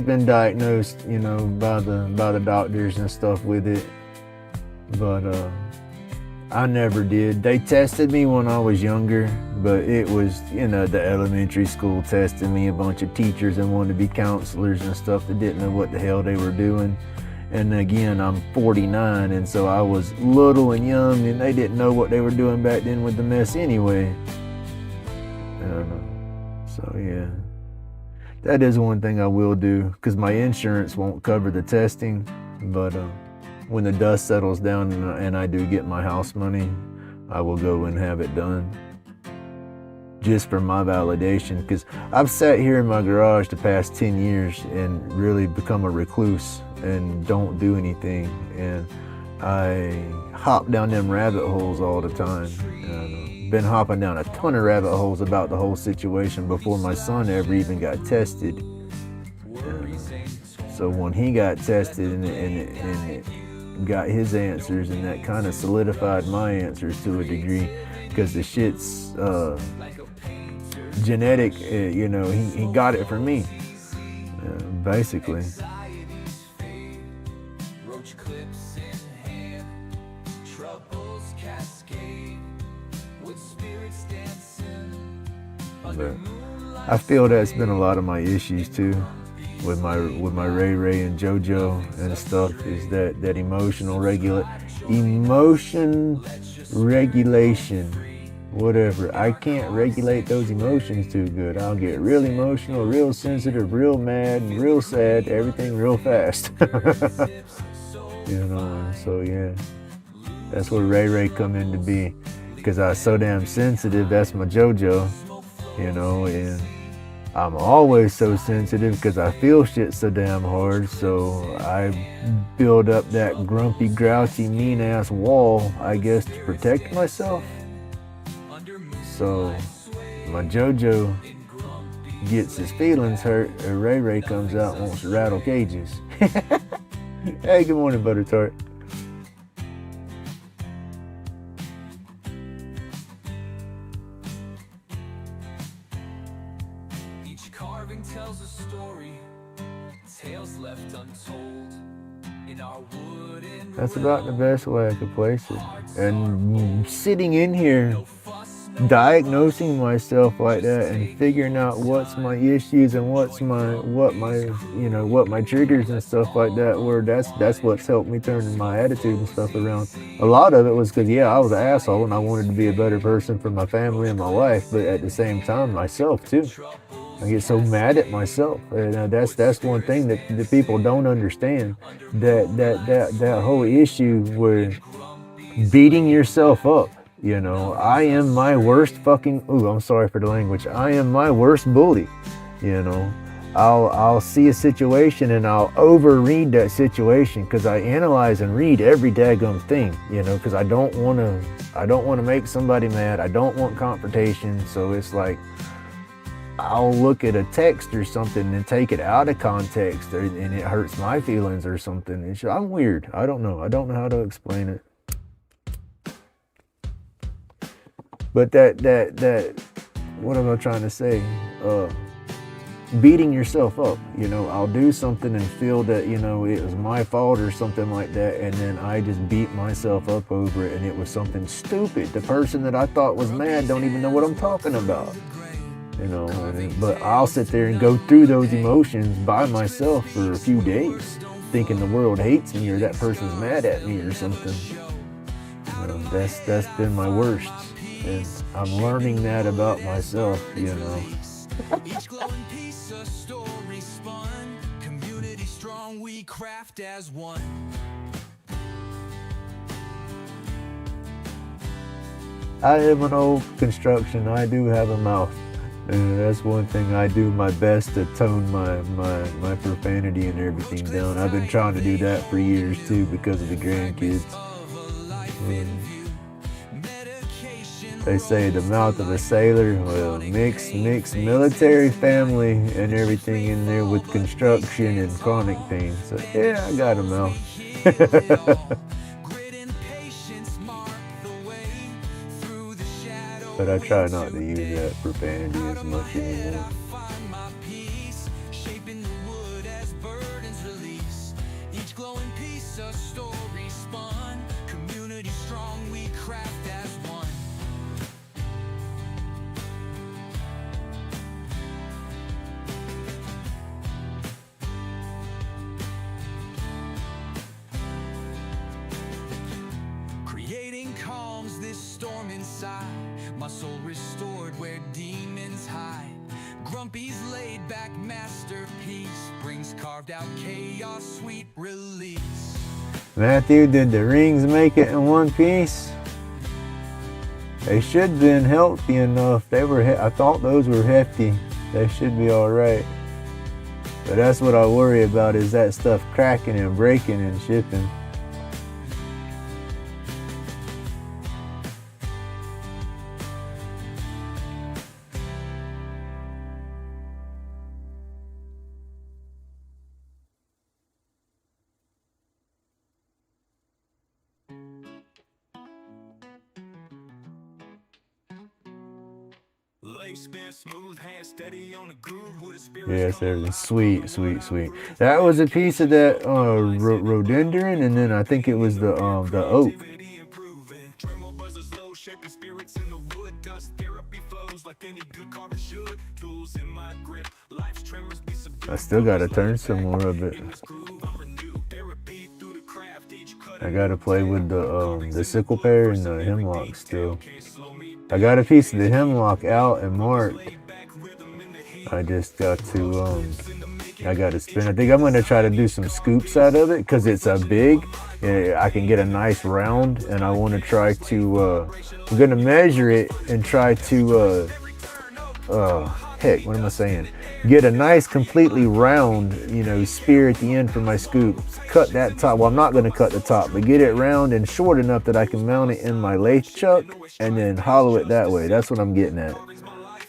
been diagnosed, you know, by the doctors and stuff with it, but I never did. They tested me when I was younger, but it was, you know, the elementary school testing me, a bunch of teachers that wanted to be counselors and stuff that didn't know what the hell they were doing. And again, I'm 49, and so I was little and young, and they didn't know what they were doing back then with the mess anyway. So yeah, that is one thing I will do, because my insurance won't cover the testing, but when the dust settles down and I do get my house money, I will go and have it done. Just for my validation, because I've sat here in my garage the past 10 years and really become a recluse and don't do anything. And I hop down them rabbit holes all the time. Been hopping down a ton of rabbit holes about the whole situation before my son ever even got tested. So when he got tested and it got his answers, and that kind of solidified my answers to a degree, because the shit's genetic. You know, he got it from me, basically. But I feel that's been a lot of my issues too, with my Ray Ray and JoJo and stuff, is that emotion regulation, whatever. I can't regulate those emotions too good. I'll get real emotional, real sensitive, real mad, and real sad, everything real fast. You know, so yeah, that's where Ray Ray come in to be, because I was so damn sensitive. That's my JoJo, you know, and I'm always so sensitive because I feel shit so damn hard, so I build up that grumpy, grouchy, mean-ass wall, I guess, to protect myself. So my JoJo gets his feelings hurt, Ray Ray comes out and wants to rattle cages. Hey, good morning, Butter Tart. Each carving tells a story, tales left untold in our wooden. That's about the best way I could place it. And sitting in here, diagnosing myself like that and figuring out what's my issues and what my triggers and stuff like that were, that's what's helped me turn my attitude and stuff around. A lot of it was because I was an asshole and I wanted to be a better person for my family and my wife, but at the same time myself too. I get so mad at myself, and that's one thing that the people don't understand. That whole issue where beating yourself up. I am my worst fucking. Ooh, I'm sorry for the language. I am my worst bully. I'll see a situation and I'll overread that situation because I analyze and read every daggum thing. Because I don't want to make somebody mad. I don't want confrontation. So it's like, I'll look at a text or something and take it out of context, and it hurts my feelings or something. I'm weird. I don't know how to explain it. But that what am I trying to say? Beating yourself up. I'll do something and feel that it was my fault or something like that, and then I just beat myself up over it, and it was something stupid. The person that I thought was mad don't even know what I'm talking about. But I'll sit there and go through those emotions by myself for a few days, thinking the world hates me or that person's mad at me or something. That's been my worst, and I'm learning that about myself. Each glowing piece a story spun, community strong, we craft as one. I am an old construction. I do have a mouth. And that's one thing I do my best to tone my profanity and everything down. I've been trying to do that for years too because of the grandkids. They say the mouth of a sailor, well, mix military family and everything in there with construction and chronic pain. So yeah, I got a mouth. But I try not to use that profanity as much anymore. Each glowing piece a story spun, community strong, we craft as one. Creating calms this storm inside, my soul restored where demons hide. Grumpy's laid back masterpiece brings carved out chaos, sweet release. Matthew, did the rings make it in one piece? They should have been healthy enough. I thought those were hefty. They should be all right. But that's what I worry about, is that stuff cracking and breaking and shipping. Yes, everything's sweet. That was a piece of that rhododendron, and then I think it was the oak. I still gotta turn some more of it. I gotta play with the sickle pear and the hemlock still. I got a piece of the hemlock out and marked. I just got to, I got to spin. I think I'm going to try to do some scoops out of it because it's a big. I can get a nice round, and I want to try to, I'm going to measure it and try to, what am I saying? Get a nice, completely round, spear at the end for my scoop. Cut that top. Well, I'm not going to cut the top, but get it round and short enough that I can mount it in my lathe chuck and then hollow it that way. That's what I'm getting at.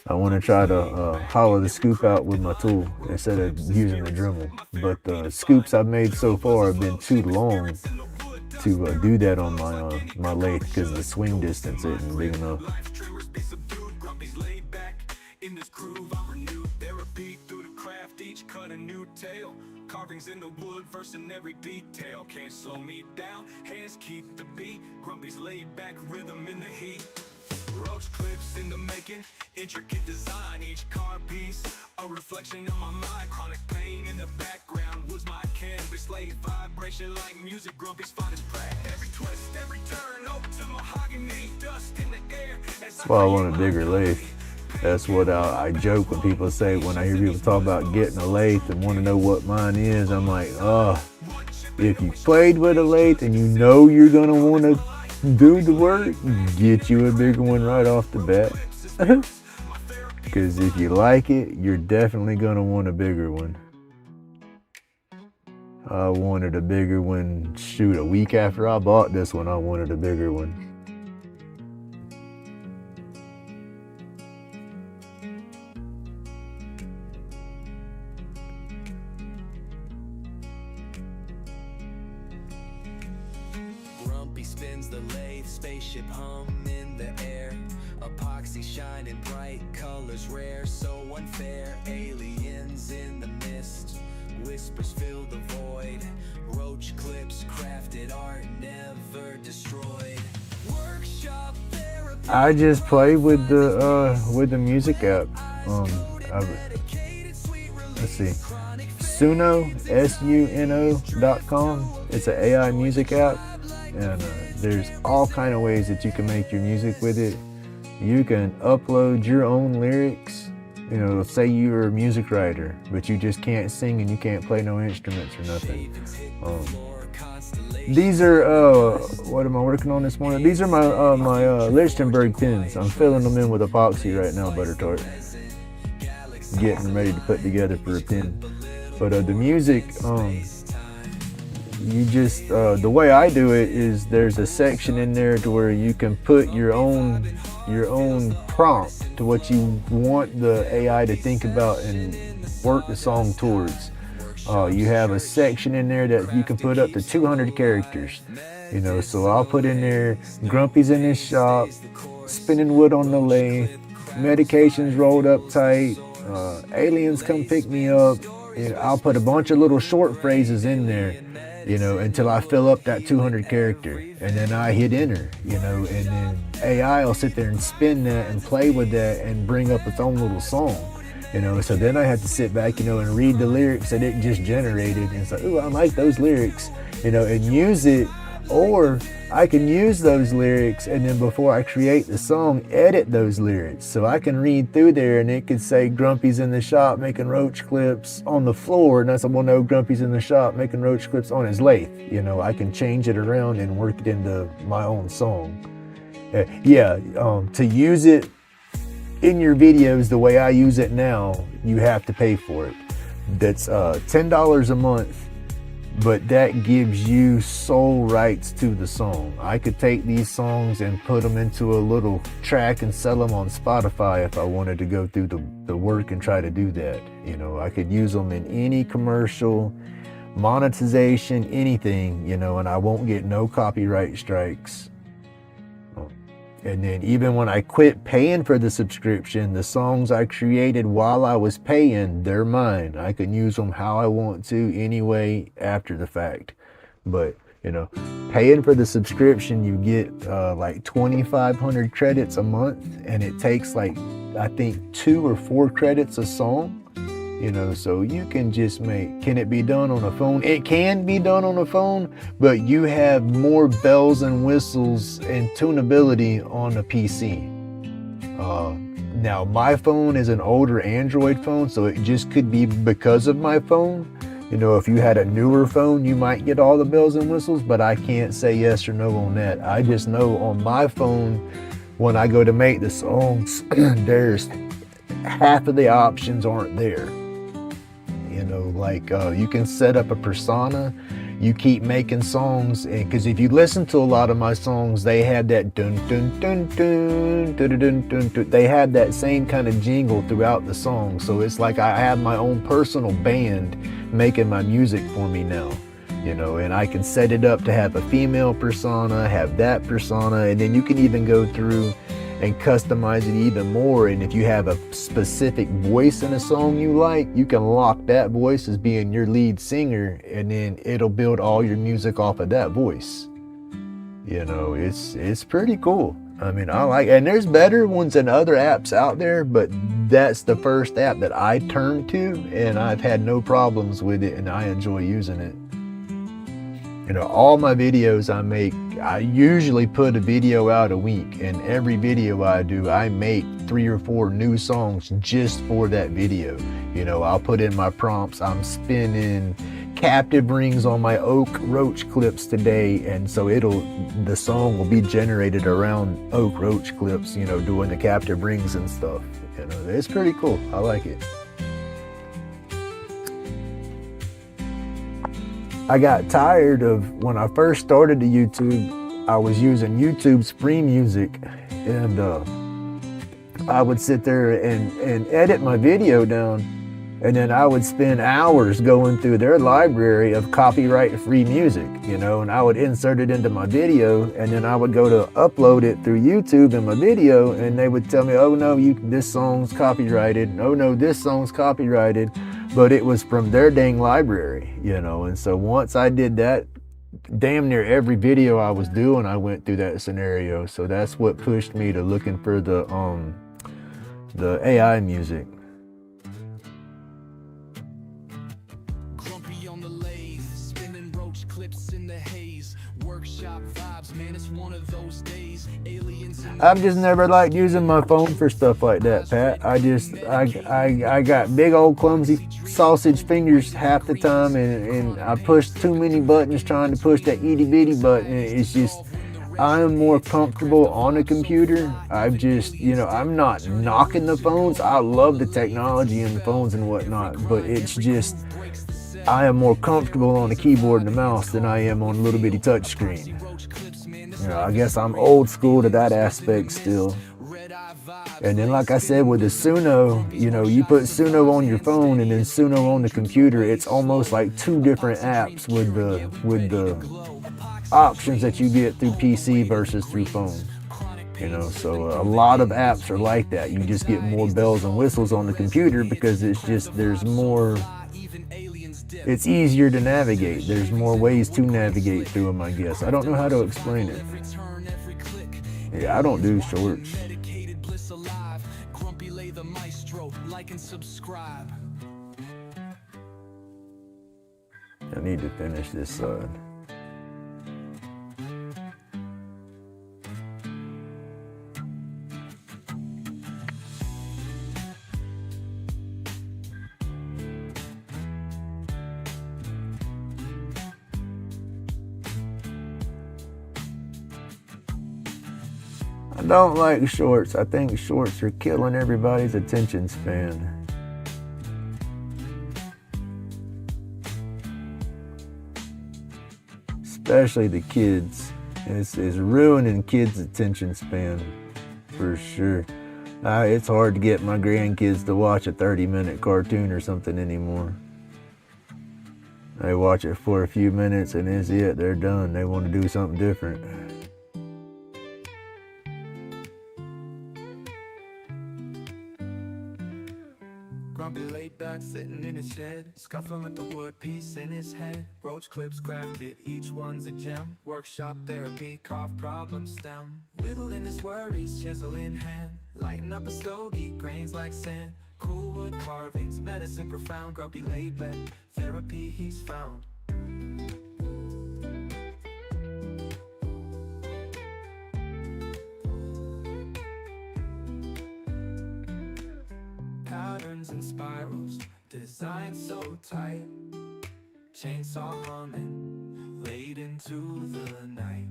I want to try to hollow the scoop out with my tool instead of using the Dremel. But the scoops I've made so far have been too long to do that on my lathe because the swing distance isn't big enough. In this groove, I'm renewed therapy through the craft, each cut a new tale. Carvings in the wood, verse in every detail. Can't slow me down, hands keep the beat. Grumpy's laid back rhythm in the heat. Roach clips in the making, intricate design. Each car piece, a reflection of my mind. Chronic pain in the background, was my canvas. Laid vibration like music, Grumpy's finest practice. Every twist, every turn, oak to mahogany. Dust in the air. That's why I want a bigger lathe. That's what I joke when people say, when I hear people talk about getting a lathe and want to know what mine is. I'm like, if you played with a lathe and you know you're going to want to do the work, get you a bigger one right off the bat. Because if you like it, you're definitely going to want a bigger one. I wanted a bigger one, shoot, a week after I bought this one, I wanted a bigger one. Grumpy spins the lathe, spaceship hum in the air. Epoxy shining bright, colors rare, so unfair. Aliens in the mist, whispers fill the void. Roach clips, crafted art, never destroyed. Workshop therapy. I just play with the music app. Let's see, Suno, SUNO.com. It's an AI music app, and there's all kind of ways that you can make your music with it. You can upload your own lyrics. You know, say you're a music writer, but you just can't sing and you can't play no instruments or nothing. These are, what am I working on this morning? These are my Lichtenberg pins. I'm filling them in with epoxy right now, butter tart. Getting ready to put together for a pin. But the music, you just, the way I do it is there's a section in there to where you can put your own prompt to what you want the AI to think about and work the song towards. You have a section in there that you can put up to 200 characters, you know, so I'll put in there, Grumpy's in his shop, spinning wood on the lathe, medications rolled up tight, aliens come pick me up. You know, I'll put a bunch of little short phrases in there, you know, until I fill up that 200 character, and then I hit enter, you know, and then AI will sit there and spin that and play with that and bring up its own little song, you know. So then I have to sit back, you know, and read the lyrics that it just generated and say, ooh, I like those lyrics, you know, and use it. Or I can use those lyrics, and then before I create the song, edit those lyrics. So I can read through there and it could say Grumpy's in the shop making roach clips on the floor, and I said, well, no, Grumpy's in the shop making roach clips on his lathe. You know, I can change it around and work it into my own song. To use it in your videos the way I use it now, you have to pay for it. That's $10 a month. But that gives you sole rights to the song. I could take these songs and put them into a little track and sell them on Spotify if I wanted to go through the work and try to do that. You know, I could use them in any commercial, monetization, anything, you know, and I won't get no copyright strikes. And then even when I quit paying for the subscription, the songs I created while I was paying, they're mine. I can use them how I want to anyway after the fact. But, you know, paying for the subscription, you get like 2,500 credits a month, and it takes like, I think 2 or 4 credits a song. You know, so you can just make, can it be done on a phone? It can be done on a phone, but you have more bells and whistles and tunability on a PC. Now, my phone is an older Android phone, so it just could be because of my phone. You know, if you had a newer phone, you might get all the bells and whistles, but I can't say yes or no on that. I just know on my phone, when I go to make the songs, there's half of the options aren't there. You know, like you can set up a persona, you keep making songs, and because if you listen to a lot of my songs, they had that dun dun dun dun dun dun dun dun. They had that same kind of jingle throughout the song. So it's like I have my own personal band making my music for me now. You know, and I can set it up to have a female persona, have that persona, and then you can even go through and customize it even more. And if you have a specific voice in a song you like, you can lock that voice as being your lead singer, and then it'll build all your music off of that voice. You know, it's pretty cool. I mean, I like, and there's better ones than other apps out there, but that's the first app that I turned to, and I've had no problems with it, and I enjoy using it. You know, all my videos I make, I usually put a video out a week, and every video I do, I make 3 or 4 new songs just for that video. You know, I'll put in my prompts. I'm spinning captive rings on my oak roach clips today, and so the song will be generated around oak roach clips, you know, doing the captive rings and stuff. You know, it's pretty cool. I like it. I got tired of, when I first started the YouTube, I was using YouTube's free music, and I would sit there and edit my video down, and then I would spend hours going through their library of copyright-free music, you know, and I would insert it into my video, and then I would go to upload it through YouTube in my video, and they would tell me, oh no, this song's copyrighted, oh no, this song's copyrighted. But it was from their dang library, you know. And so once I did that, damn near every video I was doing, I went through that scenario. So that's what pushed me to looking for the AI music. Grumpy on the lathe, spinning roach clips in the haze. Workshop vibes, man, it's one of those days. Aliens in I've just never liked using my phone for stuff like that, Pat. I got big old clumsy sausage fingers half the time, and I push too many buttons trying to push that itty bitty button. It's just, I am more comfortable on a computer. I've just, you know, I'm not knocking the phones. I love the technology in the phones and whatnot, but it's just, I am more comfortable on a keyboard and a mouse than I am on a little bitty touch screen. You know, I guess I'm old school to that aspect still. And then, like I said, with the Suno, you know, you put Suno on your phone and then Suno on the computer. It's almost like 2 different apps with the options that you get through PC versus through phone. You know, so a lot of apps are like that. You just get more bells and whistles on the computer because it's just, there's more, it's easier to navigate. There's more ways to navigate through them, I guess. I don't know how to explain it. Yeah, I don't do shorts. I need to finish this side. I don't like shorts. I think shorts are killing everybody's attention span. Especially the kids. It's ruining kids' attention span for sure. It's hard to get my grandkids to watch a 30-minute cartoon or something anymore. They watch it for a few minutes and that's it. They're done. They want to do something different. Grumpy laid back, sitting in his shed, scuffling with the wood piece in his head. Roach clips crafted, each one's a gem. Workshop therapy, carve problem stem. Whittling his worries, chisel in hand. Lighten up a stogie, grains like sand. Cool wood carvings, medicine profound. Grumpy laid back, therapy he's found. Patterns and spirals, designed so tight. Chainsaw humming, late into the night.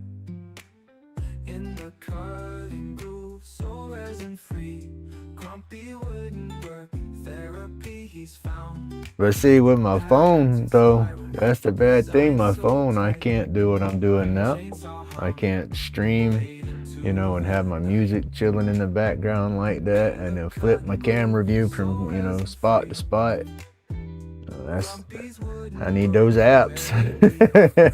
In the cutting groove, so resin free. Grumpy wouldn't work, therapy he's found. But see, with my phone though, that's the bad thing. My phone, I can't do what I'm doing now. I can't stream, you know, and have my music chilling in the background like that, and then flip my camera view from, you know, spot to spot. I need those apps.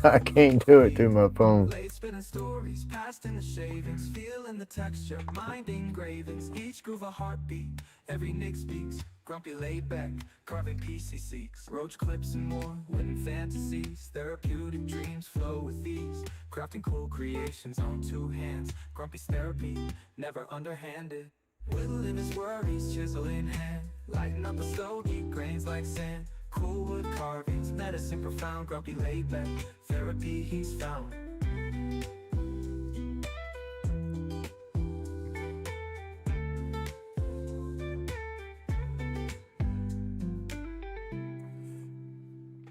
I can't do it through my phone. Spinning stories, past in the shavings, feeling the texture, mind engravings, each groove a heartbeat, every nick speaks, grumpy laid back, carving PC seeks, roach clips and more, wooden fantasies, therapeutic dreams flow with ease, crafting cool creations on two hands, grumpy's therapy, never underhanded, whittling his worries, chisel in hand, lighten up a stogie, grains like sand, cool wood carvings, medicine profound, grumpy laid back, therapy he's found.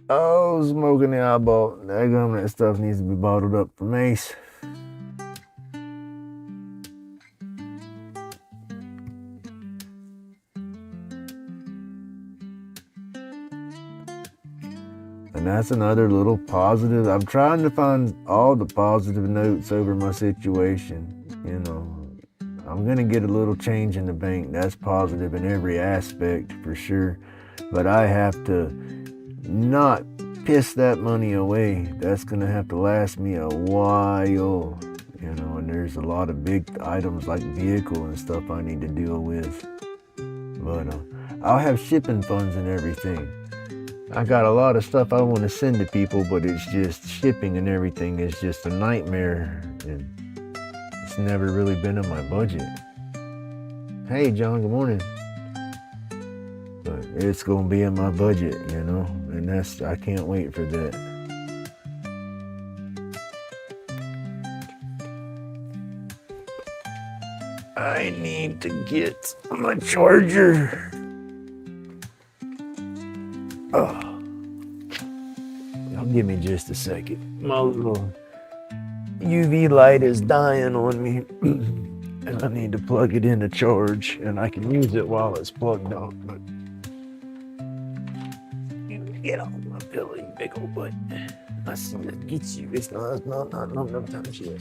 Oh, smoking the eyeball. That stuff needs to be bottled up for Mace. And that's another little positive. I'm trying to find all the positive notes over my situation. You know, I'm gonna get a little change in the bank. That's positive in every aspect for sure. But I have to not piss that money away. That's gonna have to last me a while, you know, and there's a lot of big items like vehicle and stuff I need to deal with. But I'll have shipping funds and everything. I got a lot of stuff I want to send to people, but it's just shipping and everything is just a nightmare, and it's never really been in my budget. Hey John, good morning. But it's gonna be in my budget, you know, and I can't wait for that. I need to get my charger. Oh. Give me just a second. My little UV light is dying on me, and I need to plug it in to charge, and I can use it while it's plugged up. But get off my pillow, you big old butt. I see that gets you. It's not enough times yet.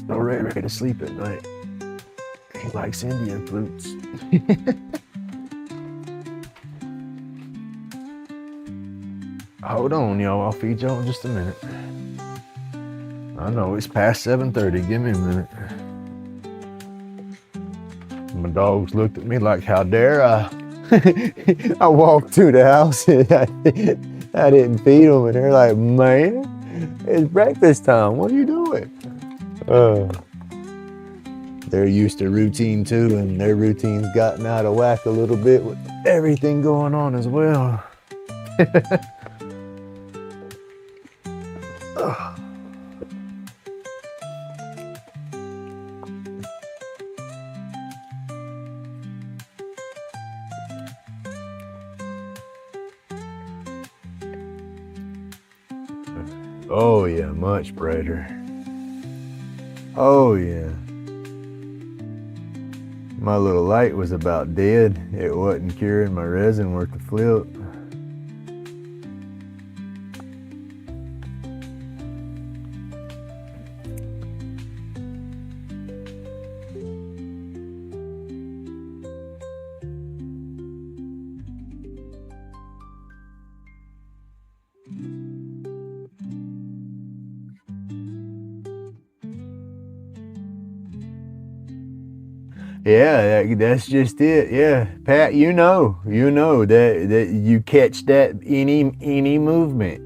Gotta ready to sleep at night. He likes Indian flutes. Hold on, y'all. I'll feed y'all in just a minute. I know it's past 7:30. Give me a minute. My dogs looked at me like, how dare I? I walked to the house and I didn't feed them, and they're like, man, it's breakfast time. What are you doing? They're used to routine too, and their routine's gotten out of whack a little bit with everything going on as well. Oh yeah, much brighter. Oh yeah. My little light was about dead. It wasn't curing my resin worth a flip. Yeah, that's just it. Yeah, Pat, you know that you catch that any movement.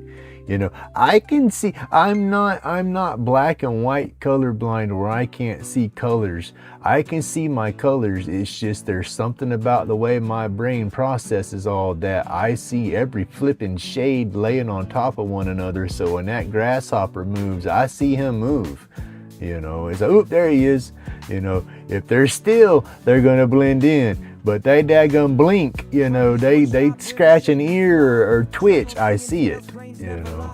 You know, I can see. I'm not black and white colorblind where I can't see colors. I can see my colors. It's just there's something about the way my brain processes all that. I see every flipping shade laying on top of one another. So when that grasshopper moves, I see him move. You know, it's like, oop, there he is. You know, if they're still, they're gonna blend in. But they daggum blink, you know, they scratch an ear or twitch, I see it, you know.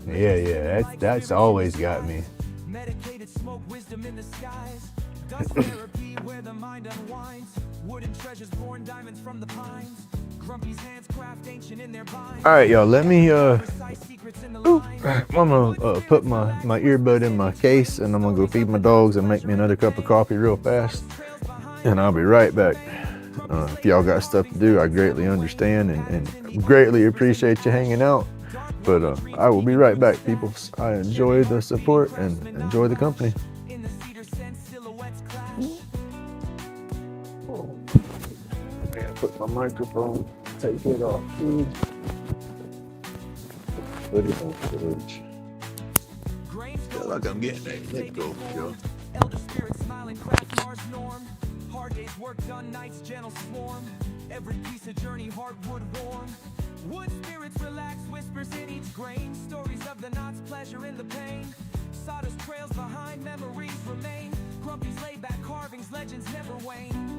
Yeah, that's always got me. Medicated smoke, wisdom in the skies. Dust therapy where the mind unwinds. Wooden treasures born diamonds from the pines. Grumpy's hands craft ancient in their binds. All right, y'all, let me Precise secrets in the lines. I'm gonna put my earbud in my case, and I'm gonna go feed my dogs and make me another cup of coffee real fast, and I'll be right back. If y'all got stuff to do, I greatly understand and greatly appreciate you hanging out. But I will be right back, people. I enjoy the support and enjoy the company. In the cedar scent, silhouettes clash. I gotta put my microphone, take it off. Put it on fridge. Feel like I'm getting that lick go, yo. Elder spirits smiling, craft Mars norm. Hard days work done, nights gentle swarm. Every piece of journey, hardwood warm. Wood spirits relax, whispers in each grain. Stories of the knots, pleasure in the pain. Sawdust trails behind, memories remain. Grumpy's laid back carvings, legends never wane.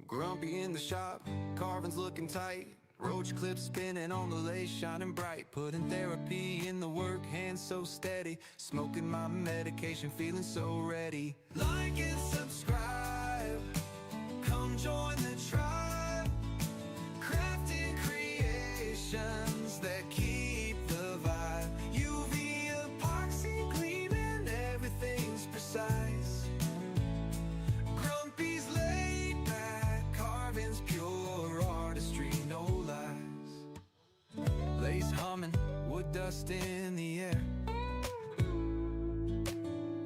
Grumpy in the shop, carvings looking tight. Roach clips spinning on the lace, shining bright. Putting therapy in the work, hands so steady. Smoking my medication, feeling so ready. Like and subscribe, come join the tribe. Crafting creations that keep the vibe. UV epoxy gleaming, everything's precise. Grumpy's laid back, carvings pure artistry, no lies. Lace humming, wood dust in the air.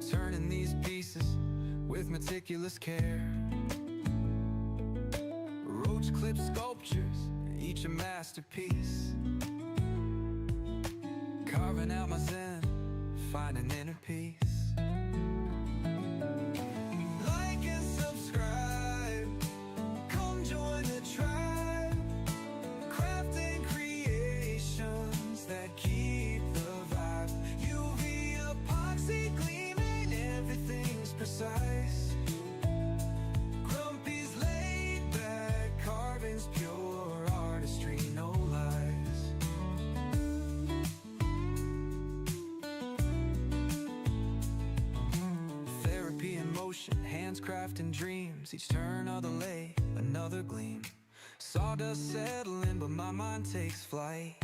Turning these pieces with meticulous care. Roach clip sculptures, each a masterpiece. Carving out my zen, finding inner peace. Like and subscribe, come join the tribe. Crafting creations that keep the vibe. UV epoxy gleaming, everything's precise. Grumpy's laid back, carvings pure artistry, no lies. Therapy in motion, hands crafting dreams. Each turn of the lathe, another gleam. Sawdust settling, but my mind takes flight.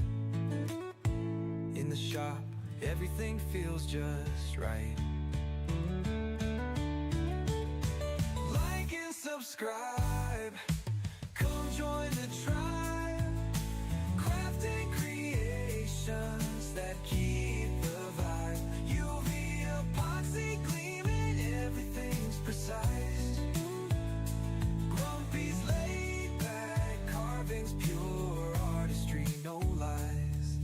In the shop, everything feels just right. Like and subscribe, come join the tribe. Crafting creations that keep the vibe. UV epoxy gleaming, everything's precise. Grumpy's laid back, carvings pure artistry, no lies.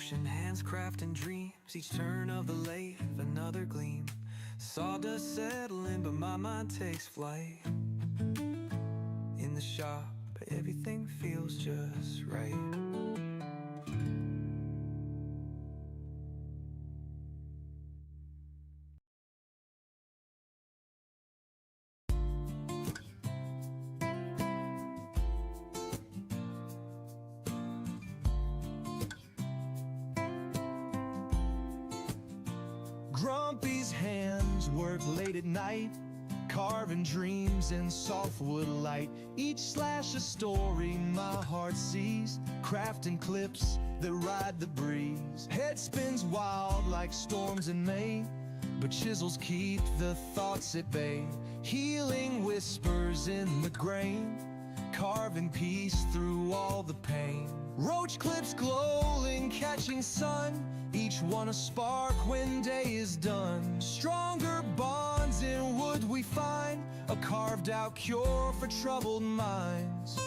motion, hands crafting dreams. Each turn of the lathe, another gleam. Sawdust settling, but my mind takes flight. In the shop, everything feels just right. Grumpy's hands work late at night, carving dreams in softwood light. Each slash a story my heart sees, crafting clips that ride the breeze. Head spins wild like storms in May, but chisels keep the thoughts at bay. Healing whispers in the grain, carving peace through all the pain. Roach clips glowing, catching sun, each one a spark when day is done. Stronger bonds in wood we find, a carved out cure for troubled minds.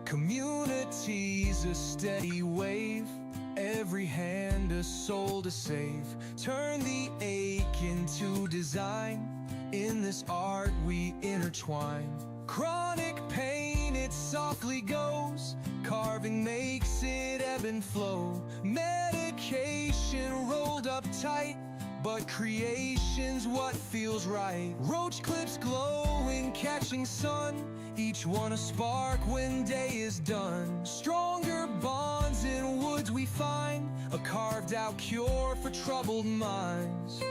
Community's a steady wave, every hand a soul to save. Turn the ache into design, in this art we intertwine. Chronic pain, it softly goes, carving makes it ebb and flow. Medication rolled up tight, but creation's what feels right. Roach clips glowing, catching sun, each one a spark when day is done. Stronger bonds in woods we find, a carved out cure for troubled minds.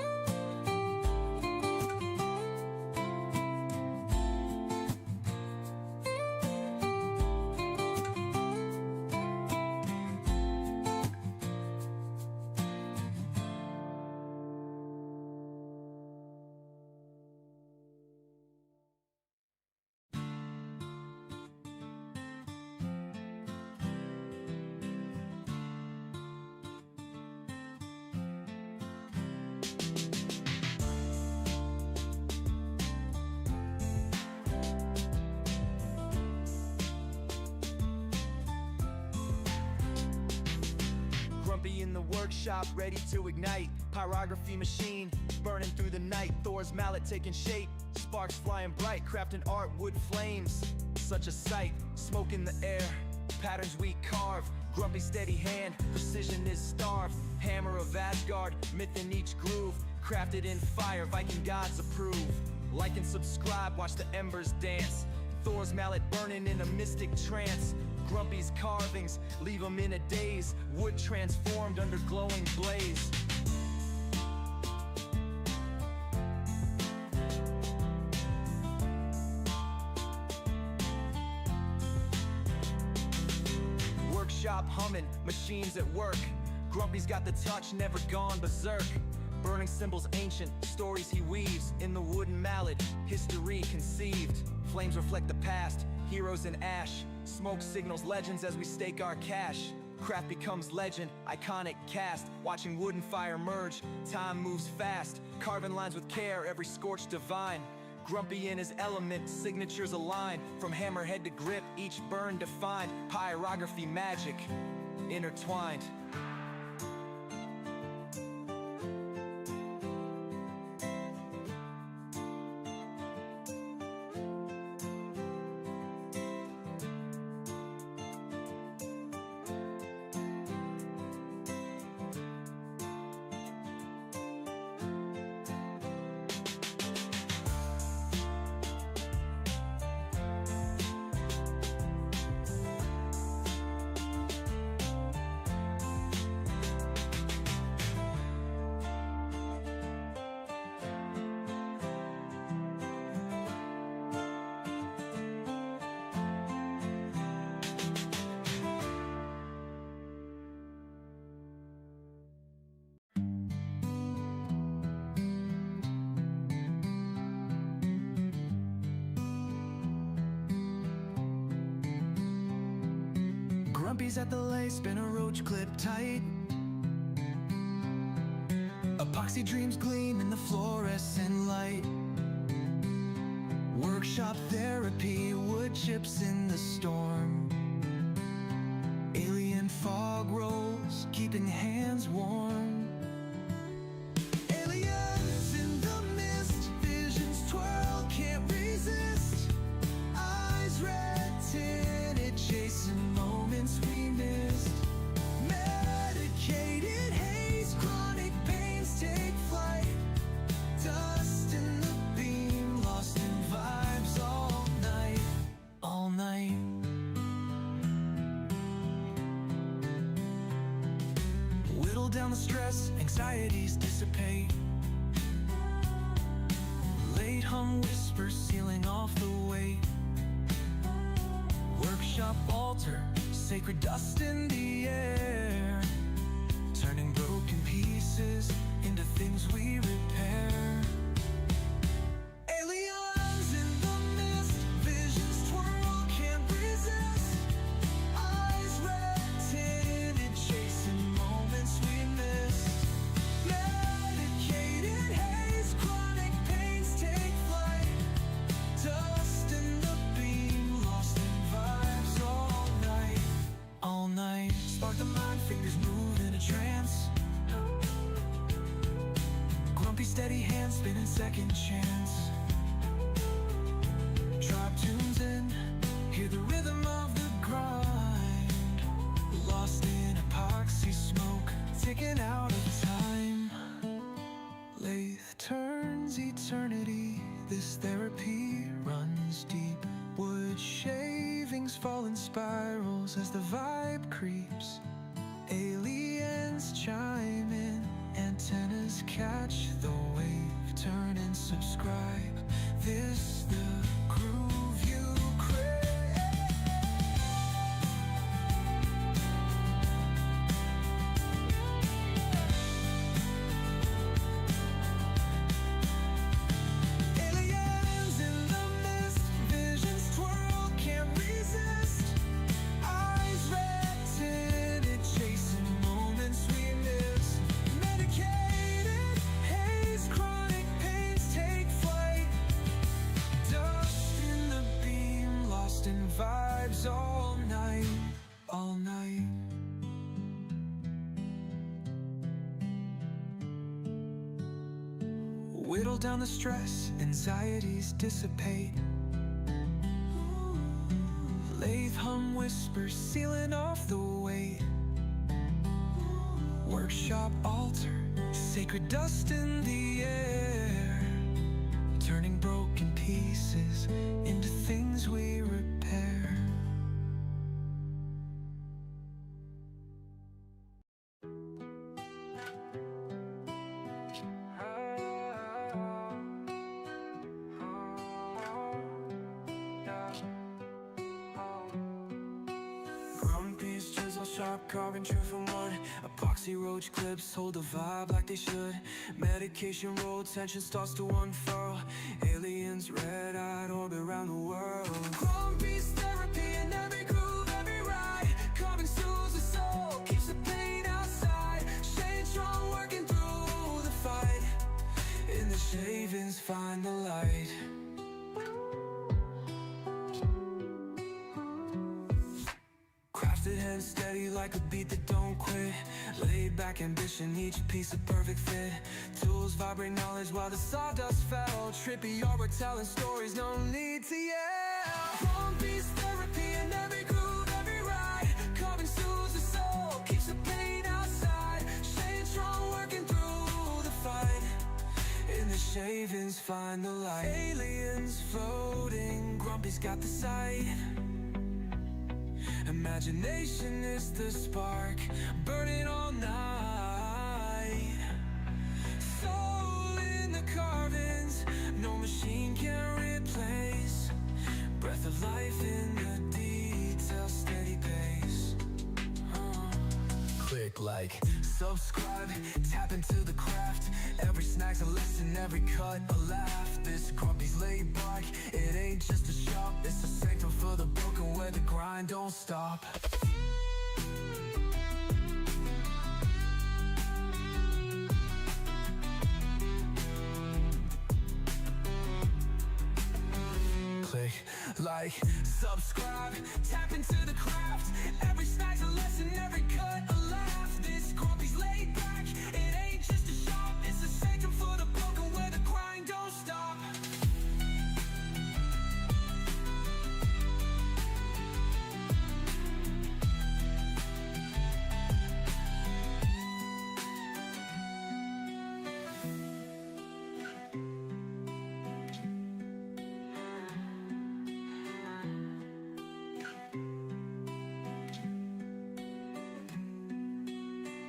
Grumpy in the workshop, ready to ignite. Pyrography machine, burning through the night. Thor's mallet taking shape, sparks flying bright. Crafting art, wood flames, such a sight. Smoke in the air, patterns we carve. Grumpy steady hand, precision is starved. Hammer of Asgard, myth in each groove. Crafted in fire, Viking gods approve. Like and subscribe, watch the embers dance. Thor's mallet burning in a mystic trance. Grumpy's carvings, leave them in a daze. Wood transformed under glowing blaze. Workshop humming, machines at work. Grumpy's got the touch, never gone berserk. Burning symbols ancient, stories he weaves. In the wooden mallet, history conceived. Flames reflect the past, heroes in ash. Smoke signals legends as we stake our cash. Craft becomes legend, iconic cast. Watching wood and fire merge, time moves fast. Carving lines with care, every scorch divine. Grumpy in his element, signatures align. From hammerhead to grip, each burn defined. Pyrography magic, intertwined. Grumpy's at the lathe, spin a roach clip tight. A Epoxy dreams gleam in the fluorescent light. Workshop therapy, wood chips in the storm. Alien fog rolls, keeping hands warm. Aliens in the mist, visions twirl, can't resist. Eyes red tinted, chasing moments we missed. Medicated haze, chronic pains take flight. Dust in the beam, lost in vibes all night, all night. Whittle down the stress, anxieties dissipate. Late hum whispers, sealing off the weight. Workshop altar, sacred dust in the air, turning broken pieces into things we repair. Aliens in the mist, visions twirl, can't resist. Eyes red tinted, chasing moments we missed. Medicated haze, chronic pains take flight. Dust in the beam, lost in vibes all night, all night. Spark the mind, fingers move in a trance. Grumpy steady hands spinning second chance. Tribe tunes in, hear the rhythm of the grind. Lost in epoxy smoke, ticking out of time. Lathe turns eternity, this therapy runs deep. Wood shavings fall in spirals as the vibe creeps. Aliens chime in, antennas catch the wave. Turn and subscribe, this the groove you crave. Aliens in the mist, visions twirl, can't resist. Eyes red tinted, chasing moments we miss. Medicated haze, chronic pains take flight. Dust in the beam, lost in vibes all night, all night. Whittle down the stress, anxieties dissipate. Lathe hum whispers, sealing off the weight. Workshop altar, sacred dust in the air, turning broken pieces into things we repair. Grumpy's chisel sharp, carving true from wood. Epoxy roach clips hold the vibe like they should. Medication roll, tension starts to unfurl. Aliens red-eyed orbit around the world. Grumpy's therapy in every groove, every ride. Carving soothes the soul, keeps the pain outside. Staying strong, working through the fight. In the shavings find the light. Crafted hands steady like a beat that don't quit. Laid back ambition, each piece a perfect fit. Tools vibrate knowledge while the sawdust fell. Trippy art, we're telling stories, no need to yell. Grumpy's therapy in every groove, every ride. Carving soothes the soul, keeps the pain outside. Staying strong, working through the fight. In the shavings find the light. Aliens floating, Grumpy's got the sight. Imagination is the spark, burning all night. Soul in the carvings, no machine can replace. Breath of life in the detail, steady pace. Click like, subscribe, tap into the craft. Every snack's a lesson, every cut a laugh. This Grumpy's LaidBak, it ain't just a shop. It's a sanctum for the broken where the grind don't stop. like. Subscribe, tap into the craft. Every snack's a lesson, every cut a laugh. This Grumpy's laid back. It ain't just a shop, it's a sanctum for the broken where the grind don't stop.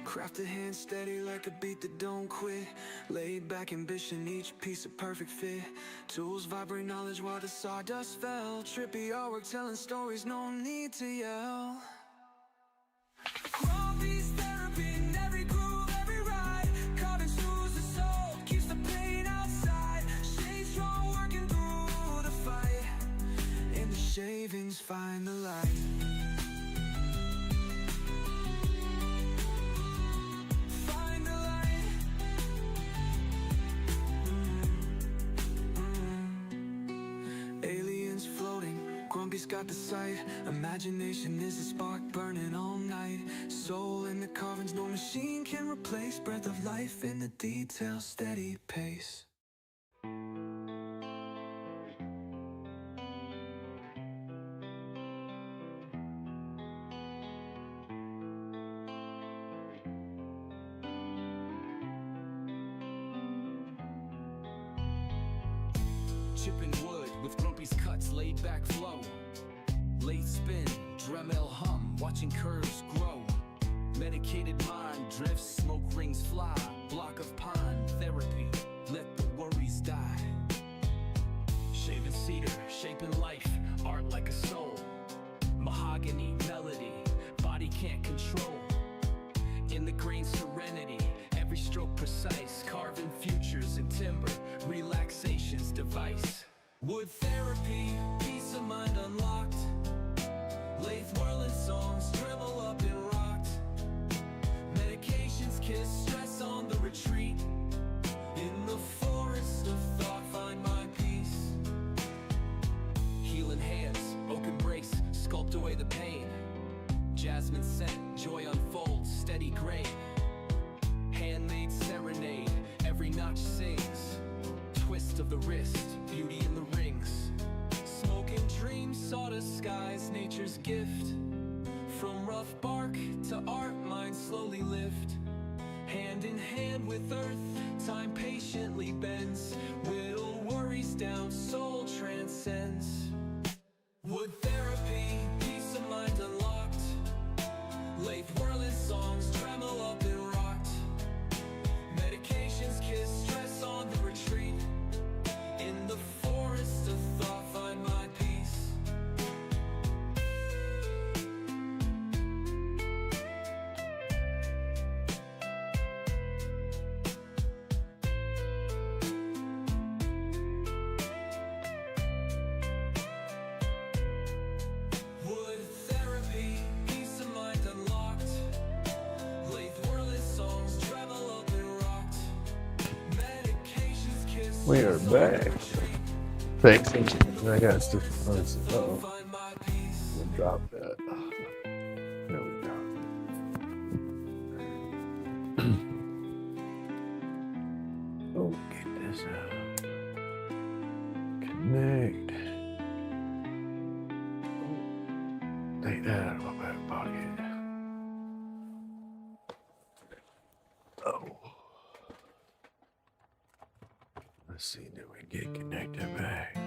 Craft a hand steady like a beat that don't quit. Laid back ambition, each piece a perfect fit. Tools vibrate knowledge while the sawdust fell. Trippy artwork telling stories, no need to yell. Grumpy's therapy in every groove, every ride. Carving soothes the soul, keeps the pain outside. Shade strong, working through the fight. In the shavings, find the light. Grumpy's got the sight. Imagination is a spark burning all night. Soul in the carvings, no machine can replace. Breath of life in the details, steady pace. Chipping wood with Grumpy's cuts, laid back flow. Late spin, Dremel hum, watching curves grow. Medicated mind drifts, smoke rings fly. Block of pine, therapy, let the worries die. Shaving cedar, shaping life, art like a soul. Mahogany, melody, body can't control. In the grain serenity, every stroke precise. Carving futures in timber, relaxation's device. Wood therapy, peace of mind unlocked. Lathe whirling songs, tremble up and rocked. Medications kiss, stress on the retreat. In the forest of thought, find my peace. Healing hands, oak embrace, sculpt away the pain. Jasmine scent, joy unfolds, steady grain. Handmade serenade, every notch sings. Twist of the wrist, beauty in the rings. Smoking dreams, sawdust skies, nature's gift. From rough bark to art, minds slowly lift. Hand in hand with earth, time patiently bends. Whittle worries down, soul transcends. Wood therapy, peace of mind unlocked. Lathe whirling songs, tremble up and rocked. Medications kiss, stress on the retreat. In the forest of thought, find my peace. Wood therapy, peace of mind unlocked. Lathe whirling songs, travel up and rocked. Medications kiss. We are back. Thanks. I got stuff. Uh-oh. Find my peace. Drop that. There we go. Oh, get this out. Connect. Take that out of my back pocket. Oh. Let's see, do we get connected back?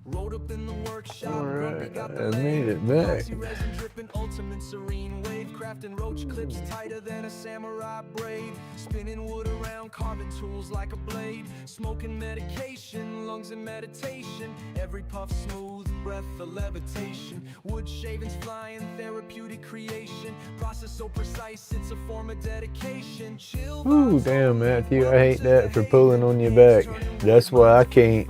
Rolled up in the workshop, All Grumpy right, got I the made lathe. it back. Glossy resin dripping, ultimate serene wave. Crafting roach clips tighter than a samurai braid. Spinning wood around, carving tools like a blade. Smoking medication, lungs in meditation. Every puff smooth, breath of levitation. Wood shavings flying, therapeutic creation. Process so precise, it's a form of dedication. Chill Ooh, damn, Matthew, I hate that for pulling on your back. That's why I can't.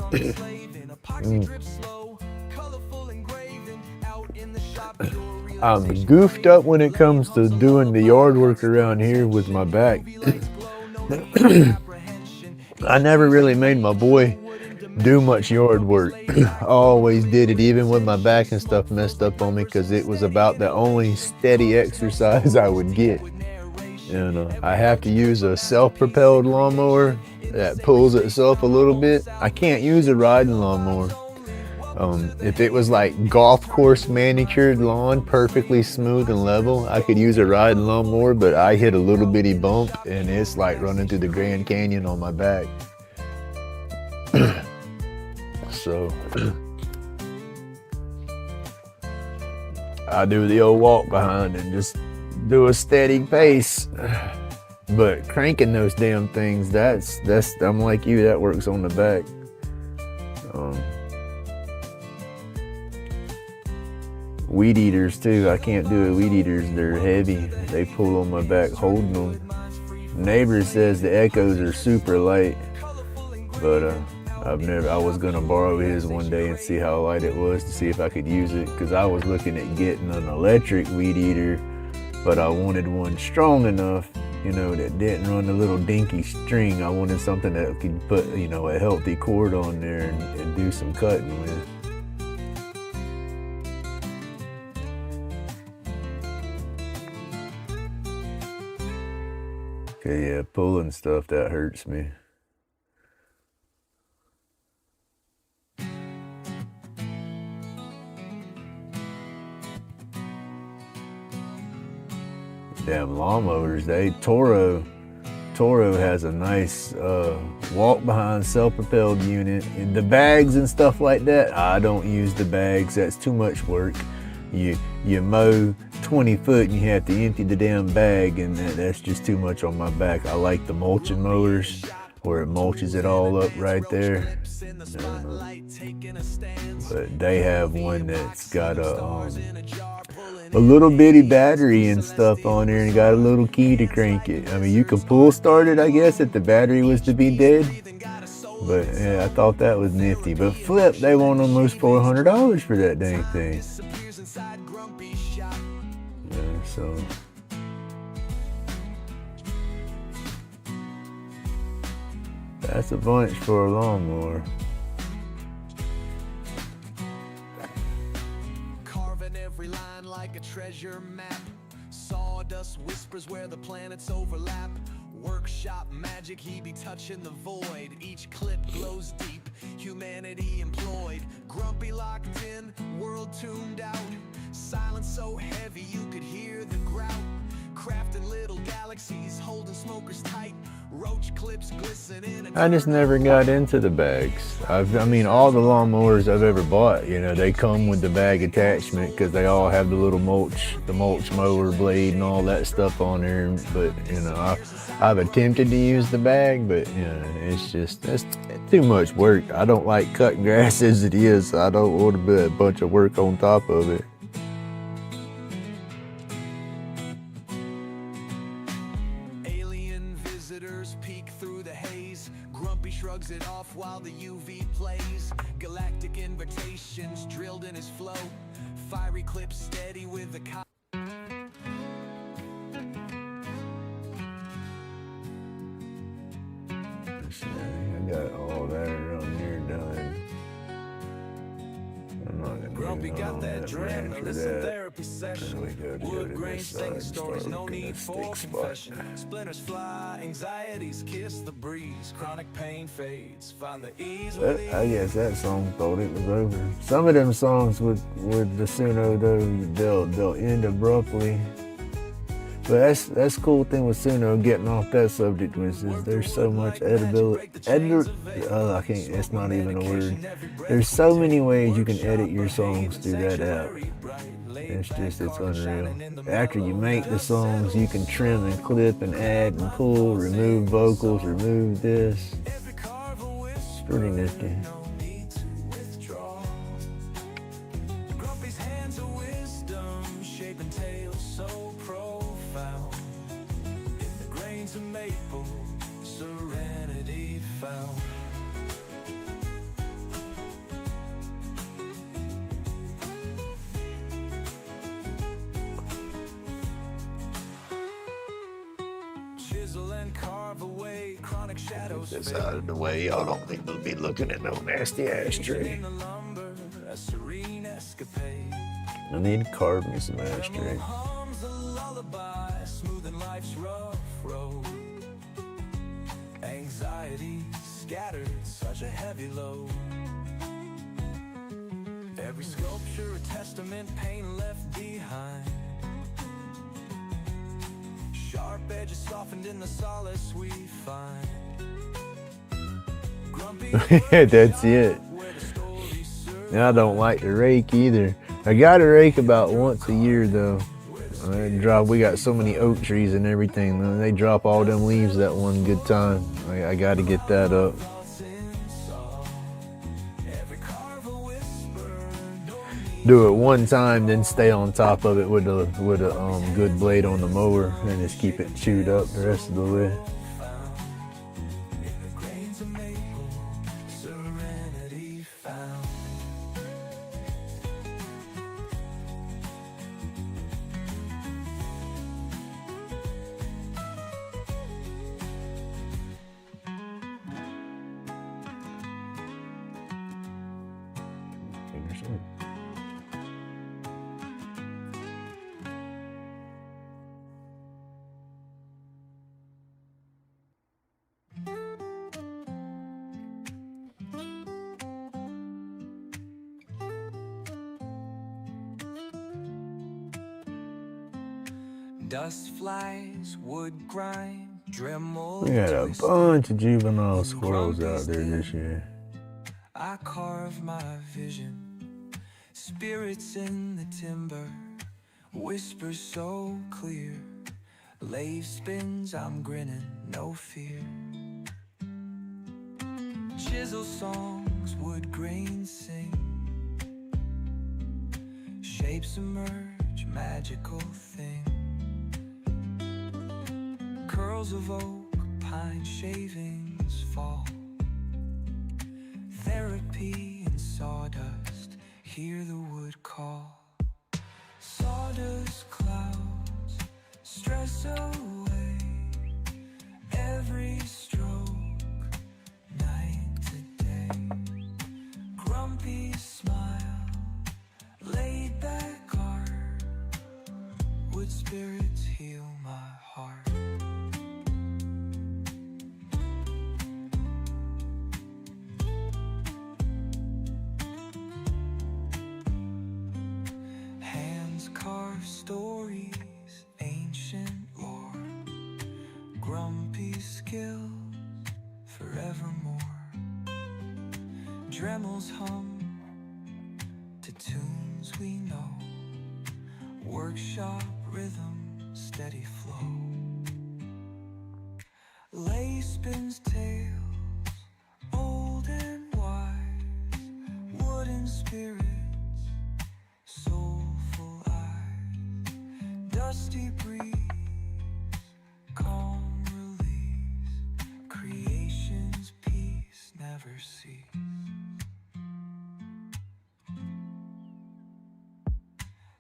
I'm goofed up when it comes to doing the yard work around here with my back. I never really made my boy do much yard work. I always did it, even when my back and stuff messed up on me, because it was about the only steady exercise I would get. And I have to use a self-propelled lawnmower that pulls itself a little bit. I can't use a riding lawnmower. If it was like golf course manicured lawn, perfectly smooth and level, I could use a riding lawnmower, but I hit a little bitty bump and it's like running through the Grand Canyon on my back. So I do the old walk behind and just do a steady pace. But cranking those damn things, that's I'm like you, that works on the back. Weed eaters too, I can't do it. Weed eaters, they're heavy. They pull on my back holding them. Neighbor says the echoes are super light, but I was gonna borrow his one day and see how light it was to see if I could use it, because I was looking at getting an electric weed eater, but I wanted one strong enough, you know, that didn't run a little dinky string. I wanted something that could put, you know, a healthy cord on there and do some cutting with. Okay, yeah, pulling stuff, that hurts me. Damn lawnmowers, Toro has a nice walk behind self-propelled unit. And the bags and stuff like that, I don't use the bags, that's too much work. You mow 20 foot and you have to empty the damn bag, and that's just too much on my back. I like the mulching mowers where it mulches it all up right there. But they have one that's got a little bitty battery and stuff on there and got a little key to crank it. I mean, you can pull start it, I guess, if the battery was to be dead. But yeah, I thought that was nifty. But flip, they want almost $400 for that dang thing. Yeah, so that's a bunch for a lawnmower. Carving every line like a treasure map. Sawdust whispers where the planets overlap. Workshop magic, he be touching the void. Each clip glows deep, humanity employed. Grumpy locked in, world tuned out. Silence so heavy you could hear the grout. Crafting little galaxies, holding smokers tight. Roach clips glisten in. I just never got into the bags. I mean, all the lawnmowers I've ever bought, you know, they come with the bag attachment because they all have the little mulch mower blade and all that stuff on there. But, you know, I've attempted to use the bag, but, you know, it's too much work. I don't like cutting grass as it is, so I don't want to put a bunch of work on top of it. Peek through the haze. Grumpy shrugs it off while the UV plays. Galactic invitations drilled in his flow. Fiery clips steady with the I got all that around here done. I'm not gonna Grumpy got that dream, for listen that. therapy session. Wood grain singing stories, no need for confession. Splinters fly, anxieties kiss the breeze. Chronic pain fades, find the ease with I guess that song thought it was over. Some of them songs with the Suno though, they'll end abruptly. But that's the cool thing with Suno, getting off that subject, was is there's so much editability. I can't, it's not even a word. There's so many ways you can edit your songs through that app. It's unreal. After you make the songs, you can trim and clip and add and pull, remove vocals, remove this. It's pretty nifty. Move this out of the way. Y'all don't need to be looking at no nasty ash tree. I need to carve me some ash tree. Smoothing life's rough road. Anxiety scattered, such a heavy load. Every sculpture, a testament, pain left behind. Sharp edges softened in the solace we find. That's it. And I don't like to rake either. I gotta rake about once a year though. We got so many oak trees and everything. They drop all them leaves that one good time. I gotta get that up. Do it one time, then stay on top of it with a good blade on the mower, and just keep it chewed up the rest of the way. Dust flies, wood grind, Dremel. We got a bunch of juvenile squirrels out there this year. I carve my vision, spirits in the timber, whispers so clear. Lathe spins, I'm grinning, no fear. Chisel songs, wood grains sing, shapes emerge, magical thing. Curls of oak, pine shavings fall. Therapy in sawdust, hear the wood call. Sawdust clouds, stress away. Every stroke, night to day. Grumpy smile, laid back art. Wood spirits heal my heart. Stories, ancient lore, grumpy skills, forevermore. Dremels hum to tunes we know, workshop rhythm, steady flow. Lay spins tales, old and wise, wooden spirits, dusty breeze, calm release, creation's peace never cease.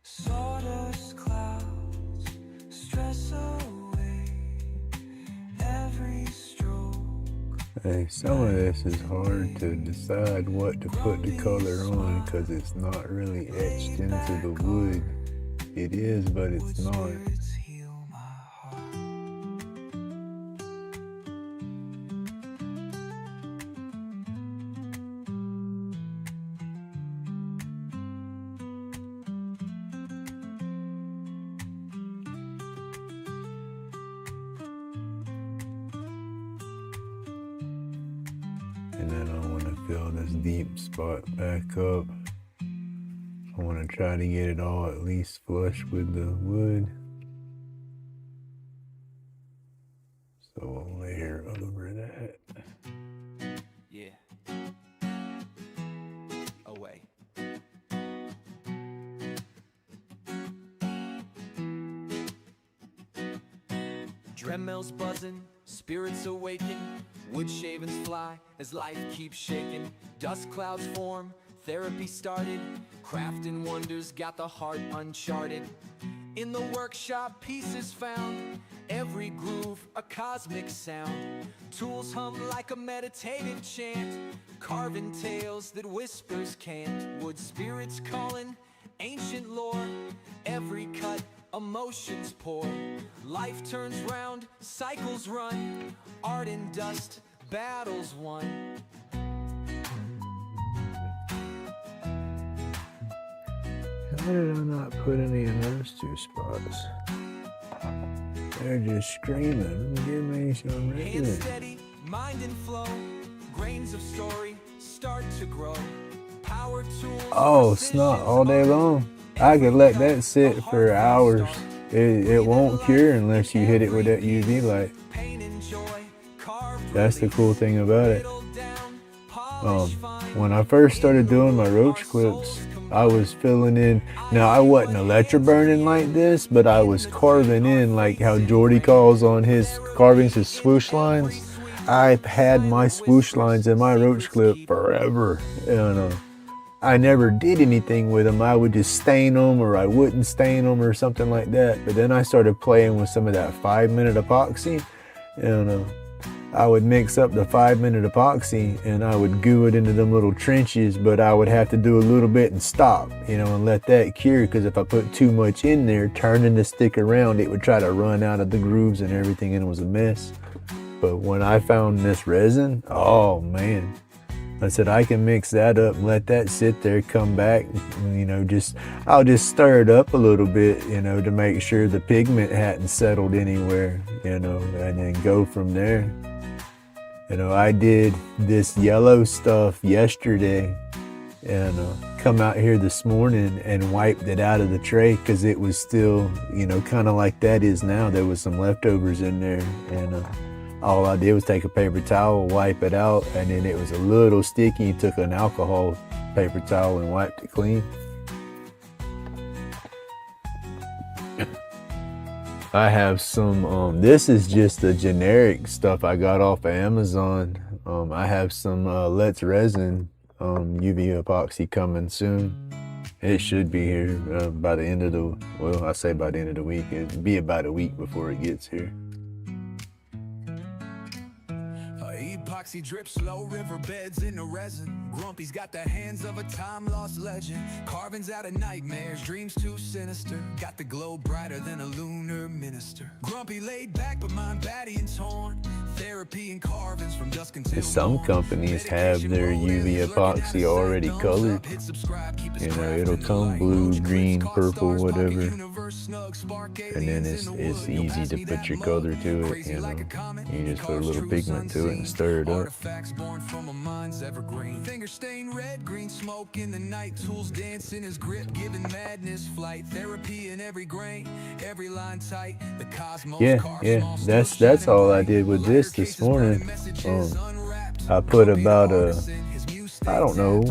Sawdust clouds, stress away, every stroke. Hey, some of this is hard to decide what to put the color on because it's not really etched into the wood. It is, but it's not. And then I want to fill this deep spot back up. I want to try to get it all at least flush with the wood. So I'll layer over that. Yeah. Away. Dremels buzzing, spirits awaken, wood shavings fly as life keeps shaking. Dust clouds form, therapy started, crafting wonders got the heart uncharted. In the workshop peace is found, Every groove, a cosmic sound. Tools hum like a meditative chant. Carving tales that whispers can't. Wood spirits calling, ancient lore. Every cut, emotions pour. Life turns round, cycles run. Art and dust, battles won. How did I not put any in those two spots? They're just screaming, give me some Hands resin. steady, mind in flow. Grains of story start to grow. Power tools. Oh, snot all day long. I could let that sit for hours. It won't cure unless you hit it with that UV light. That's the cool thing about it. When I first started doing my roach clips, I was filling in. Now I wasn't electroburning like this, but I was carving in like how Jordy calls on his carvings, his swoosh lines. I've had my swoosh lines in my roach clip forever, and I never did anything with them. I would just stain them, or I wouldn't stain them, or something like that. But then I started playing with some of that 5-minute epoxy, and I would mix up the 5-minute epoxy and I would goo it into them little trenches, but I would have to do a little bit and stop, and let that cure, because if I put too much in there, turning the stick around, it would try to run out of the grooves and everything, and it was a mess. But when I found this resin, oh man, I said I can mix that up and let that sit there, come back, I'll just stir it up a little bit, to make sure the pigment hadn't settled anywhere, and then go from there. I did this yellow stuff yesterday and come out here this morning and wiped it out of the tray because it was still, kind of like that is now. There was some leftovers in there, and all I did was take a paper towel, wipe it out, and then it was a little sticky. Took an alcohol paper towel and wiped it clean. I have some, this is just the generic stuff I got off of Amazon. I have some Let's Resin UV epoxy coming soon. It should be here by the end of the, well, I say by the end of the week. It'll be about a week before it gets here. Epoxy drips slow, riverbeds in the resin. Grumpy's got the hands of a time-lost legend. Carvings out of nightmares, dreams too sinister. Got the glow brighter than a lunar minister. Grumpy laid back, but mind batty and torn. Therapy and carvings from dusk until some companies have their UV epoxy already colored. It'll come blue, green, purple, whatever. And then it's easy to put your color to it. You just put a little pigment to it and stir it up. Born from a mind's evergreen. Finger stained red, green smoke in the night. Tools dance in his grip, giving madness flight. Therapy in every grain, every line tight. The cosmos. Yeah. That's all I did with this morning. I put about I don't know,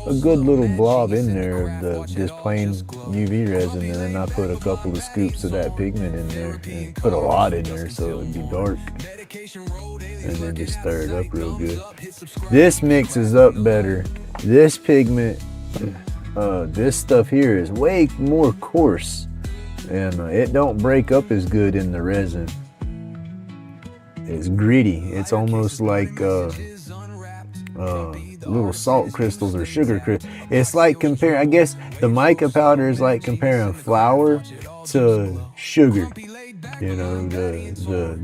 a good little blob in there of this plain UV resin, and then I put a couple of scoops of that pigment in there and put a lot in there so it would be dark, and then just stir it up real good. This mixes up better. This pigment, this stuff here is way more coarse, and it don't break up as good in the resin. It's gritty. It's almost like little salt crystals or sugar crystals. It's like comparing, I guess the mica powder is like comparing flour to sugar.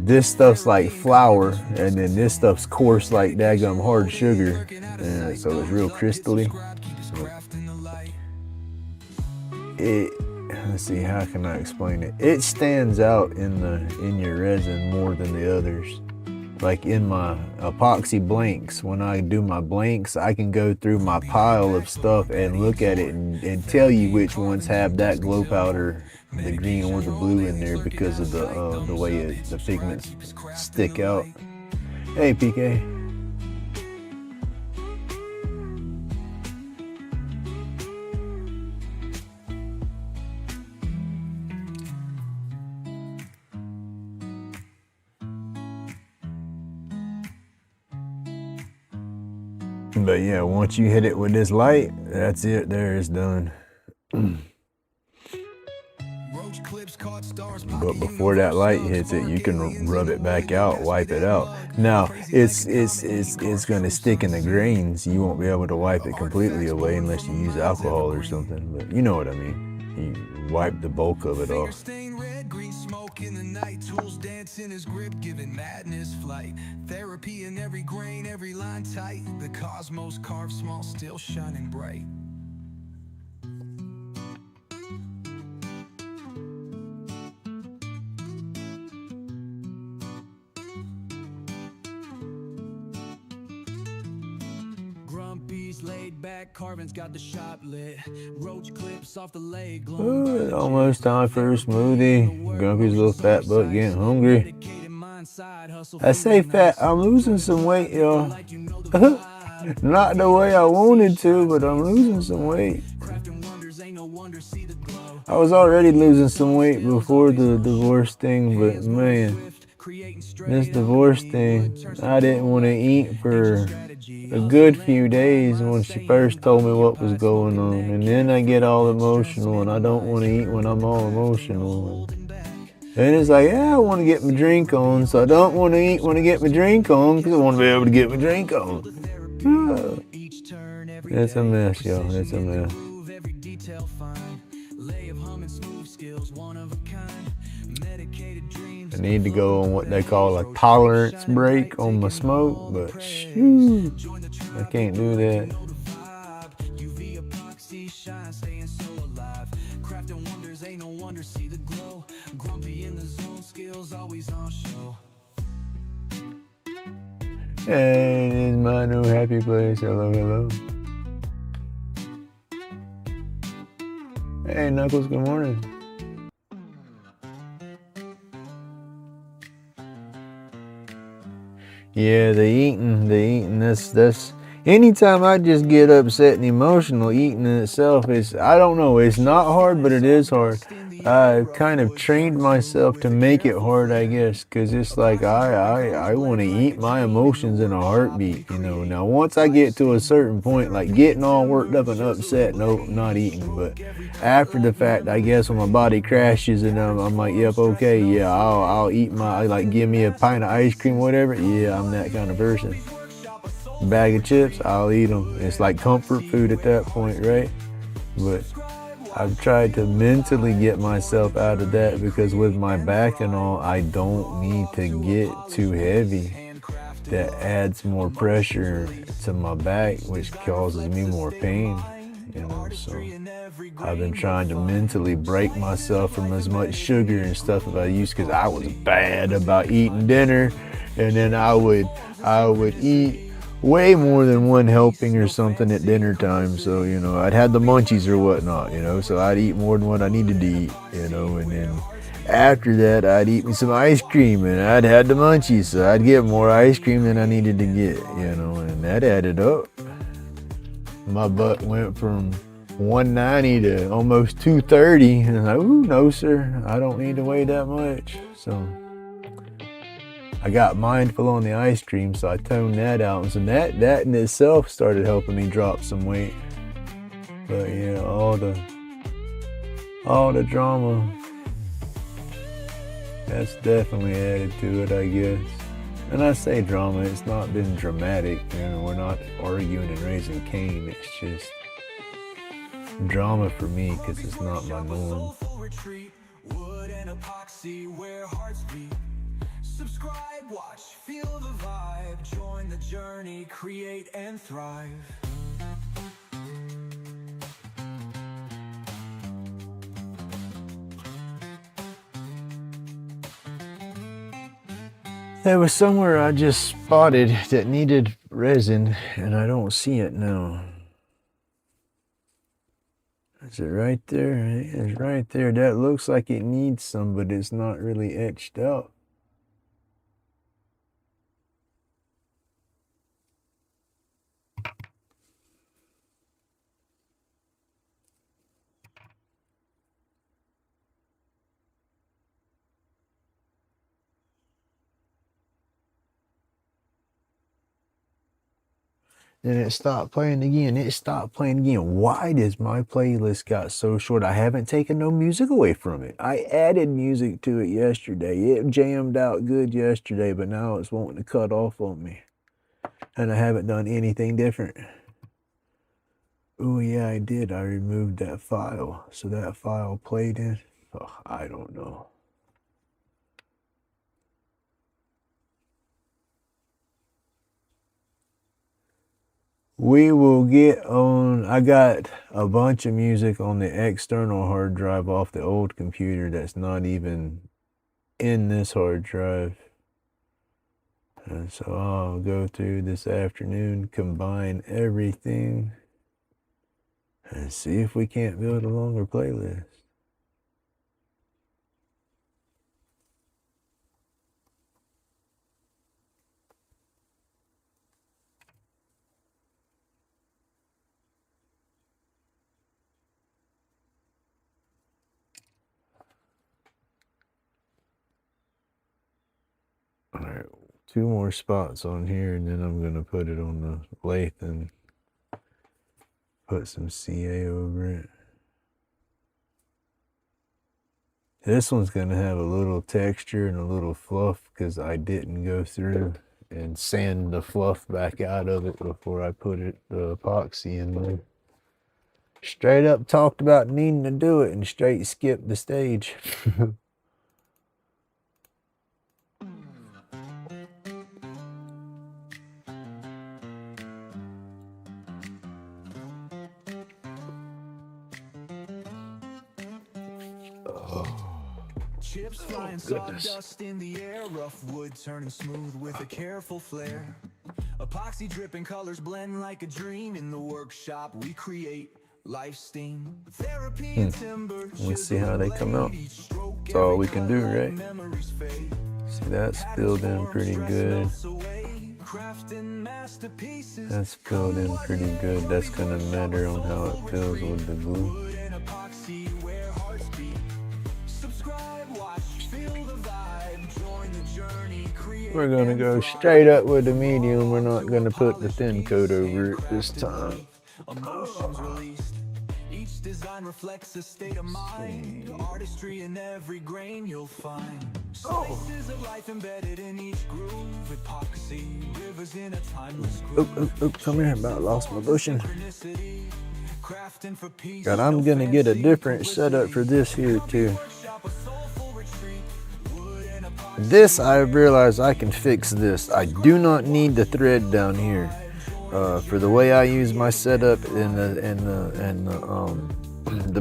This stuff's like flour, and then this stuff's coarse like daggum hard sugar, and so it's real crystally. Let's see, how can I explain it? It stands out in your resin more than the others. Like in my epoxy blanks, when I do my blanks, I can go through my pile of stuff and look at it and tell you which ones have that glow powder, the green or the blue in there, because of the way the pigments stick out. Hey, PK. But yeah, once you hit it with this light, that's it. There, it's done. but before that light hits it, you can rub it back out, wipe it out. Now, it's gonna stick in the grains. You won't be able to wipe it completely away unless you use alcohol or something, but you know what I mean. You wipe the bulk of it off. Stain red, green smoke in the night. Tools dance in his grip, giving madness flight. Therapy in every grain, every line tight. The cosmos carved small, still shining bright. Grumpy's laid back, carving's got the shop lit. Roach clips off the leg. Ooh, almost time for a smoothie. Grumpy's little fat butt getting hungry. I say fat, I'm losing some weight, y'all. Not the way I wanted to, but I'm losing some weight. I was already losing some weight before the divorce thing, but man, this divorce thing, I didn't want to eat for a good few days when she first told me what was going on, and then I get all emotional, and I don't want to eat when I'm all emotional. And it's like, yeah, I want to get my drink on, so I don't want to eat when I get my drink on, because I want to be able to get my drink on. It's a mess, y'all. It's a mess. I need to go on what they call a tolerance break on my smoke, but shoot, I can't do that. Hey, this is my new happy place. Hello, hello. Hey, Knuckles, good morning. Yeah, the eating, that's, anytime I just get upset and emotional, eating in itself is, I don't know, it's not hard, but it is hard. I've kind of trained myself to make it hard, I guess, because it's like I want to eat my emotions in a heartbeat, you know. Now, once I get to a certain point, like getting all worked up and upset, no, not eating, but after the fact, I guess when my body crashes and I'm like, yep, okay, yeah, I'll eat like give me a pint of ice cream, whatever, yeah, I'm that kind of person. Bag of chips, I'll eat them. It's like comfort food at that point, right? But I've tried to mentally get myself out of that, because with my back and all, I don't need to get too heavy. That adds more pressure to my back, which causes me more pain, you know. So I've been trying to mentally break myself from as much sugar and stuff as I used, because I was bad about eating dinner, and then I would eat way more than one helping or something at dinner time. So, you know, I'd had the munchies or whatnot, you know, so I'd eat more than what I needed to eat, you know, and then after that, I'd eat me some ice cream, and I'd had the munchies, so I'd get more ice cream than I needed to get, you know, and that added up. My butt went from 190 to almost 230, and I'm like, ooh, no, sir, I don't need to weigh that much. So I got mindful on the ice cream, so I toned that out, and so that in itself started helping me drop some weight. But yeah, all the drama, that's definitely added to it, I guess. And I say drama, it's not been dramatic, you know, we're not arguing and raising Cain, it's just drama for me, because it's not my norm. Subscribe, watch, feel the vibe, join the journey, create and thrive. There was somewhere I just spotted that needed resin, and I don't see it now. Is it right there? It's right there. That looks like it needs some, but it's not really etched out. And it stopped playing again. It stopped playing again. Why does my playlist got so short? I haven't taken no music away from it. I added music to it yesterday. It jammed out good yesterday, but now it's wanting to cut off on me. And I haven't done anything different. Oh yeah, I did. I removed that file. So that file played in. Oh, I don't know. We will get on. I got a bunch of music on the external hard drive off the old computer that's not even in this hard drive. And so I'll go through this afternoon, combine everything, and see if we can't build a longer playlist. All right, 2 more spots on here, and then I'm gonna put it on the lathe and put some CA over it. This one's gonna have a little texture and a little fluff because I didn't go through and sand the fluff back out of it before I put the epoxy in there. Straight up talked about needing to do it and straight skipped the stage. Chips flying, sawdust in the air, rough wood turning smooth with a careful flair. Epoxy dripping, colors blend like a dream. In the workshop we create life steam. Therapy and timber. Let's see how they come out. That's all we can do, right? See, that's filled in pretty good. That's filled in pretty good. That's gonna matter on how it feels with the glue. We're gonna go straight up with the medium. We're not gonna put the thin coat over it this time. Emotions released. Each design reflects a state of mind. Artistry in every grain you'll find. Slices of life embedded in each groove. Epoxy rivers in a timeless groove. Oh, come here, about lost my bushing. God, I'm gonna get a different setup for this here too. This, I realized I can fix this. I do not need the thread down here. For the way I use my setup and the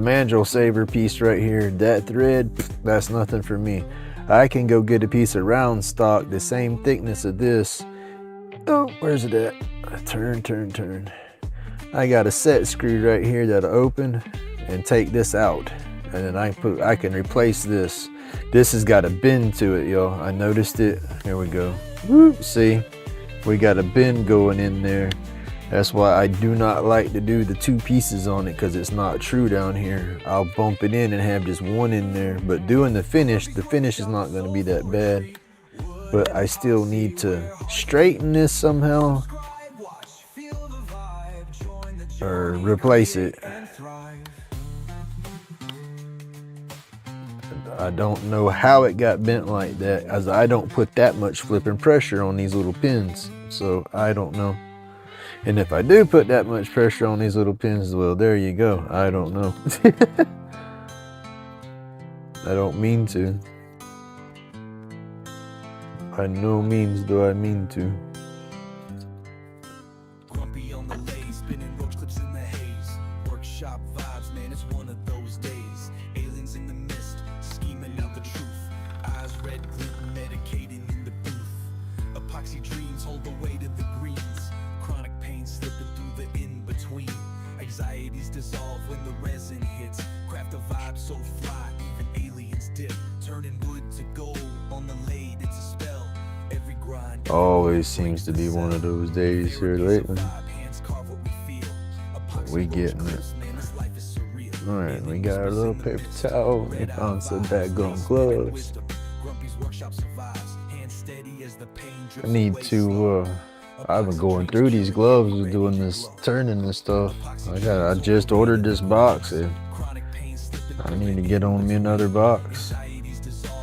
mandrel saver piece right here, that thread, that's nothing for me. I can go get a piece of round stock, the same thickness of this. Oh, where's it at? Turn. I got a set screw right here that'll open and take this out. And then I can replace this. This has got a bend to it, y'all. I noticed it. Here we go. Whoop, see? We got a bend going in there. That's why I do not like to do the 2 pieces on it, because it's not true down here. I'll bump it in and have just one in there. But doing the finish is not going to be that bad. But I still need to straighten this somehow. Or replace it. I don't know how it got bent like that, as I don't put that much flipping pressure on these little pins, so I don't know. And if I do put that much pressure on these little pins, well, there you go. I don't know. I don't mean to. By no means do I mean to. Grumpy on the lathe, spinning roach clips in the haze. Workshop vibes, man, it's one of those days. Aliens in the mist, scheming out the truth. Eyes red, gluten, medicating in the booth. Epoxy dreams hold the weight of the greens. Chronic pain slipping through the in-between. Anxieties dissolve when the resin hits. Craft a vibe so fly, even aliens dip. Turning wood to gold on the lathe, it's a spell. Every grind Always seems to be one of those days here lately. We getting it. Alright, we got our little paper towel. We found some daggone gloves. I need to I've been going through these gloves and doing this turning and stuff. I just ordered this box and I need to get on me another box.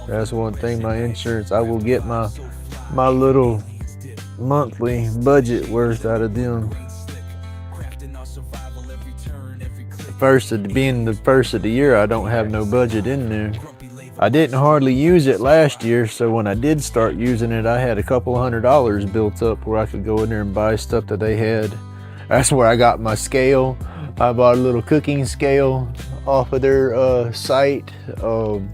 That's one thing, my insurance, I will get my little monthly budget worth out of them. Being the first of the year, I don't have no budget in there. I didn't hardly use it last year, so when I did start using it, I had a couple $100 built up where I could go in there and buy stuff that they had. That's where I got my scale. I bought a little cooking scale off of their site. And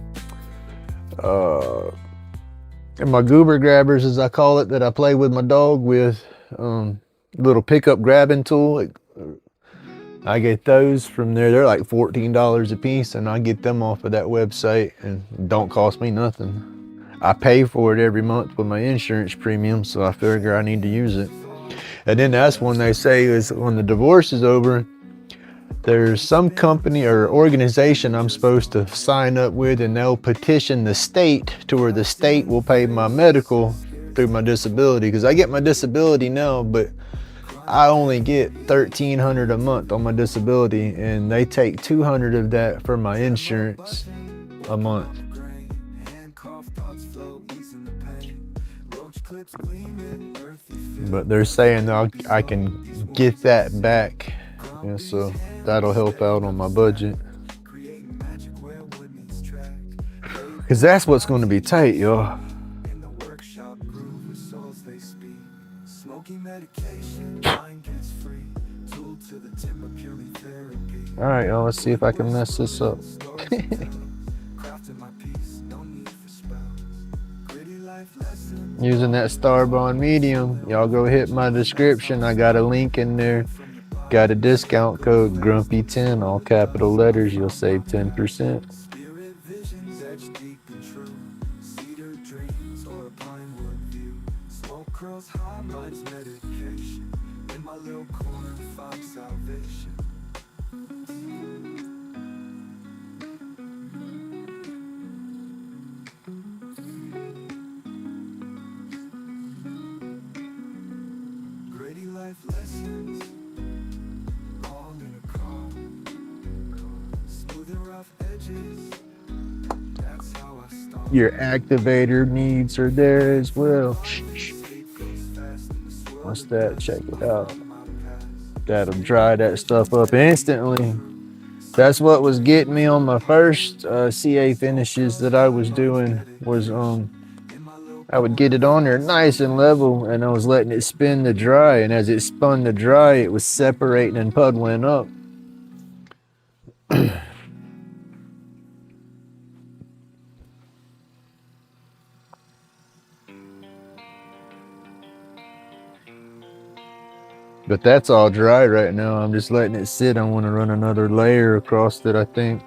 my goober grabbers, as I call it, that I play with my dog with, little pickup grabbing tool. I get those from there. They're like $14 a piece, and I get them off of that website and don't cost me nothing. I pay for it every month with my insurance premium, so I figure I need to use it. And then that's when they say is when the divorce is over, there's some company or organization I'm supposed to sign up with, and they'll petition the state to where the state will pay my medical through my disability. Because I get my disability now, but I only get $1,300 a month on my disability, and they take $200 of that for my insurance a month. But they're saying I can get that back, and so that'll help out on my budget. Cause that's what's going to be tight, y'all. All right, y'all, let's see if I can mess this up. Using that Starbond medium, y'all go hit my description. I got a link in there. Got a discount code Grumpy10, all capital letters. You'll save 10%. Your activator needs are there as well. What's that? Check it out. That'll dry that stuff up instantly. That's what was getting me on my first CA finishes that I was doing. Was I would get it on there nice and level, and I was letting it spin to dry, and as it spun to dry, it was separating and puddling up. But that's all dry right now. I'm just letting it sit. I want to run another layer across it, I think.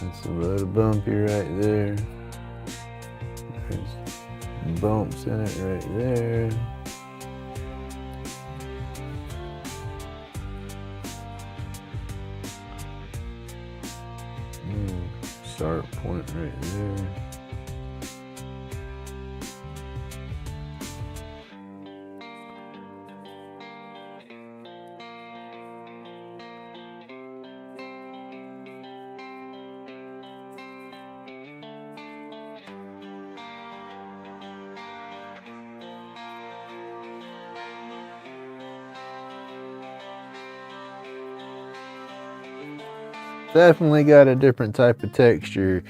It's a little bumpy right there. There's bumps in it right there. Sharp point right there. Definitely got a different type of texture.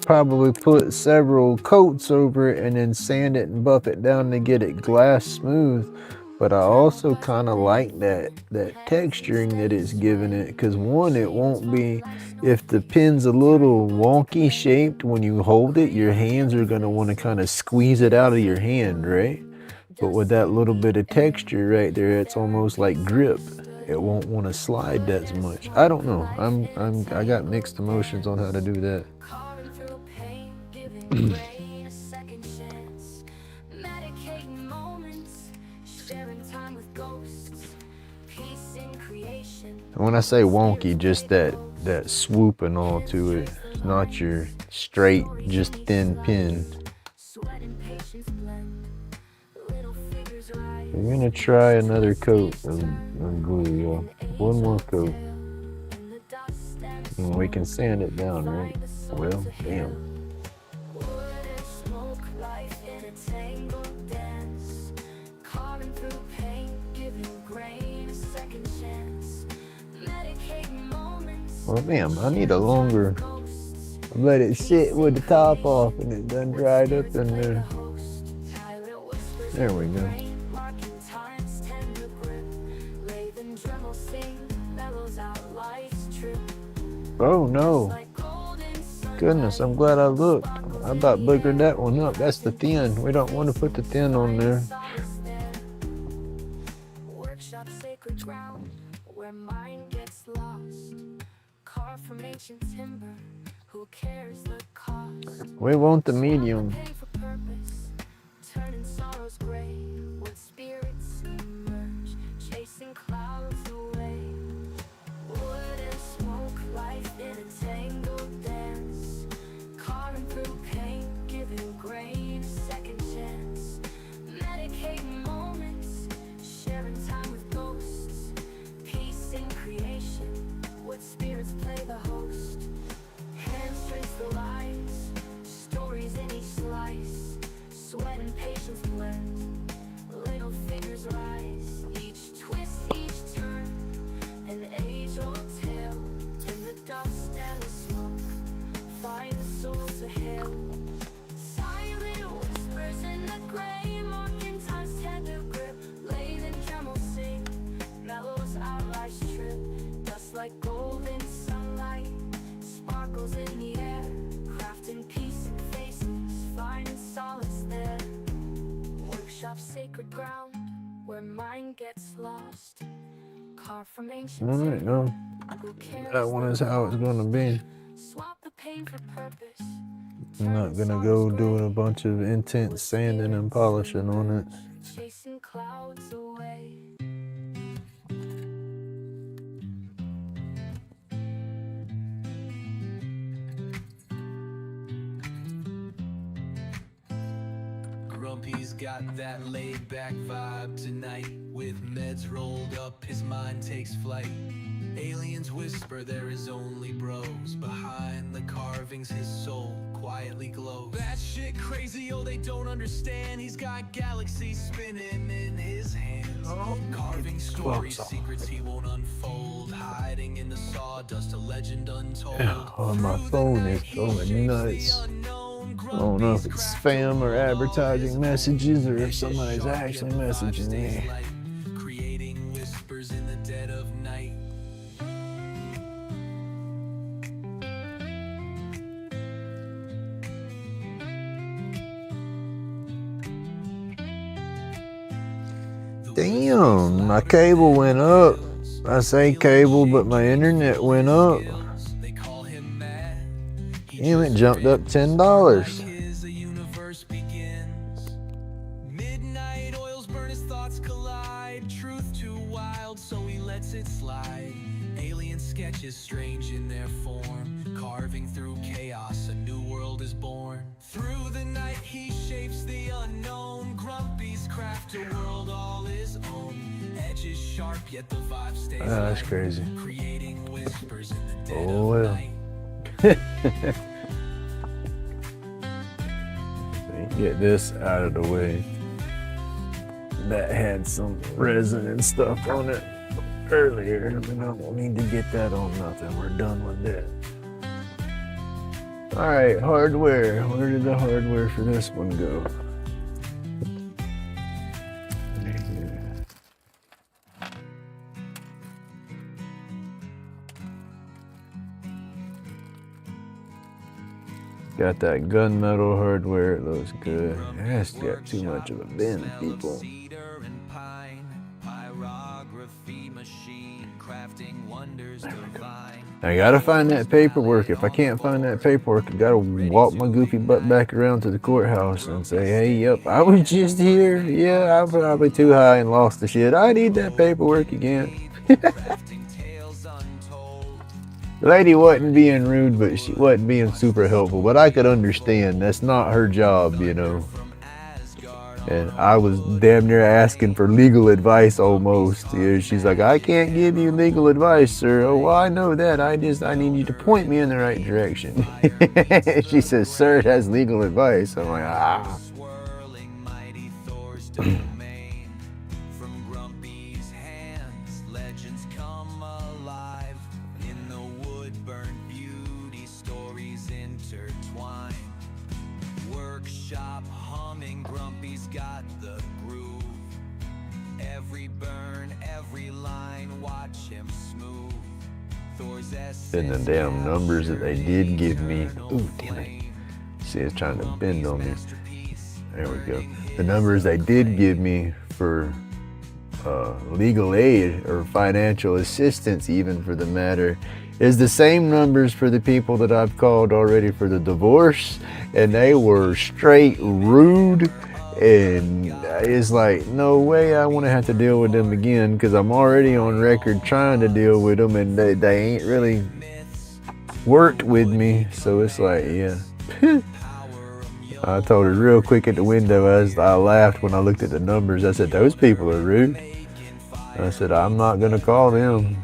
probably put several coats over it and then sand it and buff it down to get it glass smooth. But I also kind of like that texturing that it's giving it, because one, it won't be, if the pin's a little wonky shaped when you hold it, your hands are going to want to kind of squeeze it out of your hand, right? But with that little bit of texture right there, it's almost like grip. It won't want to slide that much. I don't know. I got mixed emotions on how to do that. Carving through pain, giving brain a second chance. Medicating moments, sharing time with ghosts. Peace in creation. When I say wonky, just that swoop and all to it. It's not your straight, just thin pin. Sweat and patience blend. Little figures rise. I'm gonna try another coat of glue, y'all. One more coat. In the dust and And we can sand it down, right? Well, damn. wood and smoke, life in a tangled dance. Carving through pain, giving grain a second chance. Medicating moments, Well, damn, I need a longer. ghosts. Let it sit with the top off and it done dried up in there. Silent whispers There we go. rain, marking time's tender grip. Raven drum'll sing, mellows out life's trip. Oh no. Like golden sun. Goodness, I'm glad I looked. I about boogered that one up. That's the thin. We don't want to put the thin on there. Workshop sacred ground where mind gets lost. Carved from ancient timber, who cares the cost? We want the medium. Pay for purpose, turning sorrows gray. When spirits emerge, chasing clouds away. Wood and smoke, life in a tangled dance. Carving through pain, giving grain a second chance. Medicating moments, sharing time with ghosts. Peace in creation, what spirits play the host. Hands trace the lines, stories in each slice. Sweat and patience blend, little fingers rise. Each twist, each turn, an age-old tale. In the dust and the smoke, find the soul to hail. Silent whispers in the gray, marking time's tender grip. Laden drum will sing, mellows out life's trip. Dust like golden sunlight, sparkles in the air. Crafting peace in faces, finding solace there. Workshop sacred ground, where mind gets lost. Carved from ancient All right, timber, no. who cares That one the is how it's gonna be. Swap the pain for purpose. I'm not gonna go doing a bunch of intense sanding and polishing on it. Chasing clouds away. Grumpy's got that laid back vibe tonight. With meds rolled up, his mind takes flight. Aliens whisper there is only bros. Behind the carvings, his soul quietly glows. That shit crazy, oh, they don't understand. He's got galaxies spinning in his hands. Carving stories, secrets he won't unfold. Hiding in the sawdust, a legend untold. Oh, my phone is going nuts. I don't know if it's spam or advertising messages or if somebody's actually messaging me. Creating whispers in the dead of night. Damn, my cable went up. I say cable, but my internet went up. They call him mad. Damn, it jumped up $10. His universe begins. Midnight oils burn, his thoughts collide. Truth too wild, so he lets it slide. Alien sketches strange in their form. Carving through chaos, a new world is born. Through the night he shapes the unknown. Grumpy's craft a world all his own. Edges sharp, yet the vibe stays That's light. crazy. Creating whispers in the dead Oh, of well. night. Get this out of the way. That had some resin and stuff on it earlier. I don't need to get that on nothing. We're done with that. Alright, hardware. Where did the hardware for this one go? Got that gunmetal hardware, it looks good. It's got too much of a bend, people. I gotta find that paperwork. If I can't find that paperwork, I gotta walk my goofy butt back around to the courthouse and say, hey, yep, I was just here. Yeah, I'm probably too high and lost the shit. I need that paperwork again. The lady wasn't being rude, but she wasn't being super helpful. But I could understand. That's not her job, you know. And I was damn near asking for legal advice almost. You know, she's like, I can't give you legal advice, sir. Oh, well, I know that. I need you to point me in the right direction. She says, sir, it has legal advice. I'm like, ah. Workshop humming, Grumpy's got the groove. Every burn, every line, watch him smooth. Thor's And the damn numbers that they did give me. Ooh, damn it. See, it's trying to bend on me. There we go. The numbers they did give me for legal aid or financial assistance, even for the matter, is the same numbers for the people that I've called already for the divorce, and they were straight rude, and it's like, no way I want to have to deal with them again, because I'm already on record trying to deal with them, and they ain't really worked with me, so it's like, yeah. I told her real quick at the window, as I laughed when I looked at the numbers, I said, those people are rude. I said, I'm not gonna call them.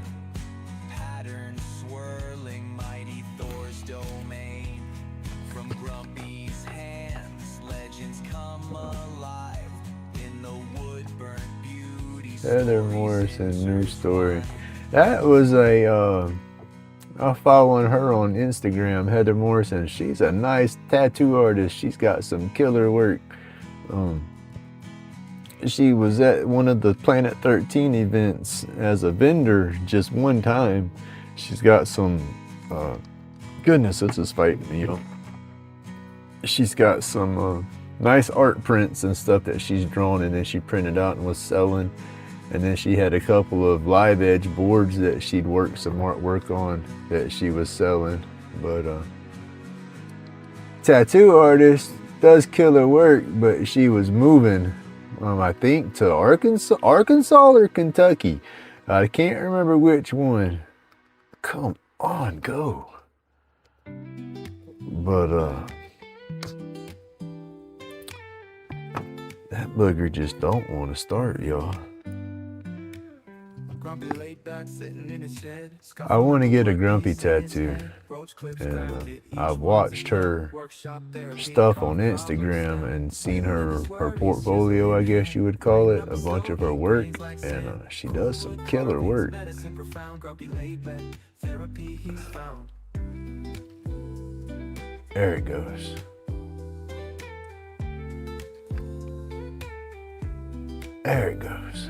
Heather Morrison, new story. That was I'm following her on Instagram, Heather Morrison. She's a nice tattoo artist. She's got some killer work. She was at one of the Planet 13 events as a vendor just one time. She's got some, goodness, this is fighting me, you know. She's got some nice art prints and stuff that she's drawn, and then she printed out and was selling. And then she had a couple of live edge boards that she'd worked some artwork on that she was selling. But tattoo artist does killer work, but she was moving, I think, to Arkansas or Kentucky. I can't remember which one. Come on, go. But that booger just don't want to start, y'all. I want to get a Grumpy tattoo, and I've watched her stuff on Instagram and seen her portfolio, I guess you would call it, a bunch of her work, and she does some killer work. There it goes. There it goes.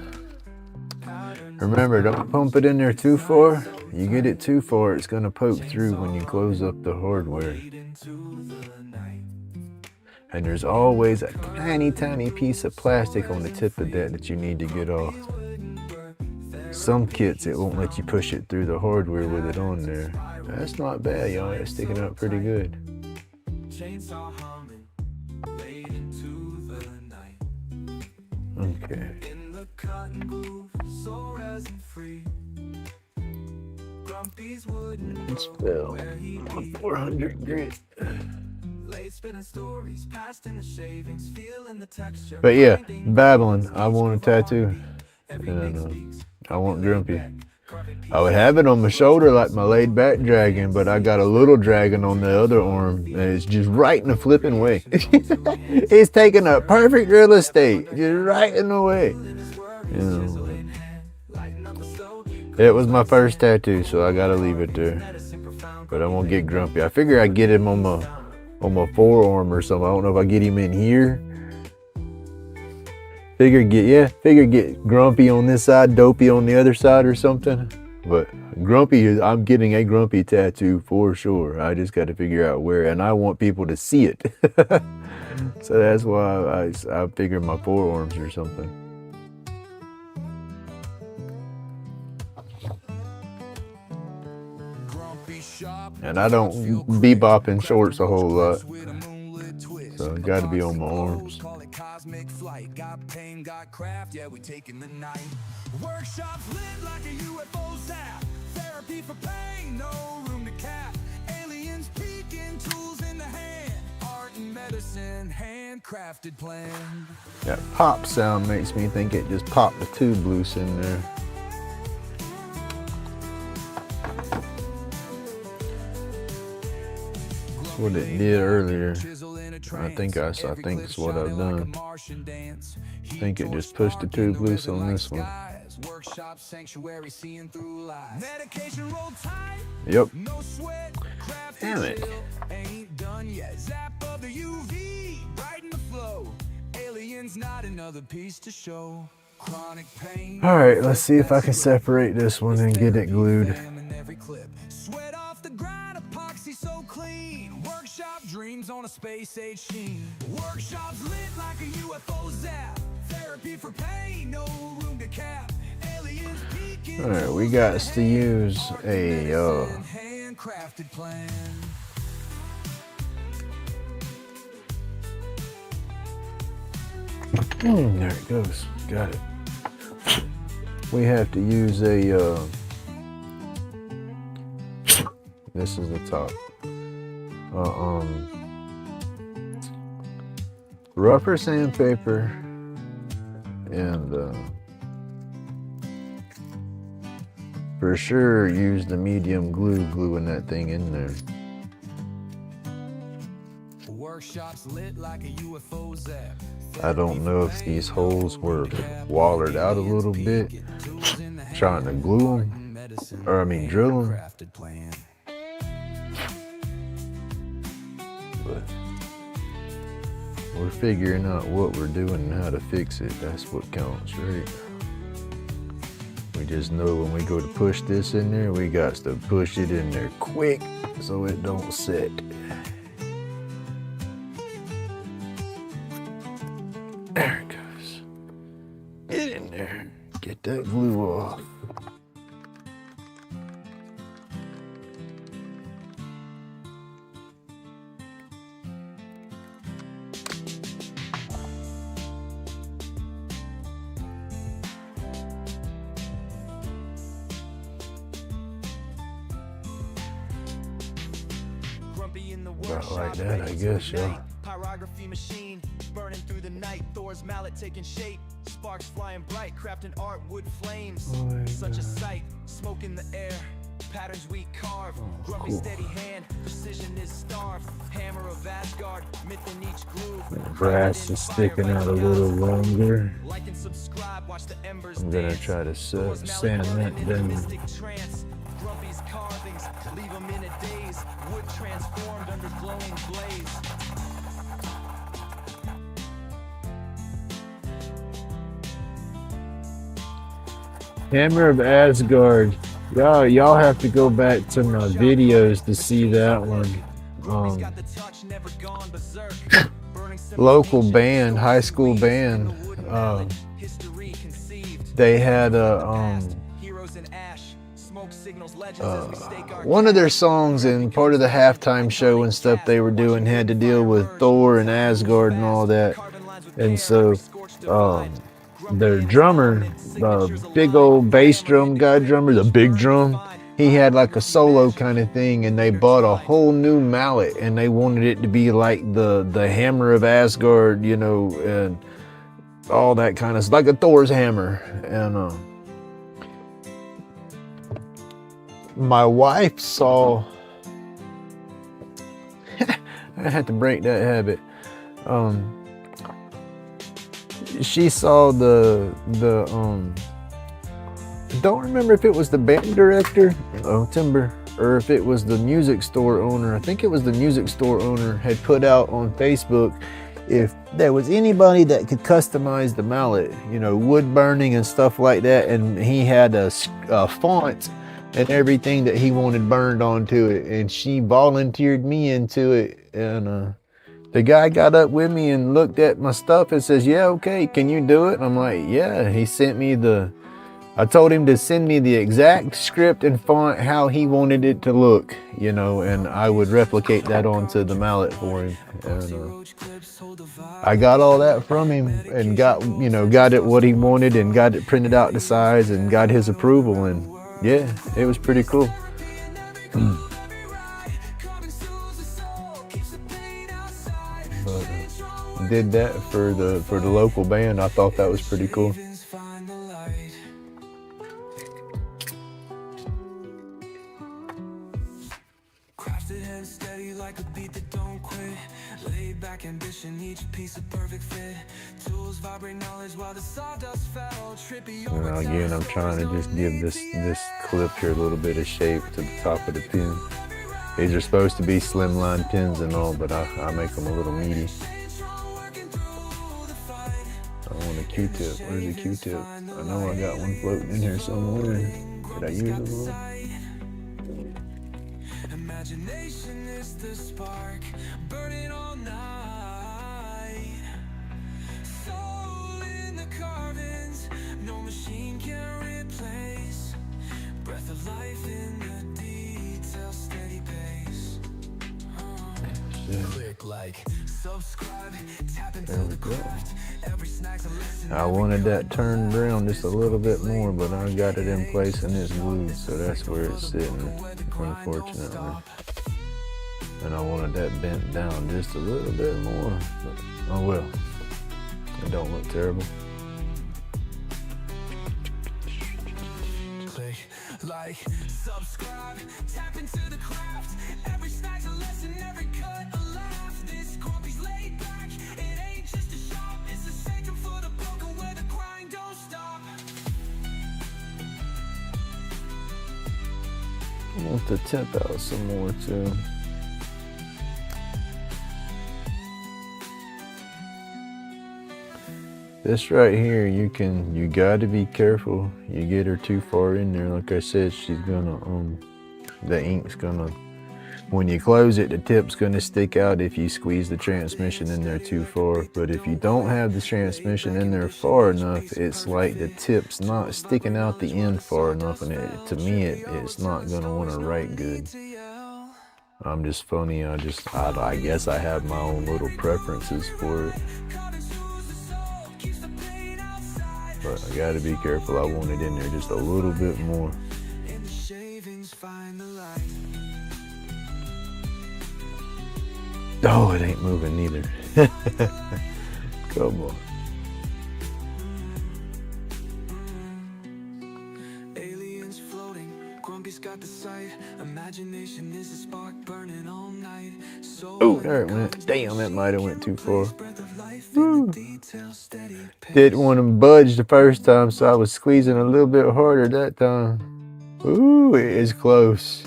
Remember, don't pump it in there too far. You get it too far, it's gonna poke through when you close up the hardware. And there's always a tiny, tiny piece of plastic on the tip of that you need to get off. Some kits, it won't let you push it through the hardware with it on there. That's not bad, y'all. It's sticking out pretty good. Okay. It's spell 400 grit. But yeah, babbling. I want a tattoo, and I want Grumpy. I would have it on my shoulder like my laid-back dragon, but I got a little dragon on the other arm, and it's just right in the flipping way. It's taking up perfect real estate, just right in the way. You know, it was my first tattoo, so I gotta leave it there. but I won't get grumpy. I figure I get him on my forearm or something. I don't know if I get him in here. Figure get grumpy on this side, dopey on the other side or something. But grumpy, I'm getting a grumpy tattoo for sure. I just got to figure out where, and I want people to see it. So that's why I figured my forearms or something. And I don't bebop in shorts a whole lot, so I got to be on my arms. Got pain, got craft, yeah, we taking the night. Workshops lit like a UFO zap. Therapy for pain, no room to cap. Aliens peeking, tools in the hand. Art and medicine, handcrafted plan. That pop sound makes me think it just popped the tube loose in there. That's what it did earlier. I think it's what I've done. I think it just pushed the tube loose on this one. Workshop sanctuary, seeing through lies. Medication roll tight. Yep. No sweat. Damn it. Ain't done yet. Zap of the UV. Right in the flow. Aliens, not another piece to show. Chronic pain. All right, let's see if I can separate this one and get it glued. Sweat off the grind, epoxy so clean. Workshop dreams on a space age sheen. Workshops lit like a UFO zap. Therapy for pain, no room to cap. Aliens peeking. All right, we got to use a handcrafted plan. there it goes. Got it. We have to use a this is the top. Rougher sandpaper and for sure use the medium glue, gluing that thing in there. Workshops lit like a UFO zap. I don't know if these holes were wallered out a little bit, trying to glue them, or I mean drill them. But we're figuring out what we're doing and how to fix it. That's what counts, right? We just know when we go to push this in there, we got to push it in there quick so it don't set. There it goes. Get in there. Get that glue off. About like that, I guess, y'all. Pyrography machine burning through the night. Thor's mallet taking shape. Sparks flying bright, crafting art, wood flames. Such a sight, smoke in the air. Patterns we carve. Grumpy steady hand, precision is starved. Hammer of Asgard, myth in each groove. The brass is sticking out a little longer. Like and subscribe, watch the embers I'm gonna try to sand that down. Grumpy's carvings, leave them in a daze. Wood transformed under glowing blaze. Hammer of Asgard. Y'all have to go back to my videos to see that one. Local band, high school band. They had a one of their songs and part of the halftime show and stuff they were doing had to deal with Thor and Asgard and all that. And so their drummer, the big old bass drum guy drummer, the big drum, he had like a solo kind of thing, and they bought a whole new mallet and they wanted it to be like the hammer of Asgard, you know, and all that kind of, like a Thor's hammer. And my wife saw I had to break that habit. She saw the don't remember if it was the band director, Timber, or if it was the music store owner, I think it was the music store owner, had put out on Facebook if there was anybody that could customize the mallet, you know, wood burning and stuff like that, and he had a font and everything that he wanted burned onto it, and she volunteered me into it. And the guy got up with me and looked at my stuff and says, yeah, okay, can you do it? And I'm like, yeah. He sent me I told him to send me the exact script and font, how he wanted it to look, you know, and I would replicate that onto the mallet for him. And I got all that from him and got it what he wanted and got it printed out to size and got his approval, and yeah, it was pretty cool. But did that for the local band. I thought that was pretty cool. Laid back ambition, each piece of perfect fit. Tools vibrate knowledge while the sawdust fell. Trippy over time. Again, I'm trying to just give this clip here a little bit of shape to the top of the pin. These are supposed to be slimline pins and all, but I make them a little meaty. I want a Q-tip. Where's the Q-tip? I know I got one floating in here somewhere. Did I use it a little? Imagination is the spark, burning all night. Soul in the carvings, no machine can replace. Breath of life in the detail, steady pace. Click like, subscribe, tap into the craft. Every snack's a lesson. I wanted that turned around just a little bit more, but I got it in place and it's glued, so that's where it's sitting, unfortunately. And I wanted that bent down just a little bit more, but oh well, it don't look terrible. Click, like, subscribe, tap into the craft. Every snack's a lesson, every cut a laugh. This grumpy's laid back, it ain't just a shop, it's a sanctum for the broken where the grind don't stop. I want to tip out some more too. This right here, you gotta be careful. You get her too far in there. Like I said, she's gonna, the ink's gonna, when you close it, the tip's gonna stick out if you squeeze the transmission in there too far. But if you don't have the transmission in there far enough, it's like the tip's not sticking out the end far enough, and to me, it's not gonna wanna write good. I'm just funny, I guess I have my own little preferences for it. But I gotta be careful, I want it in there just a little bit more. Oh, it ain't moving neither. Come on. Aliens floating, Grumpy's got the sight. Imagination is a spark burning all night. Oh, there it went. Damn, that might have went too far. Woo. Didn't want to budge the first time, so I was squeezing a little bit harder that time. Ooh, it is close.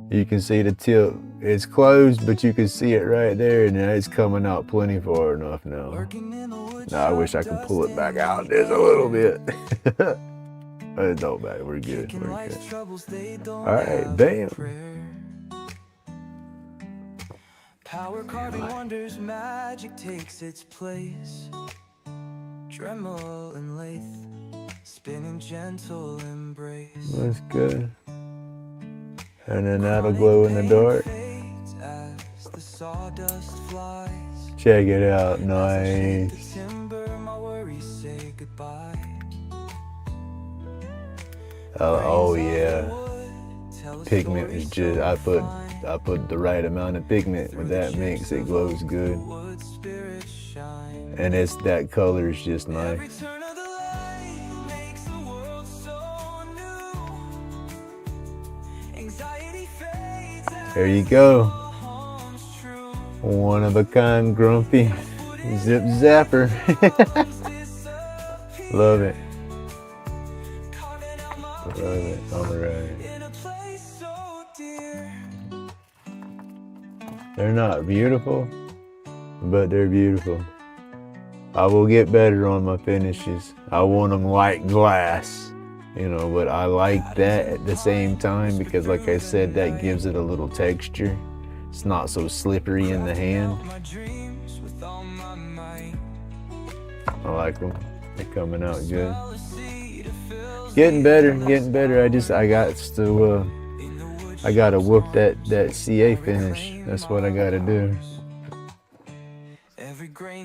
You can see the tip. It's closed, but you can see it right there, and it's coming out plenty far enough now. Now I wish I could pull it back out just a little bit. It don't matter. We're good. We're good. All right, bam. Power carving wonders, magic takes its place. Dremel and lathe, spinning gentle embrace. That's good. And then that'll glow in the dark. As the sawdust flies. Check it out, nice. My worries say goodbye. Oh yeah. Pigment is just, I put the right amount of pigment with that mix, it glows good. And that color is just nice. There you go. One of a kind Grumpy Zip Zapper. Love it. Love it. All right. They're not beautiful, but they're beautiful. I will get better on my finishes. I want them like glass, you know, but I like that at the same time because, like I said, that gives it a little texture. It's not so slippery in the hand. I like them. They're coming out good. Getting better, getting better. I gotta whoop that CA finish. That's what I gotta do.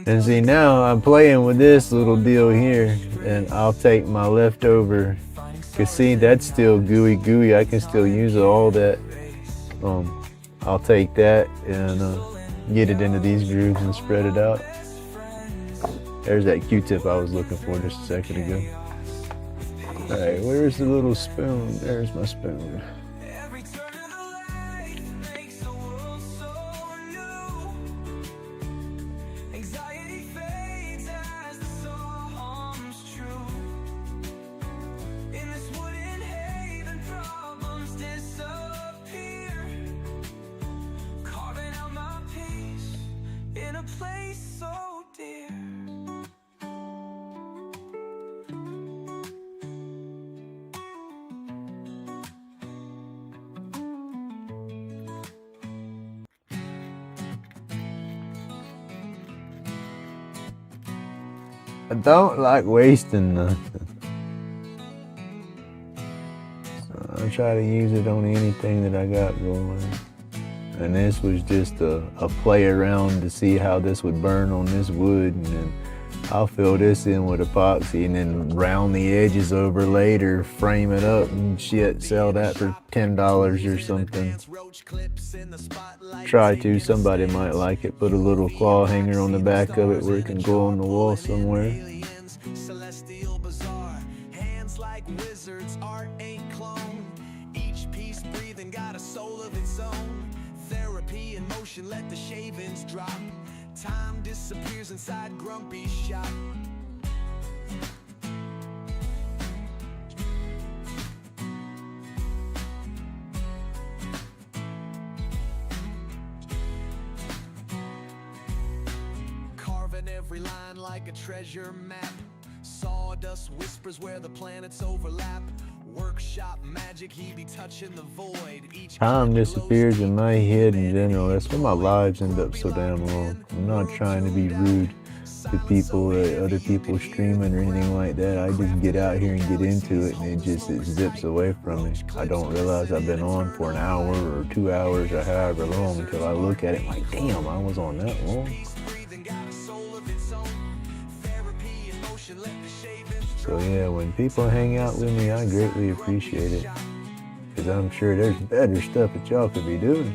And see, now I'm playing with this little deal here, and I'll take my leftover. Cause see, that's still gooey. I can still use all that. I'll take that and get it into these grooves and spread it out. There's that Q-tip I was looking for just a second ago. All right, where's the little spoon? There's my spoon. I don't like wasting nothing. So I try to use it on anything that I got going. And this was just a play around to see how this would burn on this wood. And then I'll fill this in with epoxy and then round the edges over later, frame it up and shit, sell that for $10 or something. Try to, somebody might like it. Put a little claw hanger on the back of it where it can go on the wall somewhere. Celestial bizarre, hands like wizards, art ain't clone. Each piece breathing got a soul of its own. Therapy in motion, let the shavings drop. Time disappears inside Grumpy's shop. Carving every line like a treasure map. Sawdust whispers where the planets overlap. Workshop magic, he be touching the void. Time disappears in my head in general. That's why my lives end up so damn long. I'm not trying to be rude to people or other people streaming or anything like that. I just get out here and get into it, and it zips away from me. I don't realize I've been on for an hour or 2 hours or however long until I look at it like, damn, I was on that long. So yeah, when people hang out with me, I greatly appreciate it. Because I'm sure there's better stuff that y'all could be doing.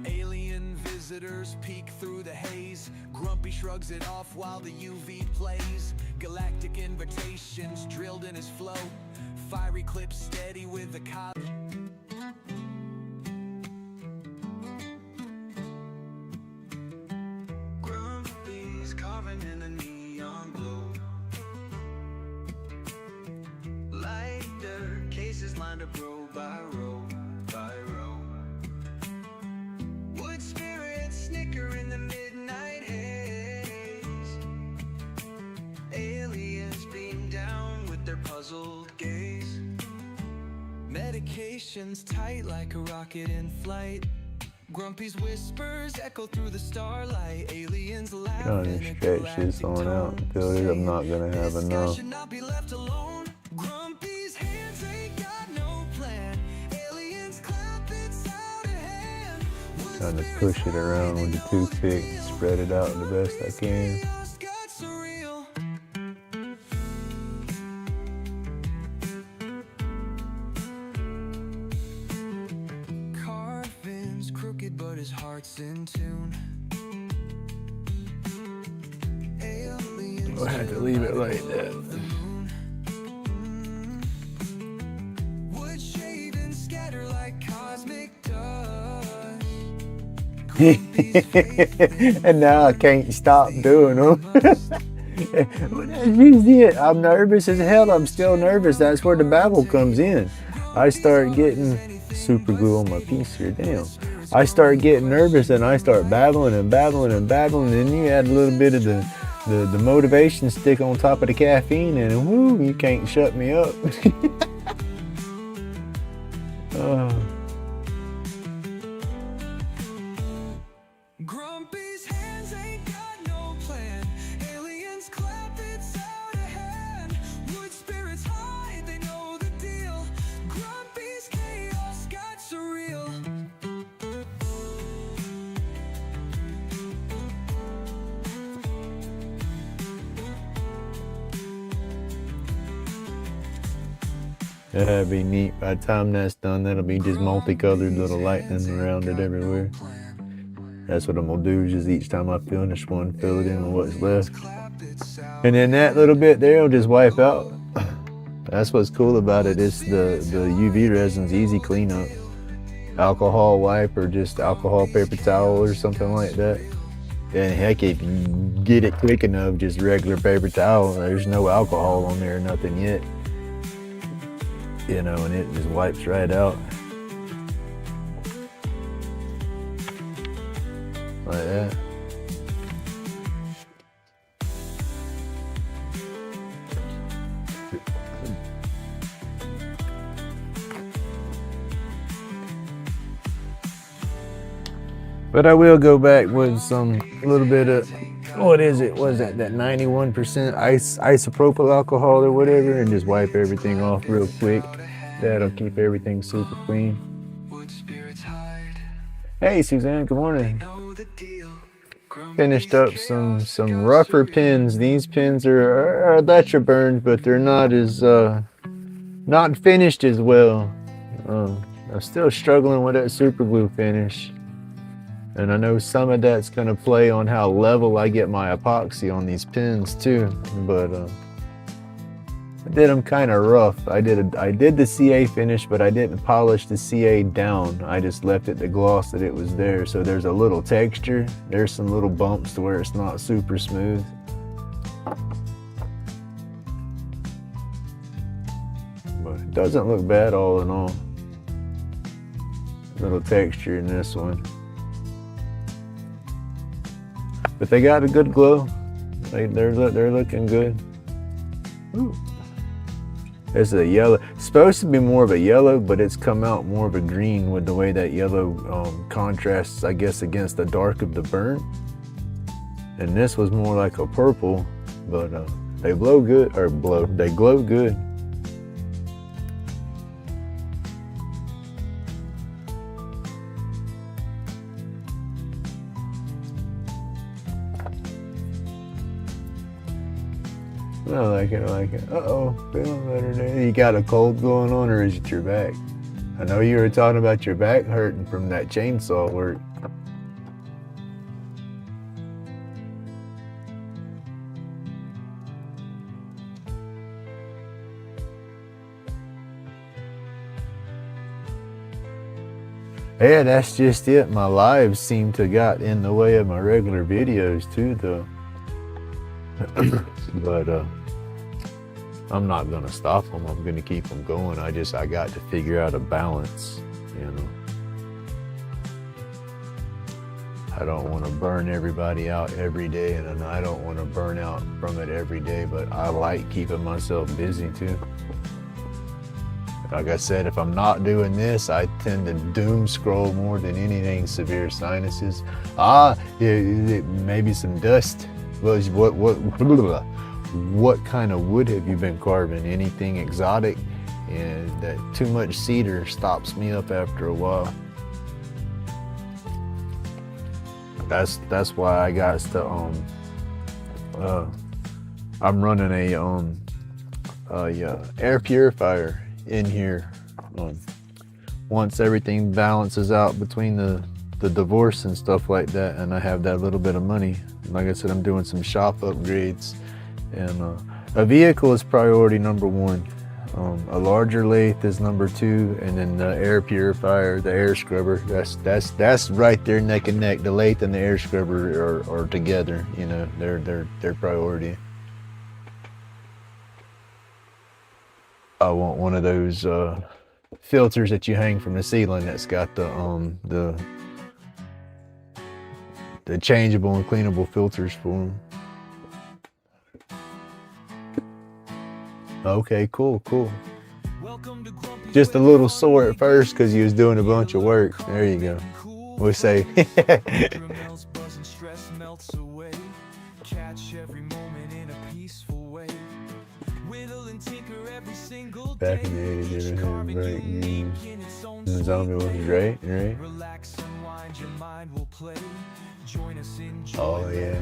Alien visitors peek through the haze. Grumpy shrugs it off while the UV plays. Galactic invitations drilled in his flow. Fiery clips steady with the cop. In a neon glow, lighter cases lined up row by row by row. Wood spirits snicker in the midnight haze. Aliens beam down with their puzzled gaze. Medications tight like a rocket in flight. Grumpy's whispers echo through the starlight. Aliens laughing. Trying to stretch this on out until I'm not gonna have enough. Should not be left alone. Grumpy's hands ain't got no plan. Aliens clap, it's out of hand. Trying to push it around with the toothpick, spread it out the best I can. But his heart's in tune. I had to leave it like that. Wood shaving scatter like cosmic dust. And now I can't stop doing them. That's usually it. I'm nervous as hell. I'm still nervous. That's where the babble comes in. I start getting super glue on my piece here. Damn. I start getting nervous and I start babbling and babbling and babbling. And then you add a little bit of the motivation stick on top of the caffeine, and whoo, you can't shut me up. Grumpy's hands ain't got no plan. Aliens clap, it's out of hand. Wood spirits hide, they know the deal. Grumpy's chaos got surreal. That'd be neat. By the time that's done, that'll be just multicolored little lightning around it everywhere. That's what I'm gonna do, is just each time I finish one, fill it in with what's left. And then that little bit there will just wipe out. That's what's cool about it. It's the UV resin's easy cleanup. Alcohol wipe or just alcohol paper towel or something like that. And heck, if you get it quick enough, just regular paper towel, there's no alcohol on there or nothing yet. You know, and it just wipes right out. Like that. But I will go back with some little bit of, what is it? What is that 91% isopropyl alcohol or whatever, and just wipe everything off real quick. That'll keep everything super clean. Hey Suzanne, good morning. Finished up some rougher pins. These pins are electro burned, but they're not as not finished as well. I'm still struggling with that super glue finish. And I know some of that's gonna play on how level I get my epoxy on these pins too. But I did them kind of rough. I did the CA finish, but I didn't polish the CA down. I just left it the gloss that it was there. So there's a little texture. There's some little bumps to where it's not super smooth. But it doesn't look bad all in all. Little texture in this one. But they got a good glow. They're looking good. Ooh. It's a yellow. It's supposed to be more of a yellow, but it's come out more of a green with the way that yellow contrasts, I guess, against the dark of the burnt. And this was more like a purple, but they blow good, they glow good. I like it, I like it. Uh-oh, feeling better there. You got a cold going on, or is it your back? I know you were talking about your back hurting from that chainsaw work. Yeah, that's just it. My lives seem to got in the way of my regular videos too, though. But I'm not gonna stop them. I'm gonna keep them going. I got to figure out a balance, you know. I don't want to burn everybody out every day, and I don't want to burn out from it every day, but I like keeping myself busy too. Like I said, if I'm not doing this, I tend to doom scroll more than anything. Severe sinuses. Maybe some dust. What kind of wood have you been carving? Anything exotic? And that too much cedar stops me up after a while. That's why I got to I'm running a air purifier in here. Once everything balances out between the divorce and stuff like that, and I have that little bit of money, like I said, I'm doing some shop upgrades, and a vehicle is priority number one. A larger lathe is number two, and then the air purifier, the air scrubber, that's right there neck and neck. The lathe and the air scrubber are together, you know, they're priority. I want one of those filters that you hang from the ceiling that's got the changeable and cleanable filters for them. Okay, cool. Just a little sore at first because you was doing a bunch of work. There you go. We'll say. Back in the 80s, they were break the zombie was great, right? Oh yeah.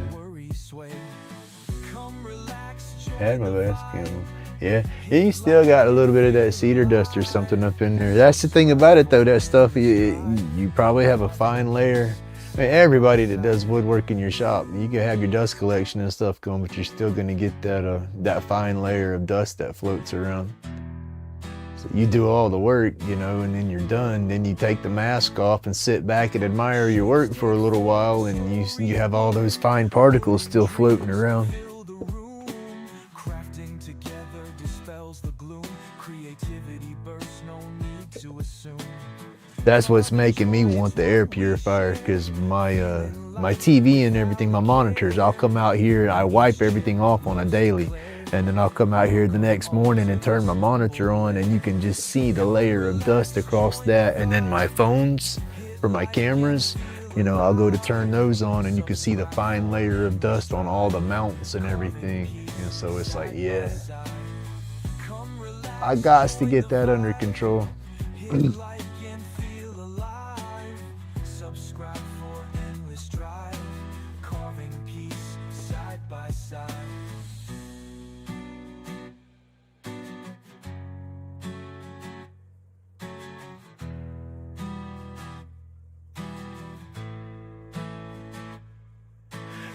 Had my best camera. Yeah, you still got a little bit of that cedar dust or something up in there. That's the thing about it though, that stuff, you probably have a fine layer. I mean, everybody that does woodwork in your shop, you can have your dust collection and stuff going, but you're still gonna get that fine layer of dust that floats around. So you do all the work, you know, and then you're done. Then you take the mask off and sit back and admire your work for a little while, and you have all those fine particles still floating around. That's what's making me want the air purifier, because my TV and everything, my monitors, I'll come out here, I wipe everything off on a daily, and then I'll come out here the next morning and turn my monitor on, and you can just see the layer of dust across that. And then my phones for my cameras, you know, I'll go to turn those on and you can see the fine layer of dust on all the mounts and everything. And so it's like, yeah, I got to get that under control.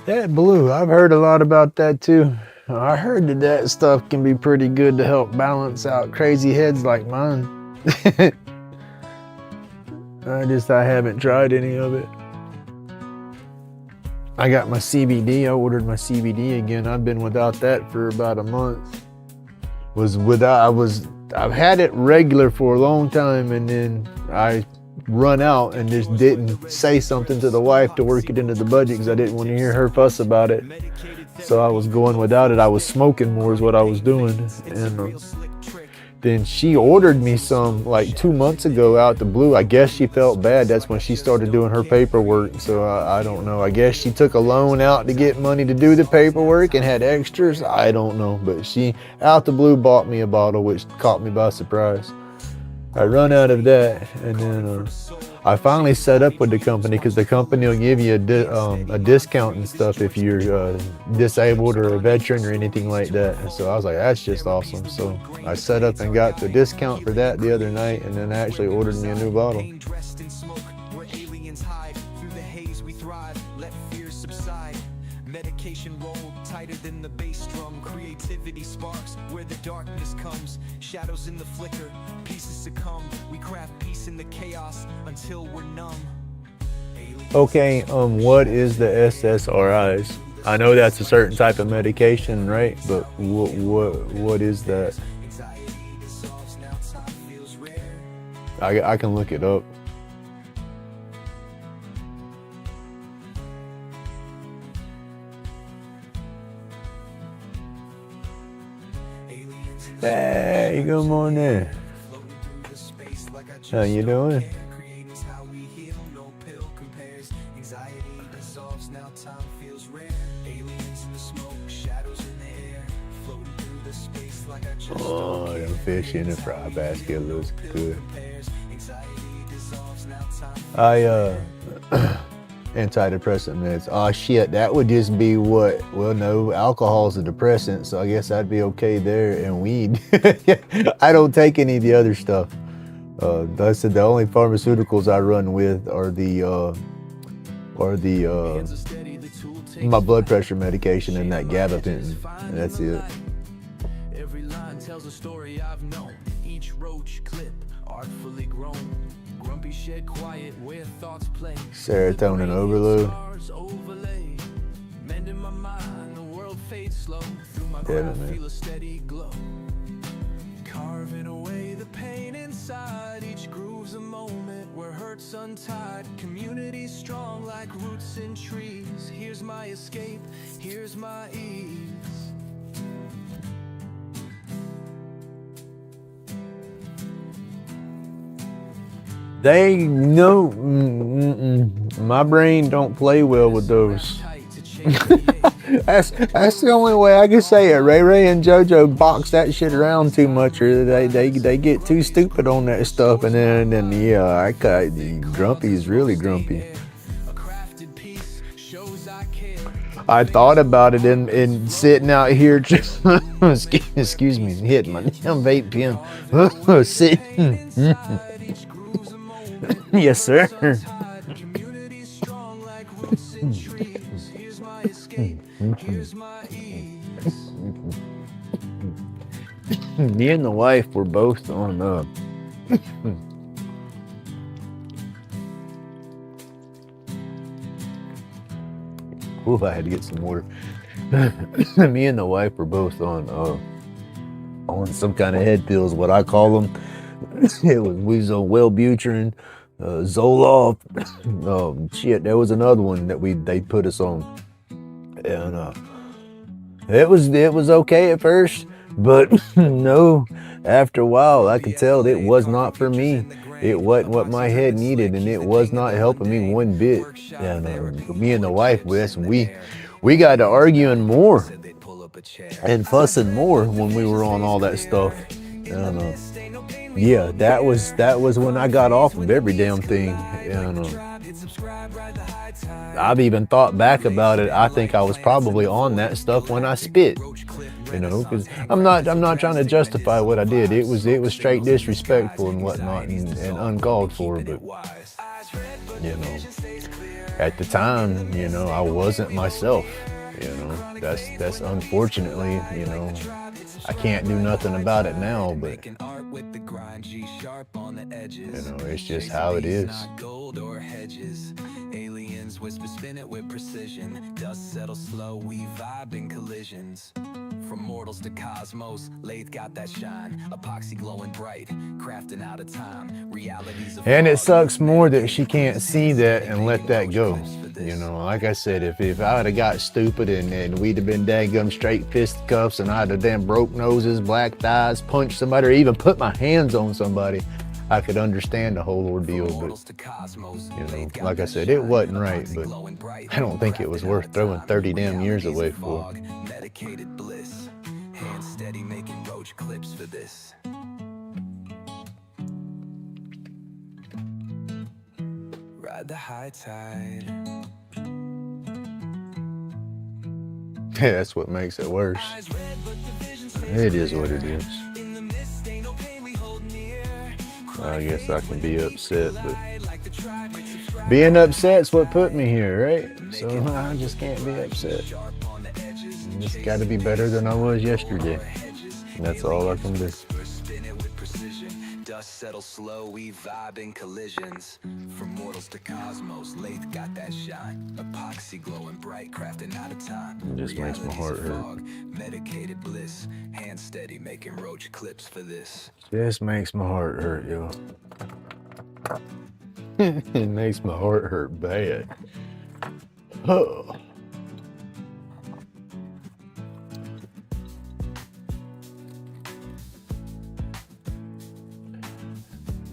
That blue, I've heard a lot about that too. I heard that stuff can be pretty good to help balance out crazy heads like mine. I haven't tried any of it. I got my CBD, I ordered my CBD again. I've been without that for about a month. I've had it regular for a long time, and then I run out and just didn't say something to the wife to work it into the budget because I didn't want to hear her fuss about it. So I was going without it. I was smoking more is what I was doing. And then she ordered me some like 2 months ago out the blue. I guess she felt bad. That's when she started doing her paperwork. So I don't know. I guess she took a loan out to get money to do the paperwork and had extras. I don't know. But she out the blue bought me a bottle, which caught me by surprise. I run out of that, and then I finally set up with the company, because the company will give you a discount and stuff if you're disabled or a veteran or anything like that. And so I was like, that's just awesome. So I set up and got the discount for that the other night, and then actually ordered me a new bottle. Medication rolled tighter than the bass drum. Creativity sparks where the darkness comes. Shadows in the flicker, pieces succumb. We craft peace in the chaos until we're numb. Okay, what is the SSRIs? I know that's a certain type of medication, right? But what is that? I can look it up. Hey, good morning. How you doing? Oh, them fish in the fry basket looks good. Antidepressant meds. Oh shit, that would just be what? Well, no, alcohol's a depressant, so I guess I'd be okay there. And weed. I don't take any of the other stuff. That's the only pharmaceuticals I run with are my blood pressure medication and that gabapentin. That's it. Every line tells a story I've known. Each roach clip artfully grown. Grumpy shed quiet where thoughts play. Serotonin overload. Mending my mind, the world fades slow. Through my Yeah, feel a steady glow. carving away the pain inside. Each groove's a moment where hurt's untied. Community strong like roots in trees. Here's my escape, here's my ease. They know my brain don't play well with those. That's the only way I can say it. Ray Ray and JoJo box that shit around too much, or they get too stupid on that stuff, and then yeah, Grumpy is really grumpy. I thought about it in sitting out here, just excuse me, hitting my damn vape pen, sitting. Yes, sir. Community strong like roots in trees. Here's my escape, here's my ease. Me and the wife were both on ooh, I had to get some water. Me and the wife were both on some kind of head pills, what I call them. We was on Wellbutrin, Zoloft, shit, there was another one that they put us on, and it was okay at first, but no, after a while I could tell it was not for me. It wasn't what my head needed, and it was not helping me one bit. And me and the wife, we got to arguing more and fussing more when we were on all that stuff. And yeah, that was when I got off of every damn thing. And I've even thought back about it. I think I was probably on that stuff when I spit, you know, because I'm not trying to justify what I did. It was straight disrespectful and whatnot, and uncalled for. But you know, at the time, you know, I wasn't myself. You know, that's unfortunately, you know, I can't do nothing about it now, but you know, it's just how it is. Aliens whisper, spin it with precision. Dust settles slow, we vibe in collisions. From mortals to cosmos, Laid got that shine. Epoxy glowing bright, crafting out of time. Realities of and it sucks more that she can't see that and let that go. You know, like I said, if I would have got stupid and we'd have been daggum straight fisticuffs, and I'd have damn broke noses, black thighs, punched somebody, or even put my hands on somebody, I could understand the whole ordeal. But you know, like I said, it wasn't right, but I don't think it was worth throwing 30 damn years away for. Medicated bliss, hand steady making roach clips for this. Ride the high tide. Yeah, that's what makes it worse. It is what it is. I guess I can be upset, but being upset's what put me here, right? So I just can't be upset. I just got to be better than I was yesterday. And that's all I can do. Dust settles slow, we vibe in collisions. From mortals to cosmos, Laid got that shine. Epoxy glowing bright, crafting out of time. It just makes my heart hurt. Medicated bliss, hand steady making roach clips for this. Just makes my heart hurt, yo. It makes my heart hurt bad. Oh.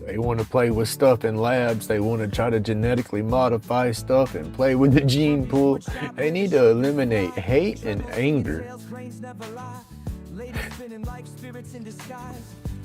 They want to play with stuff in labs. They want to try to genetically modify stuff and play with the gene pool. They need to eliminate hate and anger.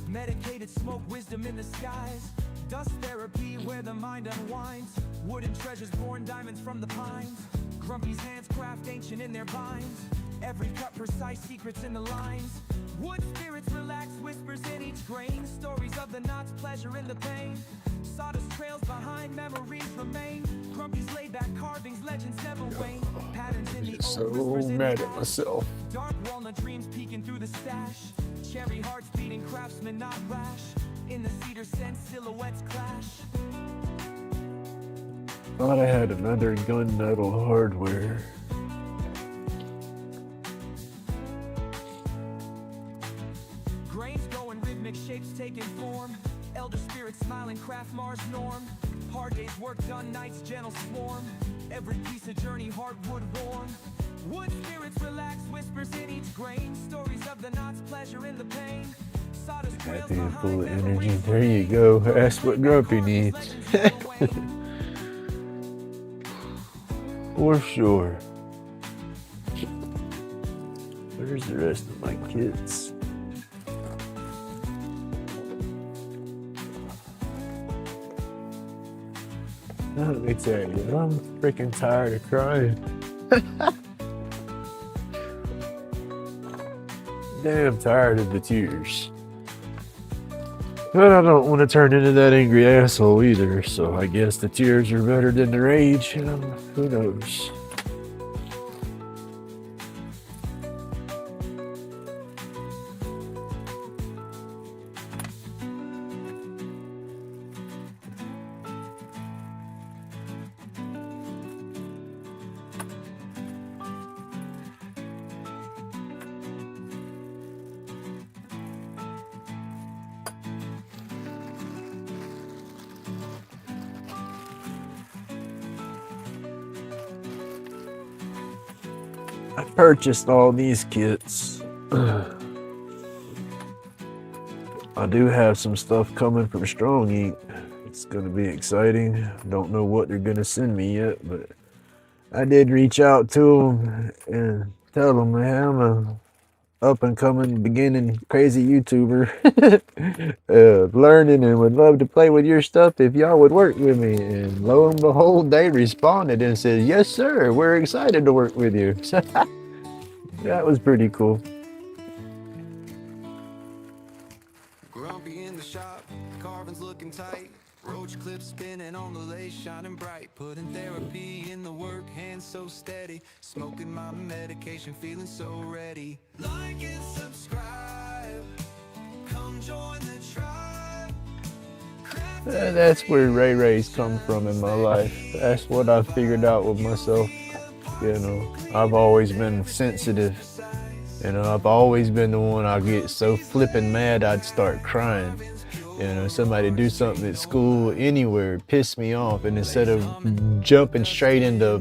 Medicated smoke, wisdom in the skies. Dust therapy where the mind unwinds. Wooden treasures born diamonds from the pines. Grumpy's hands craft ancient in their binds. Every cut precise, secrets in the lines. Wood spirits relax, whispers in each grain. Stories of the knots, pleasure in the pain. Sawdust trails behind, memories remain. Grumpy's laid back carvings, legends never wane. Patterns in the old whispers mad at myself. Dark walnut dreams peeking through the stash. Cherry hearts beating, craftsmen not rash. In the cedar scent, silhouettes clash. Thought I had another gunmetal hardware. Grains going rhythmic, path Mars norm. Hard days work done, nights gentle swarm. Every piece of journey heartwood warm. Wood spirits relax, whispers in each grain. Stories of the knots, pleasure in the pain. Happy and full of energy. There you go. That's what Grumpy needs. For sure. Where's the rest of my kids? Let me tell you, I'm freaking tired of crying. Damn tired of the tears. But I don't want to turn into that angry asshole either, so I guess the tears are better than the rage. Who knows? I purchased all these kits. I do have some stuff coming from Strong Ink. It's going to be exciting. Don't know what they're going to send me yet, but I did reach out to them and tell them, hey, I'm a up and coming beginning crazy YouTuber learning and would love to play with your stuff if y'all would work with me. And lo and behold, they responded and said, yes sir, we're excited to work with you. So that was pretty cool. Grumpy in the shop, carvings looking tight. Roach clips spinning on the lace, shining bright. Putting therapy in the work, hands so steady. Smoking my medication, feeling so ready. Like and subscribe, come join the tribe. That's where Ray Ray's come from in my life. That's what I figured out with myself. You know, I've always been sensitive. You know, I've always been the one I get so flippin' mad I'd start crying. You know, somebody do something at school, anywhere, piss me off, and instead of jumping straight into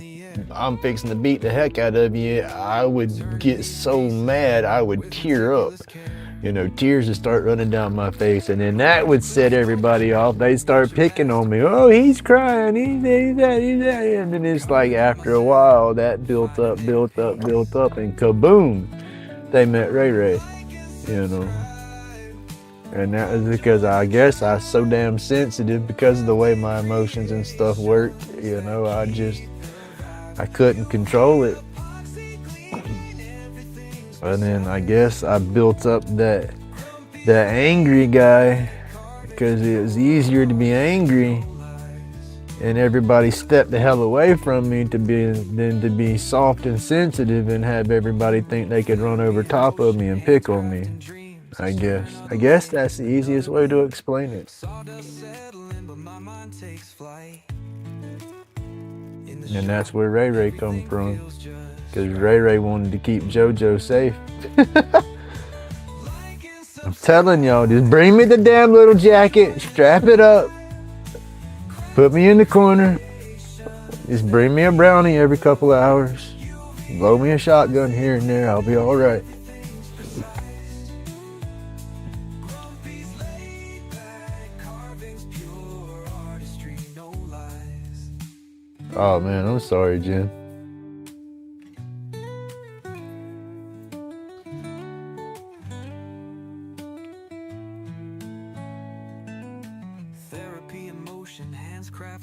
I'm fixing to beat the heck out of you, I would get so mad I would tear up. You know, tears would start running down my face, and then that would set everybody off. They'd start picking on me. Oh, he's crying, he's that. And then it's like after a while, that built up, and kaboom, they met Ray Ray, you know. And that was because I guess I was so damn sensitive because of the way my emotions and stuff work. You know, I couldn't control it. And then I guess I built up that angry guy because it was easier to be angry and everybody stepped the hell away from me than to be soft and sensitive and have everybody think they could run over top of me and pick on me. I guess that's the easiest way to explain it. And that's where Ray Ray come from, because Ray Ray wanted to keep JoJo safe. I'm telling y'all, just bring me the damn little jacket, strap it up, put me in the corner, just bring me a brownie every couple of hours, blow me a shotgun here and there, I'll be all right. Oh man, I'm sorry, Jen.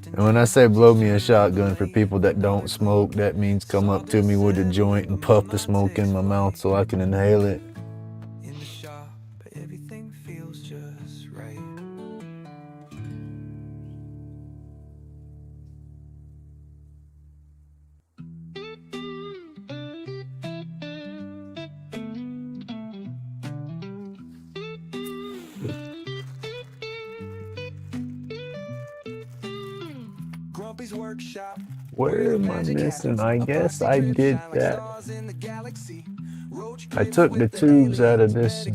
And when I say blow me a shotgun, for people that don't smoke, that means come up to me with a joint and puff the smoke in my mouth so I can inhale it. In the shop, everything feels just right. Where am I missing? I guess I did that. I took the tubes out of this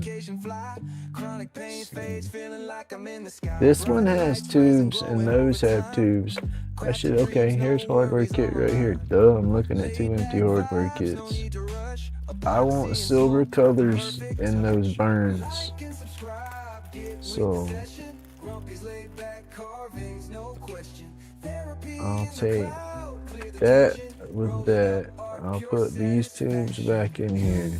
Chronic pain fades, feeling like I'm in the sky. This one has tubes and those have tubes. I should, okay, here's hardware kit right here. Duh, I'm looking at 2 empty hardware kits. I want silver colors in those burns. So I'll take that with that. I'll put these tubes back in here.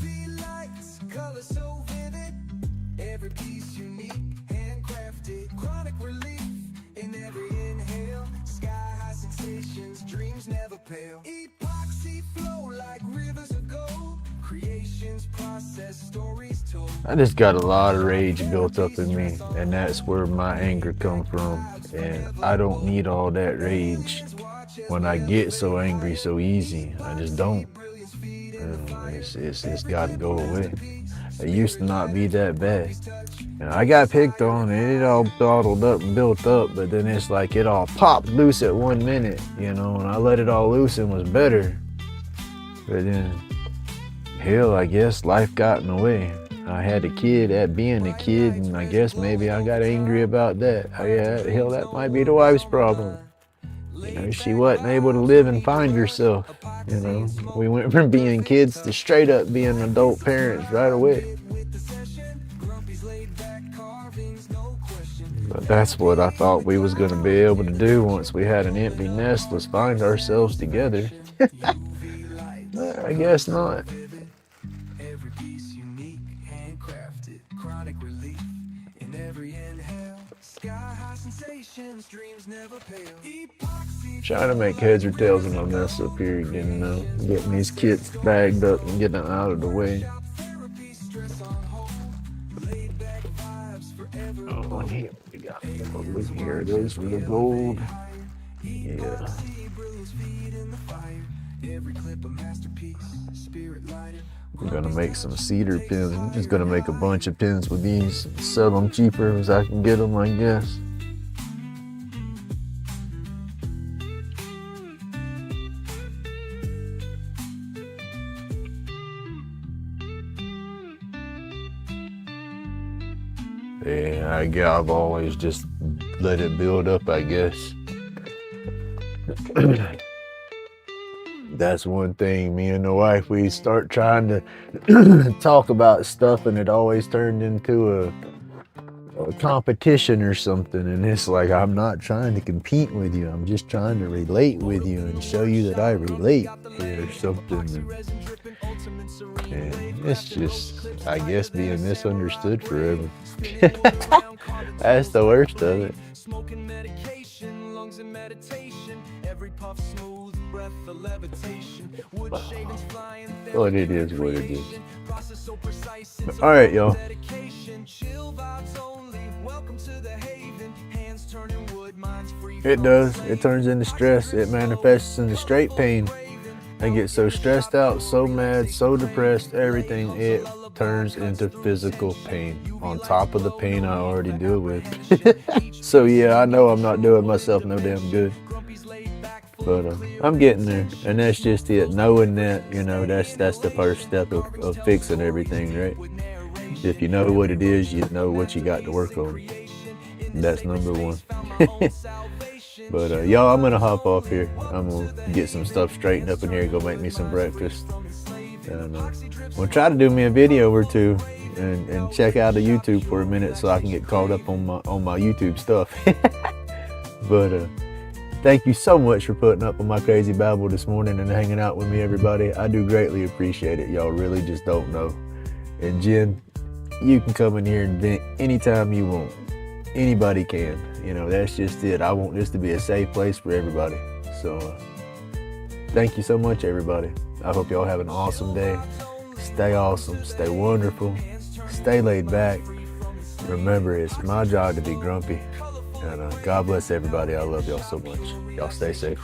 I just got a lot of rage built up in me, and that's where my anger comes from. And I don't need all that rage when I get so angry so easy. I just don't. It's got to go away. It used to not be that bad. And I got picked on and it all bottled up and built up, but then it's like it all popped loose at 1 minute, you know, and I let it all loose and was better. But then, hell, I guess life got in the way. I had a kid at being a kid, and I guess maybe I got angry about that. Hell, that might be the wife's problem. You know, she wasn't able to live and find herself. You know, we went from being kids to straight up being adult parents right away. But that's what I thought we was gonna be able to do once we had an empty nest, was find ourselves together. I guess not. Trying to make heads or tails of my mess up here, you know, getting these kits bagged up and getting them out of the way. Oh, here we got here it is for the gold. Yeah. I'm gonna make some cedar pins. I'm just gonna make a bunch of pins with these, sell them cheaper as I can get them, I guess. Yeah, I've always just let it build up, I guess. That's one thing, me and the wife, we start trying to talk about stuff and it always turned into a competition or something. And it's like, I'm not trying to compete with you. I'm just trying to relate with you and show you that I relate or something. And it's just, I guess, being misunderstood forever. That's the worst of it. Smoking medication, lungs and meditation. Every puff smooth, breath of levitation. Wood shavings flying. But it is what it is. All right, y'all. It does. It turns into stress. It manifests into straight pain. I get so stressed out, so mad, so depressed, everything. It turns into physical pain on top of the pain I already deal with. So yeah, I know I'm not doing myself no damn good, but I'm getting there, and that's just it. Knowing that, you know, that's the first step of fixing everything, right? If you know what it is, you know what you got to work on. That's number one. But y'all, I'm gonna hop off here. I'm gonna get some stuff straightened up in here, go make me some breakfast. And we'll try to do me a video or two and check out the YouTube for a minute so I can get caught up on my YouTube stuff. But thank you so much for putting up with my crazy babble this morning and hanging out with me, everybody. I do greatly appreciate it. Y'all really just don't know. And Jen, you can come in here and vent anytime you want. Anybody can. You know, that's just it. I want this to be a safe place for everybody. So thank you so much, everybody. I hope y'all have an awesome day. Stay awesome, stay wonderful, stay laid back. Remember, it's my job to be grumpy. And God bless everybody. I love y'all so much. Y'all stay safe.